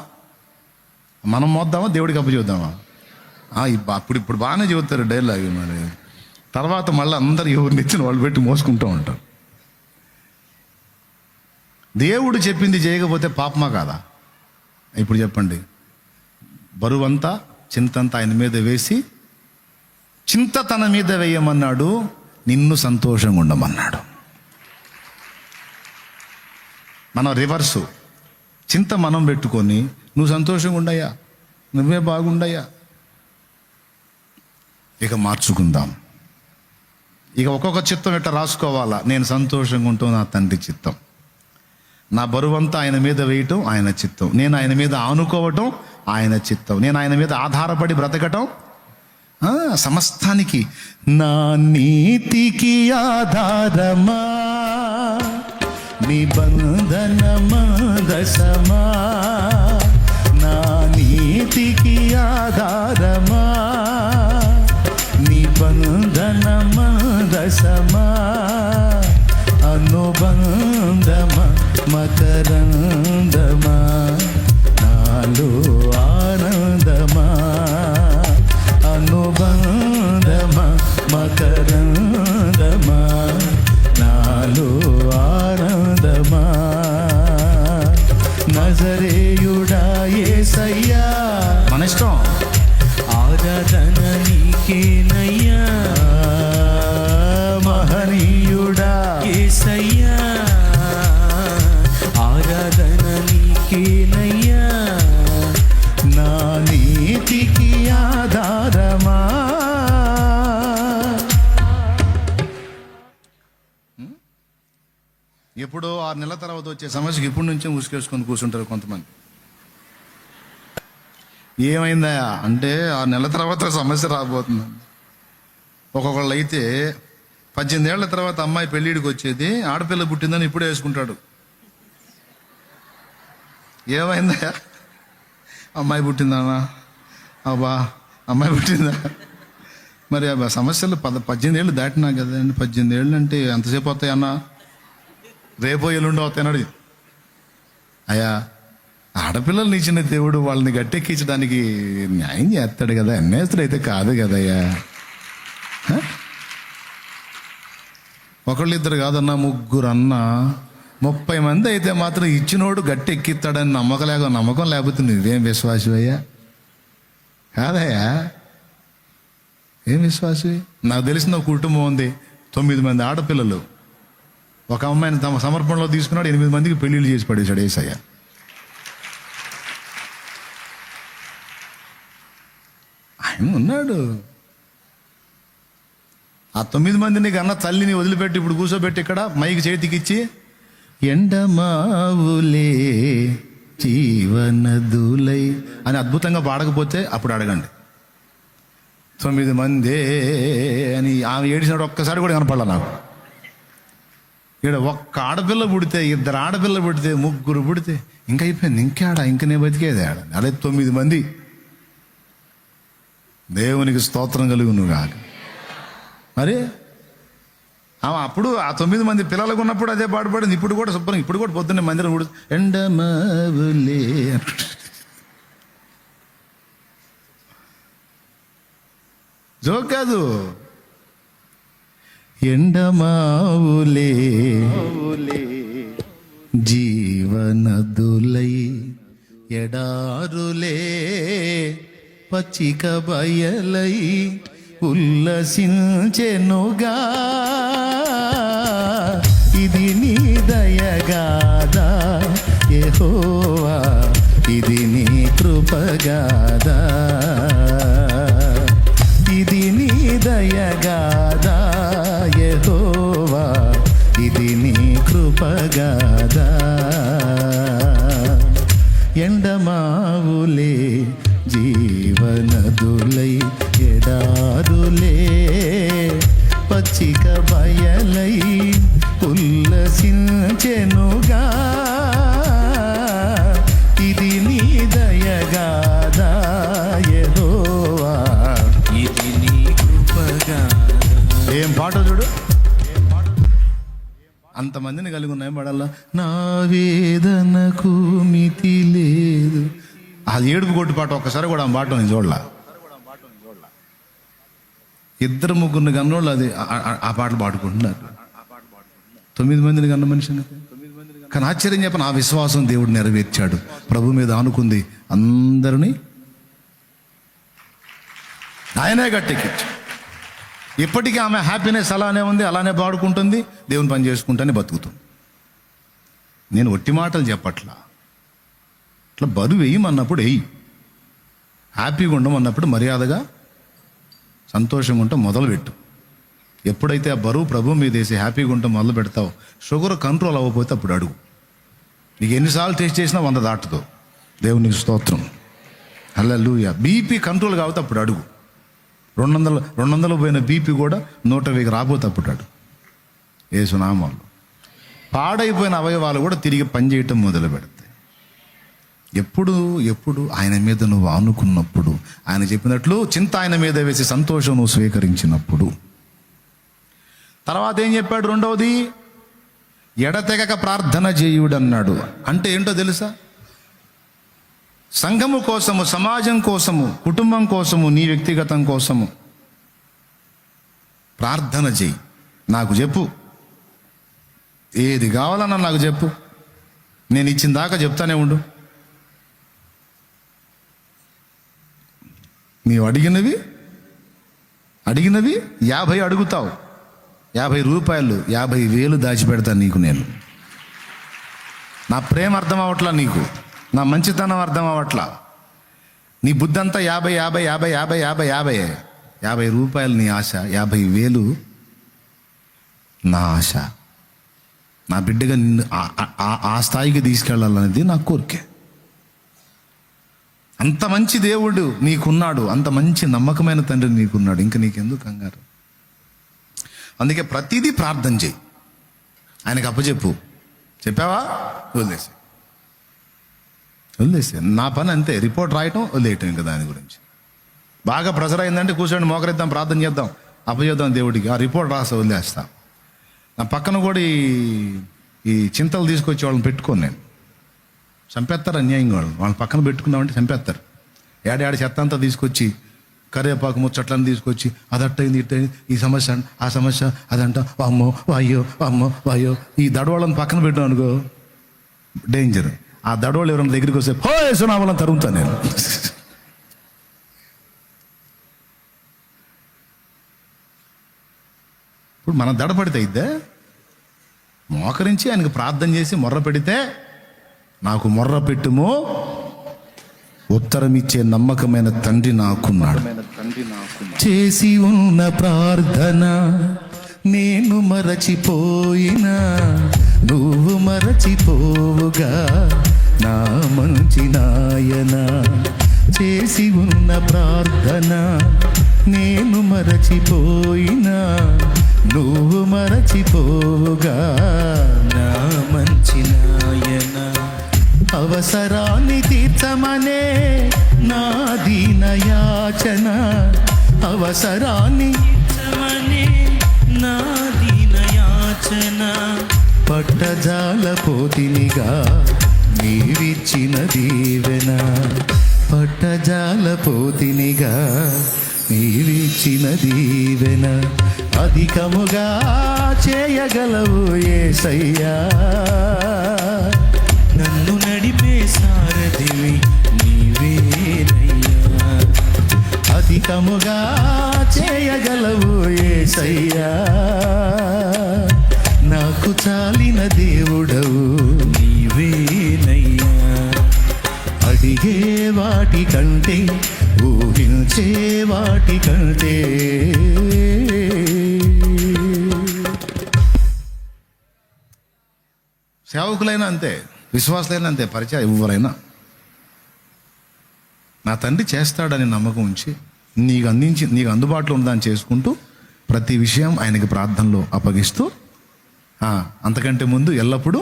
మనం మోద్దామా, దేవుడికి అప్పచెబుద్దామా? ఇప్పుడు బాగానే చెబుతారు డైలాగ్. మరి తర్వాత మళ్ళీ అందరు ఎవరిని ఇచ్చిన వాళ్ళు పెట్టి మోసుకుంటూ ఉంటారు. దేవుడు చెప్పింది చేయకపోతే పాపమా కాదా? ఇప్పుడు చెప్పండి. బరువంతా చింతంతా ఆయన మీద వేసి, చింత తన మీద వేయమన్నాడు, నిన్ను సంతోషంగా ఉండమన్నాడు. మనం రివర్సు, చింత మనం పెట్టుకొని నువ్వు సంతోషంగా ఉండయ్యా, నువ్వే బాగుండయ్యా. ఇక మార్చుకుందాం. ఇక ఒక్కొక్క చిత్తం ఎట్లా రాసుకోవాలా? నేను సంతోషంగా ఉంటాం నా తండ్రి చిత్తం, నా బరువంతా ఆయన మీద వేయటం ఆయన చిత్తం, నేను ఆయన మీద ఆనుకోవటం ఆయన చిత్తం, నేను ఆయన మీద ఆధారపడి బ్రతకటం సమస్తానికి. నా నీతికి ఆధారమా నిబంధనమా దశమా, నా నీతికి ఆధారమా నిబంధనమా దశమా, అనుబంధమా మకరందమా, నాలో ఆనందమా, అనుబంధమా మకరందమా, నాలో ఆనందమా. నజరేయుడా యేసయ్యా, మన ఇష్టం. ఆరాధన నీకేనయ్యా, మహనీయుడా యేసయ్యా, ఆరాధన నీకేనయ్యా, నా నీతికి ఆధారమా. ఎప్పుడో 6 నెలల తర్వాత వచ్చే సమస్యకి ఇప్పటి నుంచే ఉసుకేసుకొని కూర్చుంటారు కొంతమంది. ఏమైందా అంటే 6 నెలల తర్వాత సమస్య రాబోతుంది. ఒక్కొక్కళ్ళు అయితే 18 ఏళ్ల తర్వాత అమ్మాయి పెళ్ళిడికి వచ్చేది, ఆడపిల్ల పుట్టిందని ఇప్పుడే వేసుకుంటాడు. ఏమైందా? అమ్మాయి పుట్టిందన్నా, అబ్బా అమ్మాయి పుట్టిందా? మరి ఆ సమస్యలు 18 ఏళ్ళు దాటినా కదండి. 18 ఏళ్ళు అంటే ఎంతసేపు వస్తాయి అన్న? రేపో ఎల్లుండో వస్తాయన్నాడు. అయ్యా, ఆడపిల్లల్ని ఇచ్చిన దేవుడు వాళ్ళని గట్టెక్కించడానికి న్యాయం చేస్తాడు కదా, అన్నేస్తుడు అయితే కాదు కదయ్యా. ఒకళ్ళిద్దరు కాదన్నా, 3 అన్నా, 30 మంది అయితే మాత్రం ఇచ్చినోడు గట్టెక్కిస్తాడని నమ్మకం లేకపోతే నువ్వేం విశ్వాసవయ్యా? కాదయ్యా, ఏం విశ్వాసవి? నాకు తెలిసిన ఒక కుటుంబం ఉంది, 9 మంది ఆడపిల్లలు. ఒక అమ్మాయిని తమ సమర్పణలో తీసుకున్నాడు, 8 మందికి పెళ్లిళ్ళు చేసి పడేశాడు యేసయ్య. ఆయన ఉన్నాడు. ఆ 9 మందిని కన్నా తల్లిని వదిలిపెట్టి ఇప్పుడు కూర్చోబెట్టి ఇక్కడ మైకి చేతికిచ్చి ఎండమావులే జీవనదులై అని అద్భుతంగా పాడకపోతే అప్పుడు అడగండి. 9 మందే అని ఆమె ఏడిసినాడు ఒక్కసారి కూడా కనపడాల నాకు. ఇక్కడ ఒక్క ఆడపిల్ల పుడితే, 2 ఆడపిల్ల పుడితే, 3 పుడితే ఇంకా అయిపోయింది. ఇంక నేను బతికేది ఆడ. అదే 9 మంది. దేవునికి స్తోత్రం కలుగును కాక. మరి అప్పుడు ఆ 9 మంది పిల్లలకు ఉన్నప్పుడు అదే పాడుపడింది. ఇప్పుడు కూడా శుభ్రం, ఇప్పుడు కూడా పొద్దున్నే మందిరం కూడా ఎండమావులే జోక్ కాదు. ఎండమావులే జీవనదులై ఎడారులే పచ్చిక బయలై ఉల్లసించెనుగా, ఇది నీ దయగాదా యెహోవా, ఇది నీ కృపగాదా, ఇది నీ దయగాదా యెహోవా, ఇది నీ కృపగాదా. ఎండమావులే జీవనదులై ఎడారులే పచ్చిక బయలై ఉల్లసించెనుగా, ఇది నీ దయగాదా యెహోవా, ఇది నీ కృపగా. ఏం పాట చూడు. అంతమందిని కలిగి ఉన్నాయి పడాలా. నా వేదనకు మితి లేదు. అది ఏడుపు కొట్టు పాట. ఒక్కసారి కూడా ఆ పాట నేను చూడలా. 2-3 గన్నోళ్ళు అది ఆ పాటలు పాడుకుంటున్నారు. 9 మందిని కన్న మనిషిని. కానీ ఆశ్చర్యం చెప్పిన ఆ విశ్వాసం దేవుడు నెరవేర్చాడు. ప్రభు మీద ఆనుకుంది అందరినీ ఆయనే గట్టెక్కించాడు. ఇప్పటికీ ఆమె హ్యాపీనెస్ అలానే ఉంది, అలానే పాడుకుంటుంది, దేవుని పని చేసుకుంటానే బతుకుతుంది. నేను ఒట్టి మాటలు చెప్పట్లా. ఇట్లా బరువు వేయమన్నప్పుడు వెయ్యి, హ్యాపీగా ఉండమన్నప్పుడు మర్యాదగా సంతోషంగా ఉంటే మొదలుపెట్టు. ఎప్పుడైతే ఆ బరువు ప్రభు మీద వేసి హ్యాపీగా ఉంటే మొదలు పెడతావు, షుగర్ కంట్రోల్ అవ్వకపోతే అప్పుడు అడుగు. నీకు ఎన్నిసార్లు టెస్ట్ చేసినా 100 దాటుతో. దేవునికి స్తోత్రం, హల్లెలూయా. బీపీ కంట్రోల్ కాకపోతే అప్పుడు అడుగు. 200 పోయిన బీపీ కూడా 120 రాబోతే అప్పుడు అడుగు. యేసు నామములో పాడైపోయిన అవయవాలు కూడా తిరిగి పనిచేయటం మొదలు పెడతాయి. ఎప్పుడు ఆయన మీద నువ్వు ఆనుకున్నప్పుడు, ఆయన చెప్పినట్లు చింత ఆయన మీద వేసి సంతోషం నువ్వు స్వీకరించినప్పుడు. తర్వాత ఏం చెప్పాడు? రెండవది, ఎడతెగక ప్రార్థన చేయుడు అన్నాడు. అంటే ఏంటో తెలుసా? సంఘము కోసము, సమాజం కోసము, కుటుంబం కోసము, నీ వ్యక్తిగతం కోసము ప్రార్థన చేయి. నాకు చెప్పు, ఏది కావాలన్నా నాకు చెప్పు, నేను ఇచ్చిన దాకా చెప్తానే ఉండు. నీవు అడిగినవి 50 అడుగుతావు, 50 రూపాయలు, 50,000 దాచిపెడతాను నీకు. నేను నా ప్రేమ అర్థం అవట్లా నీకు, నా మంచితనం అర్థం అవట్లా. నీ బుద్ధి అంతా 50 రూపాయలు నీ ఆశ, 50,000 నా ఆశ. నా బిడ్డగా నిన్ను ఆ స్థాయికి తీసుకెళ్ళాలనేది నా కోరిక. అంత మంచి దేవుడు నీకున్నాడు, అంత మంచి నమ్మకమైన తండ్రి నీకున్నాడు, ఇంకా నీకెందుకు కంగారు? అందుకే ప్రతిదీ ప్రార్థన చేయి, ఆయనకు అప్పచెప్పు. చెప్పావా? వదిలేసి నా పని అంతే, రిపోర్ట్ రాయటం వదిలేయటం. ఇంకా దాని గురించి బాగా ప్రెజర్ అయిందంటే కూర్చొని మోకరిద్దాం, ప్రార్థన చేద్దాం, అప్పచెద్దాం దేవుడికి. ఆ రిపోర్ట్ రాస్తా, వదిలేస్తా. నా పక్కన కూడా ఈ చింతలు తీసుకొచ్చి వాళ్ళని పెట్టుకోను నేను. చంపేస్తారు అన్యాయంగా వాళ్ళని పక్కన పెట్టుకున్నామంటే చంపేస్తారు. ఏడాడి చెత్త అంతా తీసుకొచ్చి కరివేపాకు ముచ్చట్లను తీసుకొచ్చి అదట్టయింది ఇట్టయింది, ఈ సమస్య ఆ సమస్య అదంట, అమ్మో వాయ్యో అమ్మో వాయ్యో. ఈ దడవాళ్ళని పక్కన పెట్టాం అనుకో డేంజర్. ఆ దడవాళ్ళు ఎవరైనా దగ్గరికి వస్తే హో వేసునావాలని తరుగుతాను నేను. ఇప్పుడు మనం దడపడితే ఇద్దే మోకరించి ఆయనకు ప్రార్థన చేసి మొర్ర పెడితే, నాకు మొర్ర పెట్టుమో ఉత్తరం ఇచ్చే నమ్మకమైన తండ్రి నాకున్నాడు. చేసి ఉన్న ప్రార్థన నేను మరచిపోయినా నువ్వు మరచిపోవుగా నా మంచి నాయన. చేసి ఉన్న ప్రార్థన నేను మరచిపోయినా నువ్వు మరచిపోవుగా నా మంచి నాయన. అవసరాన్ని తీర్చమనే నా దీనయాచన, అవసరాన్ని తీర్చమనే నా దీనయాచన. పట్టజాల పోతినిగా నీవిచ్చిన దీవెన, పట్టజాల పోతినిగా నీవిచ్చిన దీవెన. అధికముగా చేయగలవు యేసయ్యా, నన్ను నడిపే సారథివి నీవేనయ్యా. అధికముగా చేయగలవు యేసయ్యా, నాకు చాలిన దేవుడవు నీవేనయ్యా. అడిగే వాటి కంటే ఊహించే వాటి కంటే సేవకులైనా అంతే, విశ్వాసులైనా అంతే, పరిచయం ఎవరైనా నా తండ్రి చేస్తాడని నమ్మకం ఉంచి నీకు అందుబాటులో ఉందని చేసుకుంటూ ప్రతి విషయం ఆయనకి ప్రార్థనలో అప్పగిస్తూ అంతకంటే ముందు ఎల్లప్పుడూ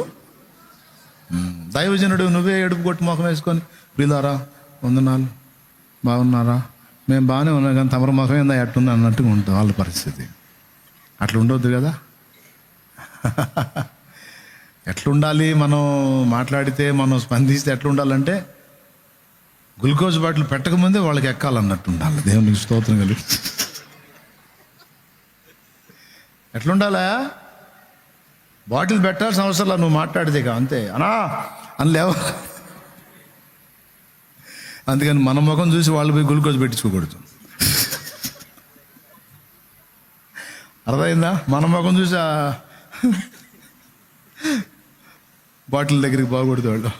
దైవజనుడు నువ్వే ఎడుపు కొట్టి ముఖం వేసుకొని ప్రియులారా వందనాలు బాగున్నారా, మేము బాగానే ఉన్నాం కానీ తమరు ముఖం ఏందా ఎట్టుంది అన్నట్టుగా ఉంటుంది వాళ్ళ పరిస్థితి. అట్లా ఉండొద్దు కదా. ఎట్లుండాలి, మనం మాట్లాడితే మనం స్పందిస్తే ఎట్లుండాలంటే గ్లూకోజ్ బాటిల్ పెట్టకముందే వాళ్ళకి ఎక్కాలన్నట్టు ఉండాలి. దేవునికి స్తోత్రం కలిగి. ఎట్లుండాలా? బాటిల్ పెట్టాల్సిన అవసరం నువ్వు మాట్లాడితే అంతే అనా అని లేవ. అందుకని మన ముఖం చూసి వాళ్ళు పోయి గ్లూకోజ్ పెట్టించుకోకూడదు. అర్థమైందా? మన ముఖం చూసి బాటిల్ దగ్గరికి పోకూడదు వాళ్ళు.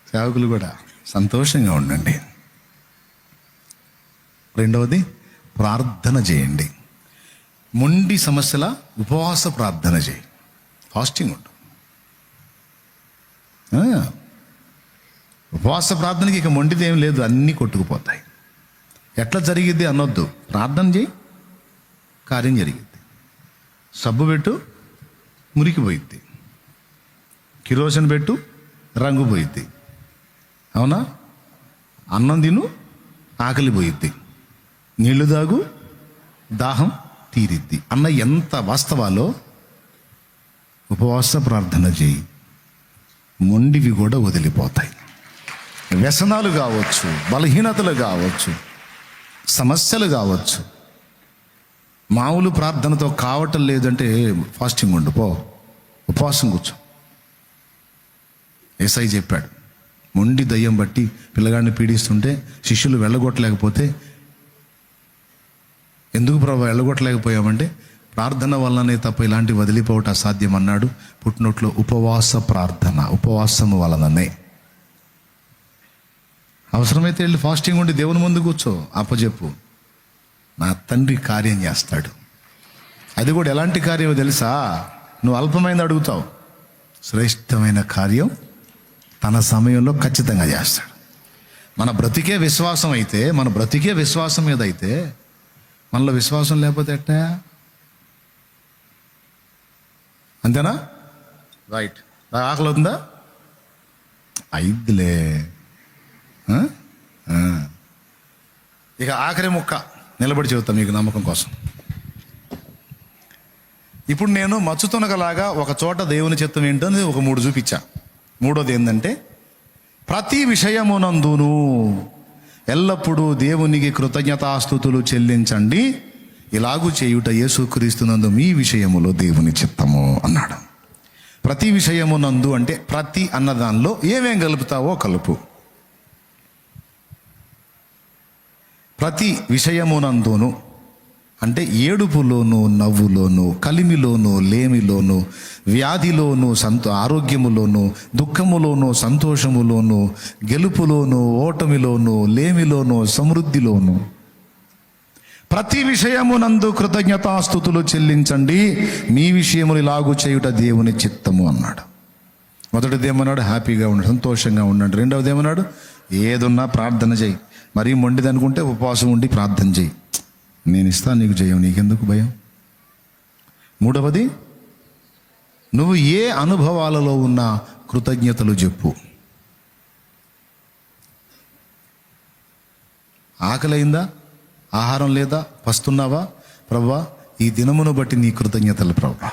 సేవకులు కూడా సంతోషంగా ఉండండి. రెండవది ప్రార్థన చేయండి. మొండి సమస్యల ఉపవాస ప్రార్థన చేయి, ఫాస్టింగ్ ఉండు. ఉపవాస ప్రార్థనకి ఇక మొండిది ఏం లేదు, అన్నీ కొట్టుకుపోతాయి. ఎట్లా జరిగిద్ది అనొద్దు, ప్రార్థన చేయి, కార్యం జరిగిద్ది. సబ్బు పెట్టు, మురికి పోయిద్ది. కిరోసిన్ పెట్టు, రంగు పోయిద్ది. అవునా? అన్నం తిను, ఆకలి పోయిద్ది. నీళ్లు తాగు, దాహం తీరిద్ది అన్న ఎంత వాస్తవాలో ఉపవాస ప్రార్థన చేయి, మొండివి కూడా వదిలిపోతాయి. వ్యసనాలు కావచ్చు, బలహీనతలు కావచ్చు, సమస్యలు కావచ్చు. మామూలు ప్రార్థనతో కావటం లేదంటే ఫాస్టింగ్ ఉండు, పో, ఉపవాసం కూర్చో. యేసయ్య చెప్పాడు, మొండి దయ్యం బట్టి పిల్లగాడిని పీడిస్తుంటే శిష్యులు వెళ్ళగొట్టలేకపోతే, ఎందుకు ప్రభు వెళ్ళగొట్టలేకపోయామంటే ప్రార్థన వల్లనే తప్ప ఇలాంటి వదిలిపోవటం అసాధ్యం అన్నాడు. పుట్టినట్లో ఉపవాస ప్రార్థన, ఉపవాసము వలననే. అవసరమైతే వెళ్ళి ఫాస్టింగ్ ఉండి దేవుని ముందు కూర్చో, అప్పచెప్పు, నా తండ్రి కార్యం చేస్తాడు. అది కూడా ఎలాంటి కార్యమో తెలుసా? నువ్వు అల్పమైనది అడుగుతావు, శ్రేష్టమైన కార్యం తన సమయంలో ఖచ్చితంగా చేస్తాడు. మన బ్రతికే విశ్వాసం అయితే, మన బ్రతికే విశ్వాసం మీద అయితే, మనలో విశ్వాసం లేకపోతే ఎట్టా? అంతేనా? రైట్. ఆకలి అవుతుందా? అయిద్దిలే. ఇక ఆఖరి ముక్క నిలబడి చెబుతాం మీకు నమ్మకం కోసం. ఇప్పుడు నేను మచ్చుతునగలాగా ఒక చోట దేవుని చిత్తం ఏంటో ఒక 3 చూపించా. మూడోది ఏంటంటే, ప్రతి విషయమునందును ఎల్లప్పుడూ దేవునికి కృతజ్ఞతాస్తుతులు చెల్లించండి, ఇలాగూ చేయుట యేసుక్రీస్తునందు మీ విషయములో దేవుని చిత్తము అన్నాడు. ప్రతి విషయమునందు అంటే ప్రతి అన్నదానిలో ఏమేం కలుపుతావో కలుపు. ప్రతి విషయమునందును అంటే ఏడుపులోను, నవ్వులోను, కలిమిలోను, లేమిలోను, వ్యాధిలోను, ఆరోగ్యములోను, దుఃఖములోను, సంతోషములోను, గెలుపులోను, ఓటమిలోను, లేమిలోను, సమృద్ధిలోను ప్రతి విషయమునందు కృతజ్ఞతాస్తుతులు చెల్లించండి, మీ విషయములు ఇలాగూ చేయుట దేవుని చిత్తము అన్నాడు. మొదటిది ఏమన్నాడు? హ్యాపీగా ఉండండి, సంతోషంగా ఉండండి. రెండవది ఏమన్నాడు? ఏదున్నా ప్రార్థన చేయి. మరీ మొండిది అనుకుంటే ఉపవాసం ఉండి ప్రార్థన చేయి, నేను ఇస్తాను నీకు జయం, నీకెందుకు భయం. మూడవది, నువ్వు ఏ అనుభవాలలో ఉన్న కృతజ్ఞతలు చెప్పు. ఆకలైందా? ఆహారం లేదా? పస్తున్నావా? ప్రభువా, ఈ దినమును బట్టి నీ కృతజ్ఞతలు ప్రభువా.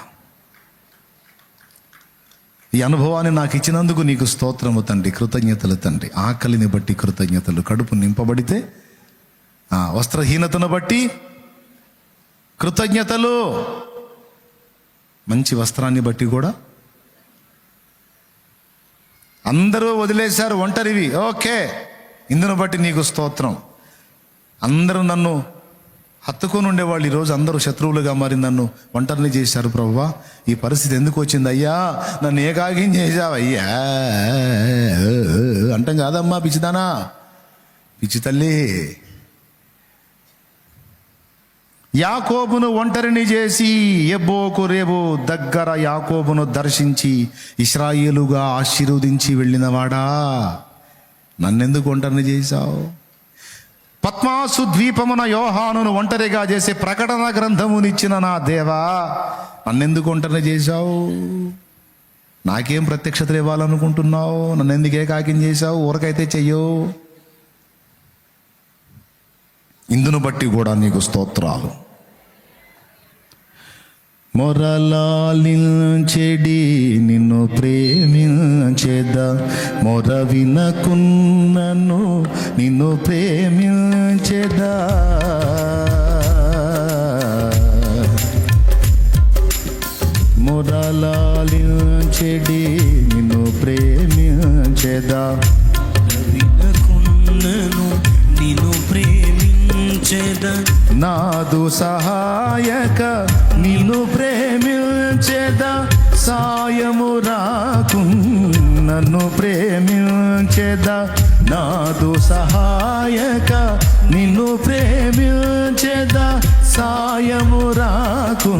ఈ అనుభవాన్ని నాకు ఇచ్చినందుకు నీకు స్తోత్రము తండ్రి, కృతజ్ఞతలు తండ్రి. ఆకలిని బట్టి కృతజ్ఞతలు. కడుపు నింపబడితే, వస్త్రహీనతను బట్టి కృతజ్ఞతలు. మంచి వస్త్రాన్ని బట్టి కూడా. అందరూ వదిలేశారు ఒంటరివి, ఓకే, ఇందును బట్టి నీకు స్తోత్రం. అందరూ నన్ను హత్తుకొని ఉండేవాళ్ళు ఈరోజు అందరూ శత్రువులుగా మారి నన్ను ఒంటరిని చేశారు. ప్రభువా, ఈ పరిస్థితి ఎందుకు వచ్చింది అయ్యా? నన్ను ఏకాగ్యం చేశావయ్యా అంటాం కాదమ్మా, పిచ్చిదానా, పిచ్చి తల్లి. యాకోబును ఒంటరిని చేసి ఎబ్బోకు రేబు దగ్గర యాకోబును దర్శించి ఇశ్రాయేలుగా ఆశీర్వదించి వెళ్ళినవాడా, నన్నెందుకు ఒంటరిని చేశావు? పద్మాసు ద్వీపమున యోహానును ఒంటరిగా చేసే ప్రకటన గ్రంథమునిచ్చిన నా దేవా, నన్నెందుకు ఒంటరిని చేశావు? నాకేం ప్రత్యక్షతలు ఇవ్వాలనుకుంటున్నావు? నన్నెందుకు ఏకాకిం చేశావు? ఊరకైతే చెయ్యవు. ఇందును బట్టి కూడా నీకు స్తోత్రాలు. మొరలాలించెడి నిన్ను ప్రేమించేదా, మొర వినకున్నను నిన్ను ప్రేమించేదా. మొరలాలించెడి నిన్ను ప్రేమించేదా, వినకున్నను నిన్ను ప్రేమించేదా. నాదు సహాయక నిన్ను ప్రేమించేదా, సాయము రాకు నన్ను ప్రేమించేదా. నాదు సహాయక నిన్ను ప్రేమించేదా, సాయము రాకు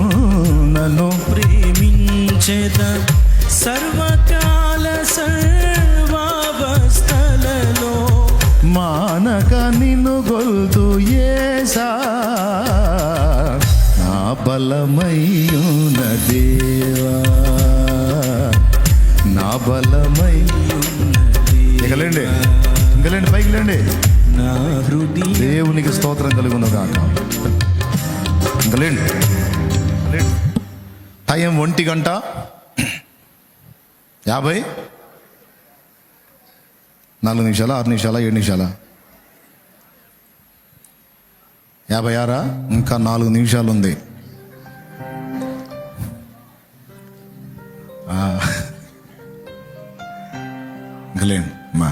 నన్ను ప్రేమించేదా. సర్వకాల సర్వావస్థలలో మానక నిన్ను గొల్తు యేసా, నా బలమయ్యున్న దేవా, నా బలమయ్యున్న దేవా. ఇంకలేండి, ఇంకలేండి, పైకి లేండి. నా హృదయ దేవునికి స్తోత్రం కలుగును గాక. ఇంకలేండి. టైం 1:50, 4 నిమిషాలా, 6 నిమిషాలా, 7 నిమిషాలా, 56? ఇంకా 4 నిమిషాలు ఉంది. ఇంకలేండి మా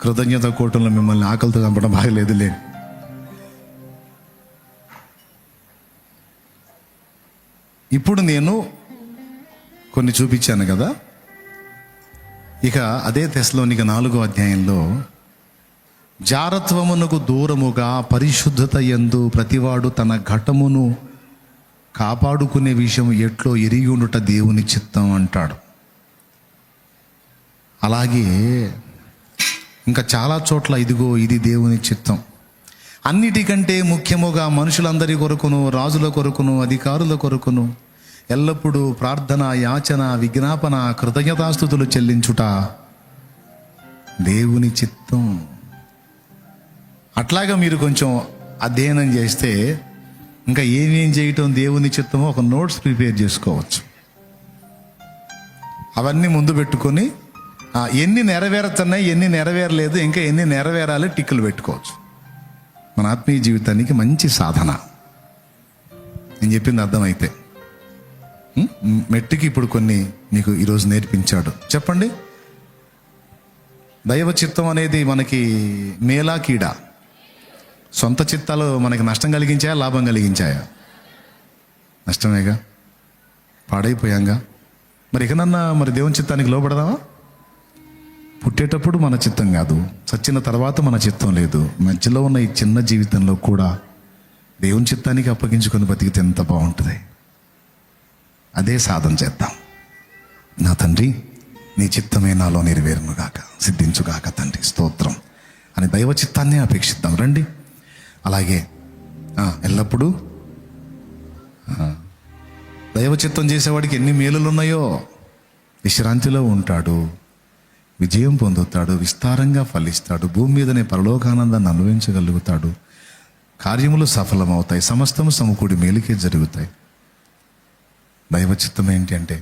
కృతజ్ఞత కోటంలో మిమ్మల్ని ఆకలితో చంపడం బాగలేదులే. ఇప్పుడు నేను కొన్ని చూపించాను కదా. ఇక అదే తెస్సలోనిక 4వ అధ్యాయంలో, జారత్వమునకు దూరముగా పరిశుద్ధత యందు ప్రతివాడు తన ఘటమును కాపాడుకునే విషయం ఎట్లో ఎరిగి ఉండుట దేవుని చిత్తం అంటాడు. అలాగే ఇంకా చాలా చోట్ల ఇదిగో ఇది దేవుని చిత్తం. అన్నిటికంటే ముఖ్యముగా మనుషులందరి కొరకును, రాజుల కొరకును, అధికారుల కొరకును ఎల్లప్పుడూ ప్రార్థన, యాచన, విజ్ఞాపన, కృతజ్ఞతాస్తుతులు చెల్లించుట దేవుని చిత్తం. అట్లాగా మీరు కొంచెం అధ్యయనం చేస్తే ఇంకా ఏమేం చేయటం దేవుని చిత్తమో ఒక నోట్స్ ప్రిపేర్ చేసుకోవచ్చు. అవన్నీ ముందు పెట్టుకొని ఎన్ని నెరవేరుతున్నాయి, ఎన్ని నెరవేరలేదు, ఇంకా ఎన్ని నెరవేరాలి టిక్కులు పెట్టుకోవచ్చు. మన ఆత్మీయ జీవితానికి మంచి సాధన. నేను చెప్పింది అర్థమైతే మెట్టుకి ఇప్పుడు కొన్ని మీకు ఈరోజు నేర్పించాడు. చెప్పండి, దైవ చిత్తం అనేది మనకి మేలా కీడా? సొంత చిత్తాలు మనకి నష్టం కలిగించాయా, లాభం కలిగించాయా? నష్టమేగా, పాడైపోయాంగా. మరి ఇకనన్నా మరి దేవుని చిత్తానికి లోపడదామా? పుట్టేటప్పుడు మన చిత్తం కాదు, చచ్చిన తర్వాత మన చిత్తం లేదు. మధ్యలో ఉన్న ఈ చిన్న జీవితంలో కూడా దేవుని చిత్తానికి అప్పగించుకొని బతికితే ఎంత బాగుంటుంది. అదే సాధన చేద్దాం. నా తండ్రి, నీ చిత్తమే నాలో నెరవేరునుగాక, సిద్ధించుగాక తండ్రి, స్తోత్రం అని దైవ చిత్తాన్ని అపేక్షిద్దాం. రండి. అలాగే ఎల్లప్పుడూ దైవ చిత్తం చేసేవాడికి ఎన్ని మేలులు ఉన్నాయో. విశ్రాంతిలో ఉంటాడు, విజయం పొందుతాడు, విస్తారంగా ఫలిస్తాడు, భూమి మీదనే పరలోకానందాన్ని అనుభవించగలుగుతాడు, కార్యములు సఫలమవుతాయి, సమస్తము సమకూడి మేలుకే జరుగుతాయి. దైవ చిత్తం ఏంటి అంటే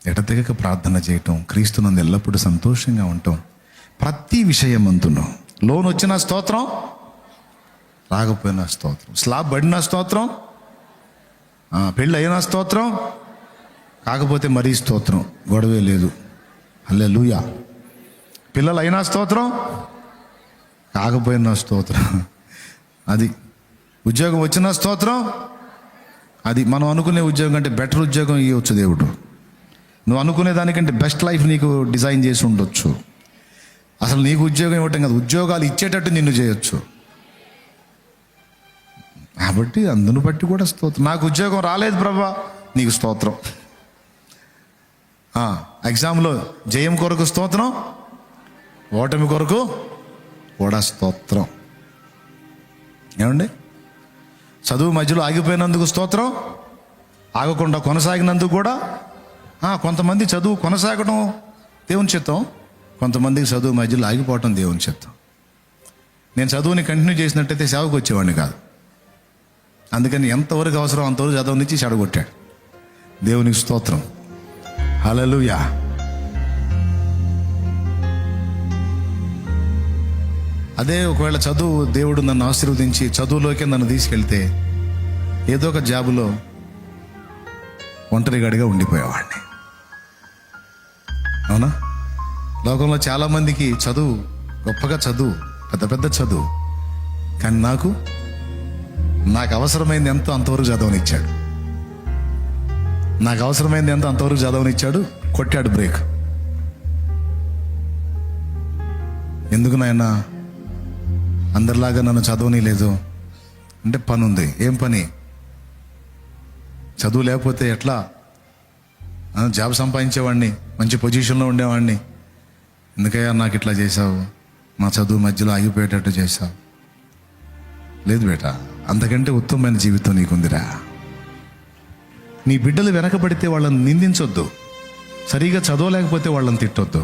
ఎడతెగక ప్రార్థన చేయటం, క్రీస్తునందు ఎల్లప్పుడూ సంతోషంగా ఉండటం, ప్రతి విషయమందును లోన్ వచ్చిన స్తోత్రం, రాకపోయినా స్తోత్రం, స్లాబ్ పడిన స్తోత్రం, పెళ్ళి అయినా స్తోత్రం, కాకపోతే మరీ స్తోత్రం, గొడవే లేదు, హల్లెలూయా. పిల్లలు అయినా స్తోత్రం, కాకపోయినా స్తోత్రం, అది ఉద్యోగం వచ్చిన స్తోత్రం, అది మనం అనుకునే ఉద్యోగం కంటే బెటర్ ఉద్యోగం ఇవ్వచ్చు దేవుడు. నువ్వు అనుకునే దానికంటే బెస్ట్ లైఫ్ నీకు డిజైన్ చేసి ఉండొచ్చు. అసలు నీకు ఉద్యోగం ఇవ్వటం కాదు, ఉద్యోగాలు ఇచ్చేటట్టు నిన్ను చేయొచ్చు. కాబట్టి అందును బట్టి కూడా స్తోత్రం. నాకు ఉద్యోగం రాలేదు ప్రభా, నీకు స్తోత్రం. ఎగ్జామ్లో జయం కొరకు స్తోత్రం, ఓటమి కొరకు కూడా స్తోత్రం. ఏమండి, చదువు మధ్యలో ఆగిపోయినందుకు స్తోత్రం, ఆగకుండా కొనసాగినందుకు కూడా. కొంతమంది చదువు కొనసాగడం దేవుని చిత్తం, కొంతమందికి చదువు మధ్యలో ఆగిపోవటం దేవుని చిత్తం. నేను చదువుని కంటిన్యూ చేసినట్టయితే సేవకు వచ్చేవాడిని కాదు. అందుకని ఎంతవరకు అవసరం అంతవరకు చదవనిచ్చి చెడగొట్టాడు. దేవునికి స్తోత్రం, హల్లెలూయా. అదే ఒకవేళ చదువు దేవుడు నన్ను ఆశీర్వదించి చదువులోకి నన్ను తీసుకెళ్తే ఏదో ఒక జాబులో ఒంటరిగాడిగా ఉండిపోయేవాడిని. అవునా? లోకంలో చాలామందికి చదువు, గొప్పగా చదువు, పెద్ద పెద్ద చదువు, కానీ నాకు అవసరమైంది ఎంతో అంతవరకు చదవనిచ్చాడు. నాకు అవసరమైంది ఎంతో అంతవరకు చదవనిచ్చాడు, కొట్టాడు బ్రేక్. ఎందుకు నాయనా అందరిలాగా నన్ను చదవని లేదు అంటే పని ఉంది. ఏం పని? చదువు లేకపోతే ఎట్లా జాబ్ సంపాదించేవాడిని, మంచి పొజిషన్లో ఉండేవాడిని. ఎందుకయ్యా నాకు ఇట్లా చేసావు, మా చదువు మధ్యలో ఆగిపోయేటట్టు చేసావు? లేదు బేటా, అంతకంటే ఉత్తమమైన జీవితం నీకుందిరా. నీ బిడ్డలు వెనకబడితే వాళ్ళని నిందించొద్దు, సరిగా చదవలేకపోతే వాళ్ళని తిట్టొద్దు.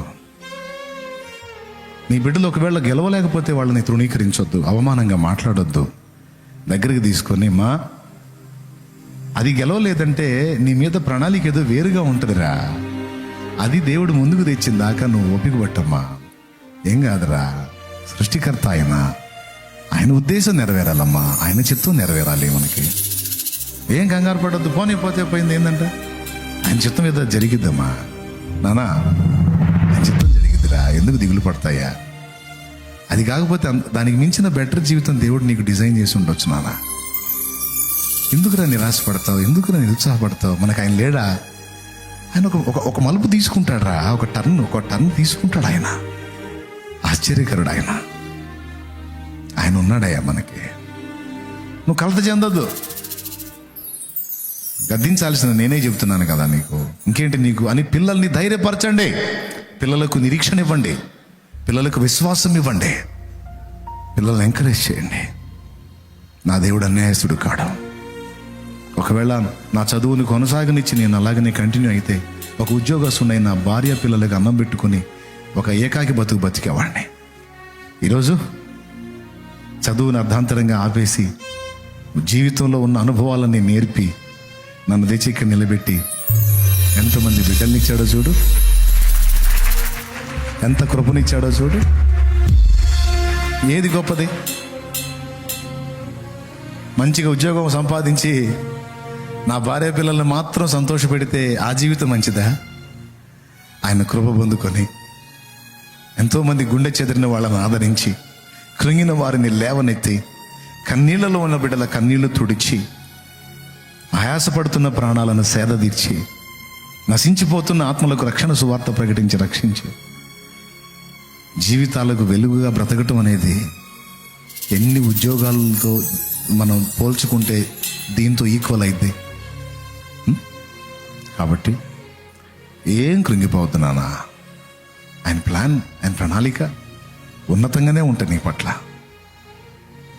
నీ బిడ్డలు ఒకవేళ గెలవలేకపోతే వాళ్ళని తృణీకరించొద్దు, అవమానంగా మాట్లాడొద్దు. దగ్గరికి తీసుకొని, మా అది గెలవలేదంటే నీ మీద ప్రణాళిక ఏదో వేరుగా ఉంటుందిరా, అది దేవుడు ముందుకు తెచ్చిందాకా నువ్వు ఓపిక పట్టమ్మా, ఏం కాదురా, సృష్టికర్త ఆయన ఉద్దేశం నెరవేరాలమ్మా, ఆయన చిత్తం నెరవేరాలి. మనకి ఏం కంగారు పడొద్దు, పోతే పోయింది. ఏంటంటే ఆయన చిత్తం ఏదో జరిగిద్దమ్మా నానా, ఆయన చిత్తం జరిగిద్దిరా, ఎందుకు దిగులు పడతాయా? అది కాకపోతే దానికి మించిన బెటర్ జీవితం దేవుడు నీకు డిజైన్ చేసి ఉండొచ్చు నాన్న. ఎందుకురా నిరాశపడతావు, ఎందుకురా నిరుత్సాహపడతావు? మనకు ఆయన లేడా? ఆయన ఒక మలుపు తీసుకుంటాడు రా, ఒక టర్న్ తీసుకుంటాడు ఆయన. ఆశ్చర్యకరుడు ఆయన ఉన్నాడయ్యా మనకి. నువ్వు కలత చెందొద్దు. గద్దించాల్సిన నేనే చెబుతున్నాను కదా నీకు, ఇంకేంటి నీకు అని పిల్లల్ని ధైర్యపరచండి, పిల్లలకు నిరీక్షణ ఇవ్వండి, పిల్లలకు విశ్వాసం ఇవ్వండి, పిల్లల్ని ఎంకరేజ్ చేయండి. నా దేవుడు అన్యాయస్తుడు కాడు. ఒకవేళ నా చదువుని కొనసాగనిచ్చి నేను అలాగనే కంటిన్యూ అయితే ఒక ఉద్యోగస్తుడైన నా భార్య పిల్లలకు అన్నం పెట్టుకుని ఒక ఏకాకి బతికేవాడిని. ఈరోజు చదువుని అర్ధాంతరంగా ఆపేసి జీవితంలో ఉన్న అనుభవాలని నేర్పి నన్ను తెచ్చి ఇక్కడ నిలబెట్టి ఎంతమంది బిడ్డల్నిచ్చాడో చూడు, ఎంత కృపనిచ్చాడో చూడు. ఏది గొప్పది? మంచిగా ఉద్యోగం సంపాదించి నా భార్య పిల్లల్ని మాత్రం సంతోషపెడితే ఆ జీవితం మంచిదా? ఆయన కృప పొందుకొని ఎంతోమంది గుండె చెదిరిన వాళ్ళని ఆదరించి, కృంగిన వారిని లేవనెత్తి, కన్నీళ్లలో ఉన్న బిడ్డల కన్నీళ్లు తుడిచి, ఆయాసపడుతున్న ప్రాణాలను సేద తీర్చి, నశించిపోతున్న ఆత్మలకు రక్షణ సువార్త ప్రకటించి రక్షించి, జీవితాలకు వెలుగుగా బ్రతకటం అనేది ఎన్ని ఉద్యోగాలతో మనం పోల్చుకుంటే దీంతో ఈక్వల్ అయితే. కాబట్టి ఏం కృంగిపోతున్నానా? ఆయన ప్లాన్, ఆయన ప్రణాళిక ఉన్నతంగానే ఉంటుంది నీ పట్ల.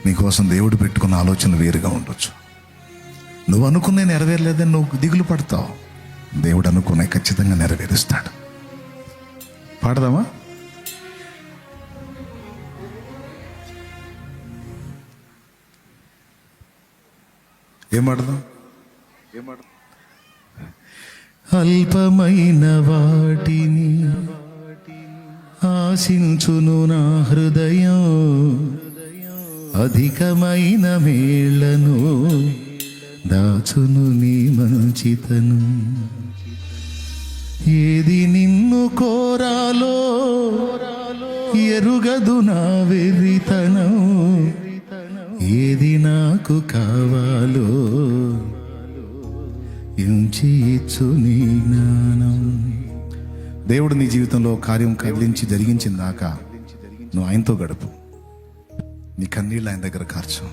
నీకోసం దేవుడు పెట్టుకున్న ఆలోచనలు వేరుగా ఉండొచ్చు. నువ్వు అనుకునే నెరవేరలేదని నువ్వు దిగులు పడతావు. దేవుడు అనుకునే ఖచ్చితంగా నెరవేరుస్తాడు. పాడదామా? ఏం పాడదాం? అల్పమైన వాటిని ఆశించును నా హృదయం, అధికమైన మేళ్లను దాచును నీ మంచితను. ఏది నిన్ను కోరాలో ఎరుగదు నా వెర్రితనం, ఏది నాకు కావాలో ఎంచి ఇచ్చు నీ జ్ఞానం. దేవుడు నీ జీవితంలో కార్యం కదిలించి జరిగించిన దాకా నువ్వు ఆయనతో గడుపు. నీ కన్నీళ్ళు ఆయన దగ్గర కార్చు.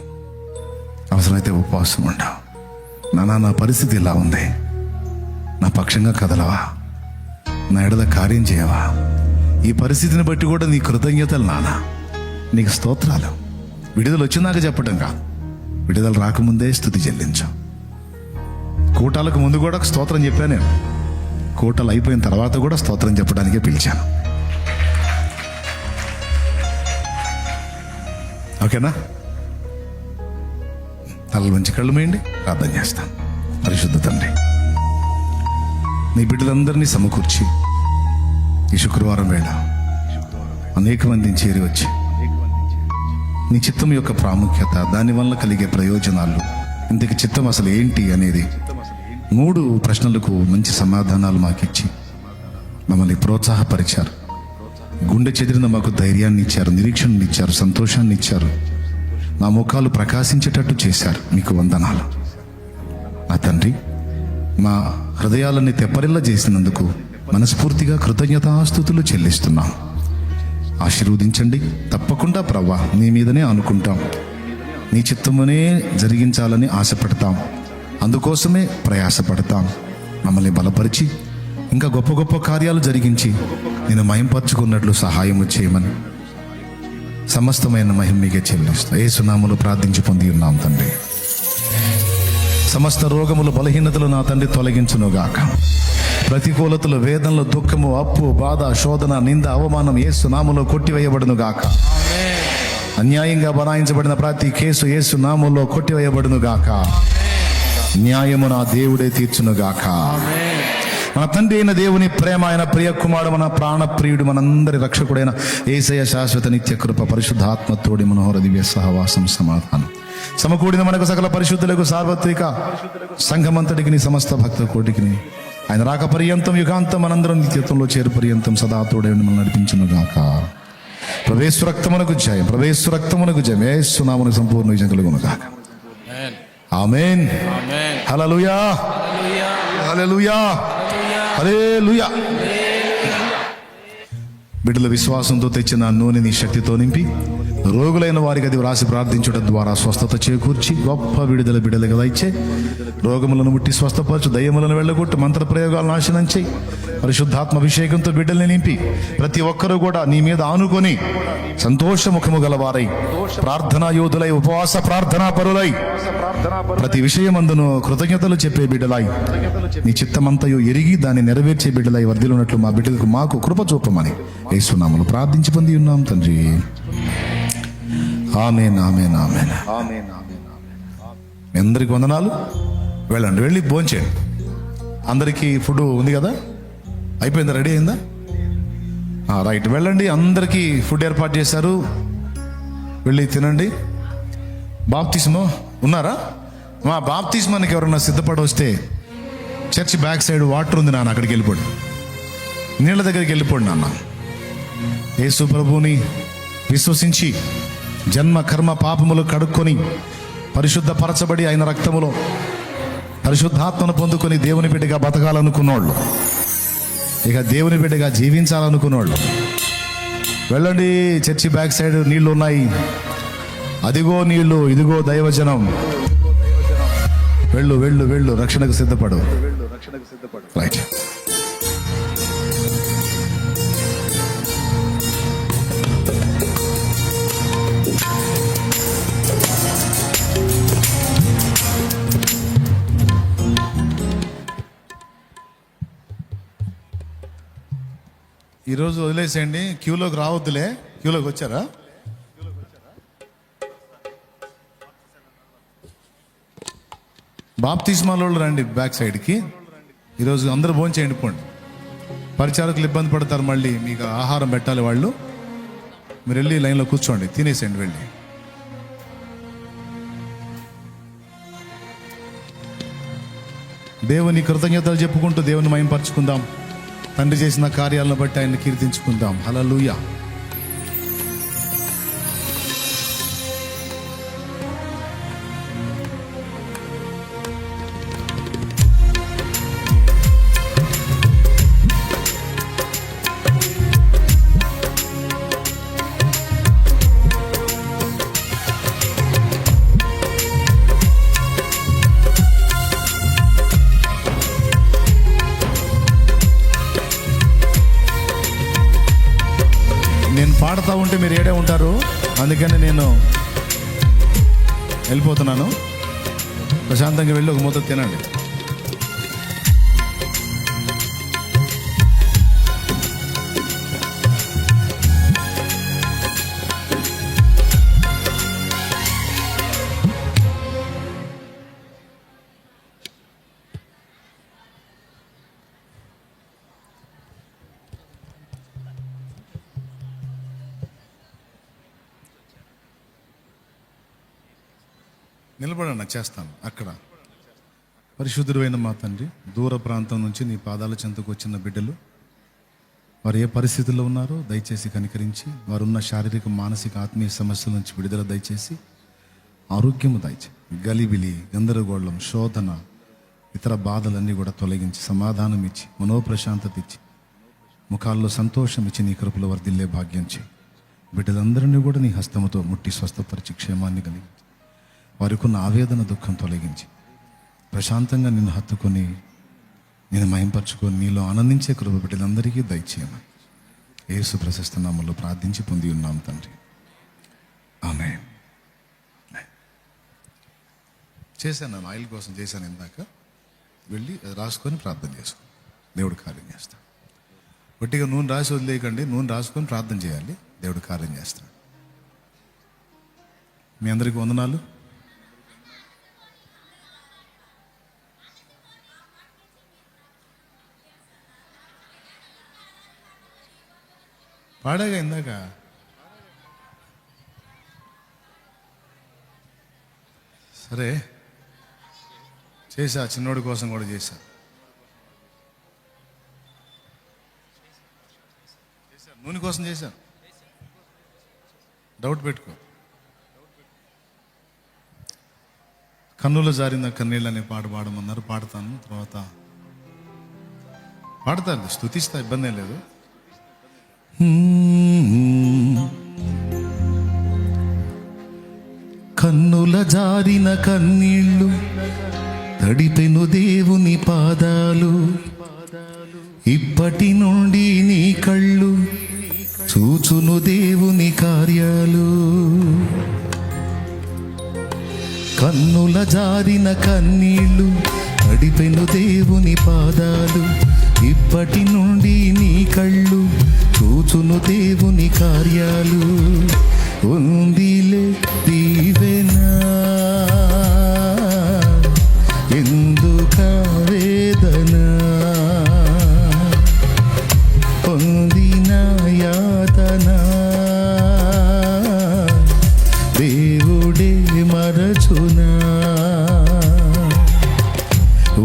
అవసరమైతే ఉపవాసం ఉండవు. నా పరిస్థితి ఇలా ఉంది, నా పక్షంగా కదలవా, నా ఎడల కార్యం చేయవా? ఈ పరిస్థితిని బట్టి కూడా నీ కృతజ్ఞతలు నాన్న, నీకు స్తోత్రాలు. విడుదల వచ్చిందాక చెప్పటం కాదు, విడుదల రాకముందే స్తుతి చెల్లించు. కూటాలకు ముందు కూడా స్తోత్రం చెప్పాను నేను, కూటలు అయిపోయిన తర్వాత కూడా స్తోత్రం చెప్పడానికే పిలిచాను. ఓకేనా? తలలు మంచి కళ్ళు మేయండి, ప్రార్థన చేస్తాం. పరిశుద్ధ తండ్రి, నీ బిడ్డలందరినీ సమకూర్చి ఈ శుక్రవారం వేళ అనేక మందిని చేరి వచ్చి నీ చిత్తం యొక్క ప్రాముఖ్యత, దానివల్ల కలిగే ప్రయోజనాలు, ఇంతకి చిత్తం అసలు ఏంటి అనేది 3 ప్రశ్నలకు మంచి సమాధానాలు మాకిచ్చి మమ్మల్ని ప్రోత్సాహపరిచారు. గుండె చెదిరిన మాకు ధైర్యాన్ని ఇచ్చారు, నిరీక్షణని ఇచ్చారు, సంతోషాన్ని ఇచ్చారు. నా ముఖాలు ప్రకాశించేటట్టు చేశారు. మీకు వందనాలు నా తండ్రి. మా హృదయాలని తెప్పరిల్ల చేసినందుకు మనస్ఫూర్తిగా కృతజ్ఞతాస్తుతులు చెల్లిస్తున్నాం. ఆశీర్వదించండి. తప్పకుండా ప్రవ్వా నీ మీదనే అనుకుంటాం, నీ చిత్తమునే జరిగించాలని ఆశపడతాం, అందుకోసమే ప్రయాసపడతాం. మమ్మల్ని బలపరిచి ఇంకా గొప్ప గొప్ప కార్యాలు జరిగించి నేను మహింపరచుకున్నట్లు సహాయము చేయమని సమస్తమైన మహిమ మీకే చెల్లిస్తాం. యేసు నామములో ప్రార్థించి పొంది ఉన్నాం తండ్రి. సమస్త రోగములు, బలహీనతలు నా తండ్రి తొలగించునుగాక. ప్రతికూలతలు, వేదనలు, దుఃఖము, అప్పు, బాధ, శోధన, నింద, అవమానం యేసు నామములో కొట్టివేయబడునుగాక. అన్యాయంగా బనాయించబడిన ప్రతి కేసు యేసు నామములో కొట్టివేయబడునుగాక. న్యాయము నా దేవుడే తీర్చునుగాక. మన తండ్రి అయిన దేవుని ప్రేమ, ఆయన ప్రియ కుమారుడు, మన ప్రాణప్రియుడు, మనందరి రక్షకుడైన యేసయ్య శాశ్వత నిత్య కృప, పరిశుద్ధాత్మతోడి మనోహర దివ్య సహవాసం, సమాధానం సమకూడిన మనకు సకల పరిశుద్ధులకు, సార్వత్రిక సంఘమంతటికి, నీ సమస్త భక్త కోటికి ఆయన రాక పర్యంతం, యుగాంతం, మనందరం నిత్యత్వంలో చేరు పర్యంతం సదా తోడే మనం నడిపించునుగాక. ప్రవేశ రక్తమునకు జయం, ప్రవేశ రక్తమునకు జయం. యేసు నామమున సంపూర్ణ విజయం కలుగునుగాక. ఆమేన్. హల్లెలూయా, హల్లెలూయా, హల్లెలూయా. బిడ్డల విశ్వాసంతో తెచ్చిన నూనె నీ శక్తితో నింపి రోగులైన వారికి అది వ్రాసి ప్రార్థించడం ద్వారా స్వస్థత చేకూర్చి గొప్ప విడుదల బిడ్డలుగా దయచే. రోగములను ముట్టి స్వస్థపరచు, దయ్యములను వెళ్ళగొట్టు, మంత్ర ప్రయోగాలు నాశనం చేయి. పరిశుద్ధాత్మ అభిషేకంతో బిడ్డల్ని నింపి ప్రతి ఒక్కరూ కూడా నీ మీద ఆనుకొని సంతోషముఖము గలవారై, ప్రార్థనా యోధులై, ఉపవాస ప్రార్థనా పరులై, ప్రతి విషయమందును కృతజ్ఞతలు చెప్పే బిడ్డలై, నీ చిత్తమంతయు ఎరిగి దాన్ని నెరవేర్చే బిడ్డలై వర్ధిల్లున్నట్లు మా బిడ్డలకు మాకు కృప చూపమని యేసునామములో ప్రార్థించి పొంది ఉన్నాం తండ్రి. ఆమేన్, ఆమేన్, ఆమేన్. మీ అందరికి వందనాలు. వెళ్ళండి, వెళ్ళి భోంచేయండి. అందరికీ ఫుడ్ ఉంది కదా, అయిపోయిందా, రెడీ అయిందా? రైట్, వెళ్ళండి. అందరికీ ఫుడ్ ఏర్పాటు చేశారు, వెళ్ళి తినండి. బాప్తిస్మో ఉన్నారా? మా బాప్తిస్మానికి ఎవరన్నా సిద్ధపడి వస్తే చర్చి బ్యాక్ సైడ్ వాటర్ ఉంది నాన్న, అక్కడికి వెళ్ళిపోండి, నీళ్ళ దగ్గరికి వెళ్ళిపోండి నాన్న. యేసు ప్రభువుని విశ్వసించి జన్మ కర్మ పాపములు కడుక్కొని పరిశుద్ధపరచబడి ఆయన రక్తములో పరిశుద్ధాత్మను పొందుకొని దేవుని బిడ్డగా బతకాలనుకున్నోళ్ళు, ఇక దేవుని బిడ్డగా జీవించాలనుకున్నోళ్ళు వెళ్ళండి. చర్చి బ్యాక్ సైడ్ నీళ్లు ఉన్నాయి, అదిగో నీళ్లు, ఇదిగో దైవజనం. వెళ్ళు వెళ్ళు వెళ్ళు, రక్షణకు సిద్ధపడు. రైట్. ఈరోజు వదిలేసేయండి, క్యూలోకి రావద్దులే. క్యూలోకి వచ్చారా? బాప్తిస్మాలో రండి బ్యాక్ సైడ్కి. ఈరోజు అందరూ భోంచేయండి, పోండి. పరిచారకులు ఇబ్బంది పడతారు, మళ్ళీ మీకు ఆహారం పెట్టాలి వాళ్ళు. మీరు వెళ్ళి లైన్లో కూర్చోండి, తినేసేయండి వెళ్ళి. దేవుని కృతజ్ఞతలు చెప్పుకుంటూ దేవుని మహిమపరచుకుందాం. తండ్రి చేసిన కార్యాలను బట్టి ఆయన్ని కీర్తించుకుందాం. హల్లెలూయా. నేను పాడుతూ ఉంటే మీరు ఏడే ఉంటారు, అందుకని నేను వెళ్ళిపోతున్నాను. ప్రశాంతంగా వెళ్ళి ఒక మూత తినండి. నిలబడన్నా, చేస్తాను అక్కడ. పరిశుద్ధుడైన మా తండ్రి, దూర ప్రాంతం నుంచి నీ పాదాల చెంతకు వచ్చిన బిడ్డలు, వారు ఏ పరిస్థితుల్లో ఉన్నారో దయచేసి కనికరించి, వారున్న శారీరక, మానసిక, ఆత్మీయ సమస్యల నుంచి విడుదల దయచేసి, ఆరోగ్యము దయచేసి, గలిబిలి, గందరగోళం, శోధన, ఇతర బాధలన్నీ కూడా తొలగించి, సమాధానం ఇచ్చి, మనోప్రశాంతత ఇచ్చి, ముఖాల్లో సంతోషం ఇచ్చి, నీ కృపలో వర్ధిల్లే భాగ్యం చేయి. బిడ్డలందరినీ కూడా నీ హస్తముతో ముట్టి స్వస్థపరిచి క్షేమాన్ని కలిగించి, వారికి ఉన్న ఆవేదన, దుఃఖం తొలగించి, ప్రశాంతంగా నిన్ను హత్తుకొని, నేను మహింపరచుకొని, నీలో ఆనందించే కృప బిడ్డలందరికీ దయచేయమని యేసు ప్రశస్త నామములో ప్రార్థించి పొంది ఉన్నాం తండ్రి. ఆమేన్. చేశాను, ఆయిల్ కోసం చేశాను ఇందాక. వెళ్ళి అది రాసుకొని ప్రార్థన చేసుకో, దేవుడు కార్యం చేస్తాడు. ఒట్టిగా నూనె రాసి వదిలేయకండి, నూనె రాసుకొని ప్రార్థన చేయాలి, దేవుడు కార్యం చేస్తాడు. మీ అందరికీ వందనాలు. పాడాగా ఇందాక. సరే చేశా, చిన్నోడి కోసం కూడా చేశా. నూనె కోసం చేశాను, డౌట్ పెట్టుకో. కన్నులో జారిన కన్నీళ్ళు అనే పాట పాడమన్నారు, పాడతాను. తర్వాత పాడతాను, స్తుతిస్తా, ఇబ్బంది ఏం లేదు. జారిన కన్నీళ్ళు తడిపెను దేవుని పాదాలు. ఇప్పటి నుండి నీ కళ్ళు చూచును దేవుని కార్యాలు. కన్నుల జారిన కన్నీళ్ళు తడిపెను దేవుని పాదాలు. ఇప్పటి నుండి నీ కళ్ళు చూచును దేవుని కార్యాలు. ఉందిలే దీవెనా ఎందుక వేదన, పొందిన యాతన దేవుడే మరచునా.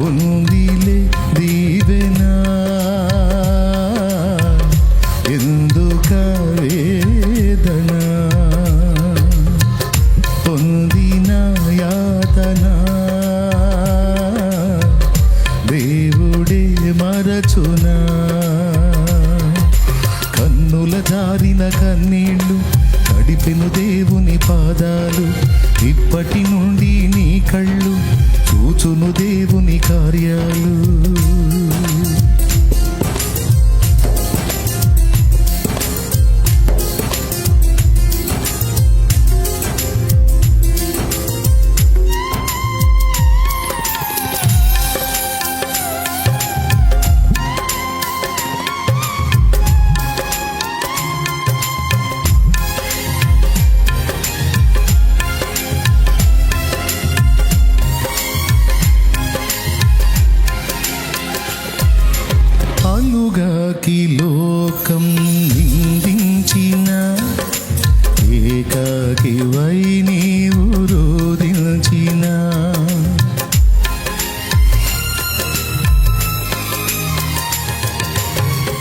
ఉందిలే దీవెనా ఎందుక వేదన, పొందిన యాతన దేవుడే మరచునా. కన్నుల జారిన కన్నీళ్ళు తడిపెను దేవుని పాదాలు. ఇప్పటి నుండి నీ కళ్ళు చూచును దేవుని కార్యాలు. అలుగాకి లోకం నిందించిన ఏకాకి వై నీవు రోదించిన.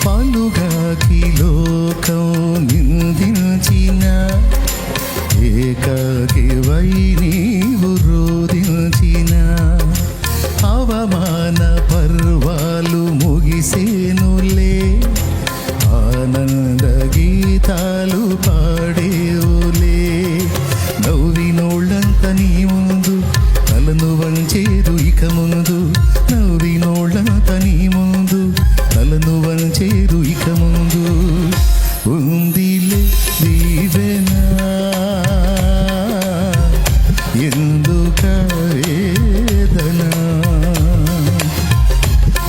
పలుగాకి లోకం నిందించిన ఏకాకి వై నీవు రోదించిన. అవమాన పర్వాలు ముగిసేనులే, ఆనంద గీతాలు పాడేవులే. నవ్వినోళ్ళంత నీ ముందు తలను వంచేరు ఇక ముందు. నవ్వినోళ్ళంత నీ ముందు తలను వంచేరు ఇక ముందు. ఉందిలే దీవెనా ఎందుక వేదన,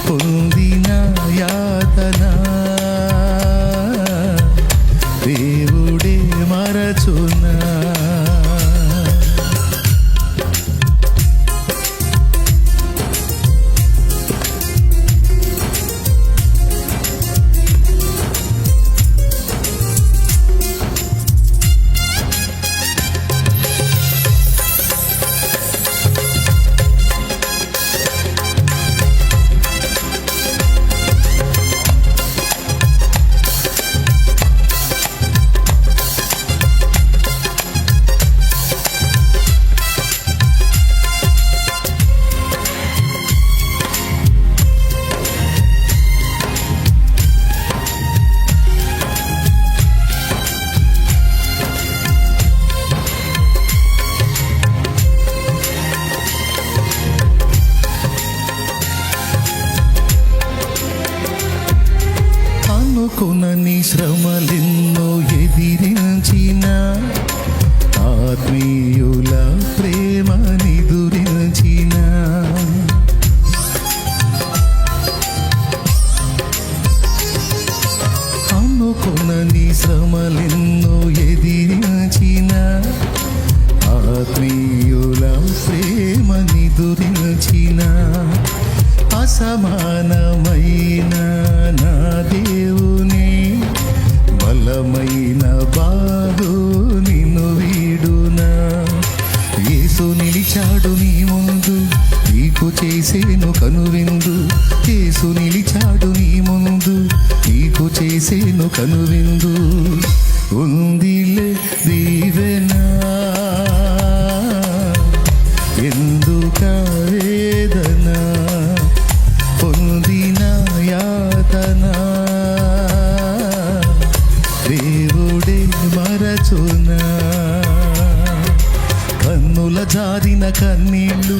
పొందిన యాతన దేవుడే మరచునా. అనుకునని శ్రమలెన్నో ఎదిరించిన, ఆత్మీయుల ప్రేమనిదురించిన. అనుకునని శ్రమలెన్నో ఎదిరించిన, ఆత్మీయుల ప్రేమనిదురించిన. అసమానమైన నా దేవుని బలమైన బాహు నిన్ను వీడునా. యేసు నిలిచాడు నీ ముందు, నీకు చేసేను కనువిందు. యేసు నిలిచాడు నీ ముందు, నీకు చేసేను కనువిందు. ఉందిలే దీవెనా ఎందుక వేదన, పొందిన యాతన దేవుడే మరచునా. కన్నుల జారిన కన్నీళ్ళు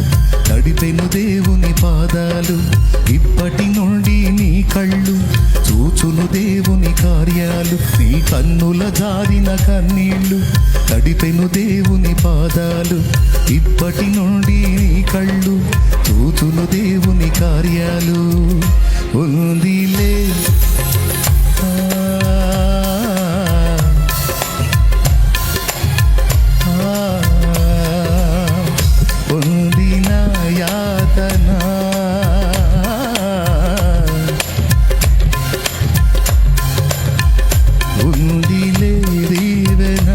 తడిపెను దేవుని పాదాలు. ఇప్పటి నుండి నీ కళ్ళు చూచును దేవుని కార్యాలు. నీ కన్నుల జారిన కన్నీళ్ళు తడిపెను దేవుని పాదాలు. ఇప్పటి నుండి నీ కళ్ళు చూచును దేవుని కార్యాలు. ఉందిలే పొందిన యాతన ఉందిలే దీవెన.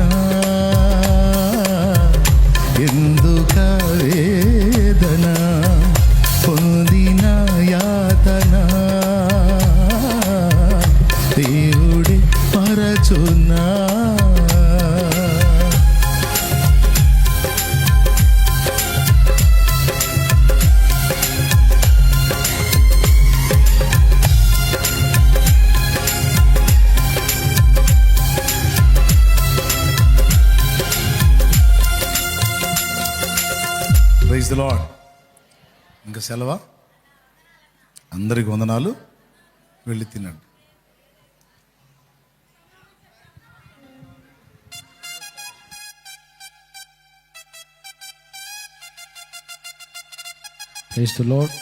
ఎందుక వేదన పొందిన యాతన దేవుడే మరచున్నా. Praise the lord. ఇంకా సెలవా? అందరికి వందనాలు. వెళ్ళి తినండి. Praise the lord.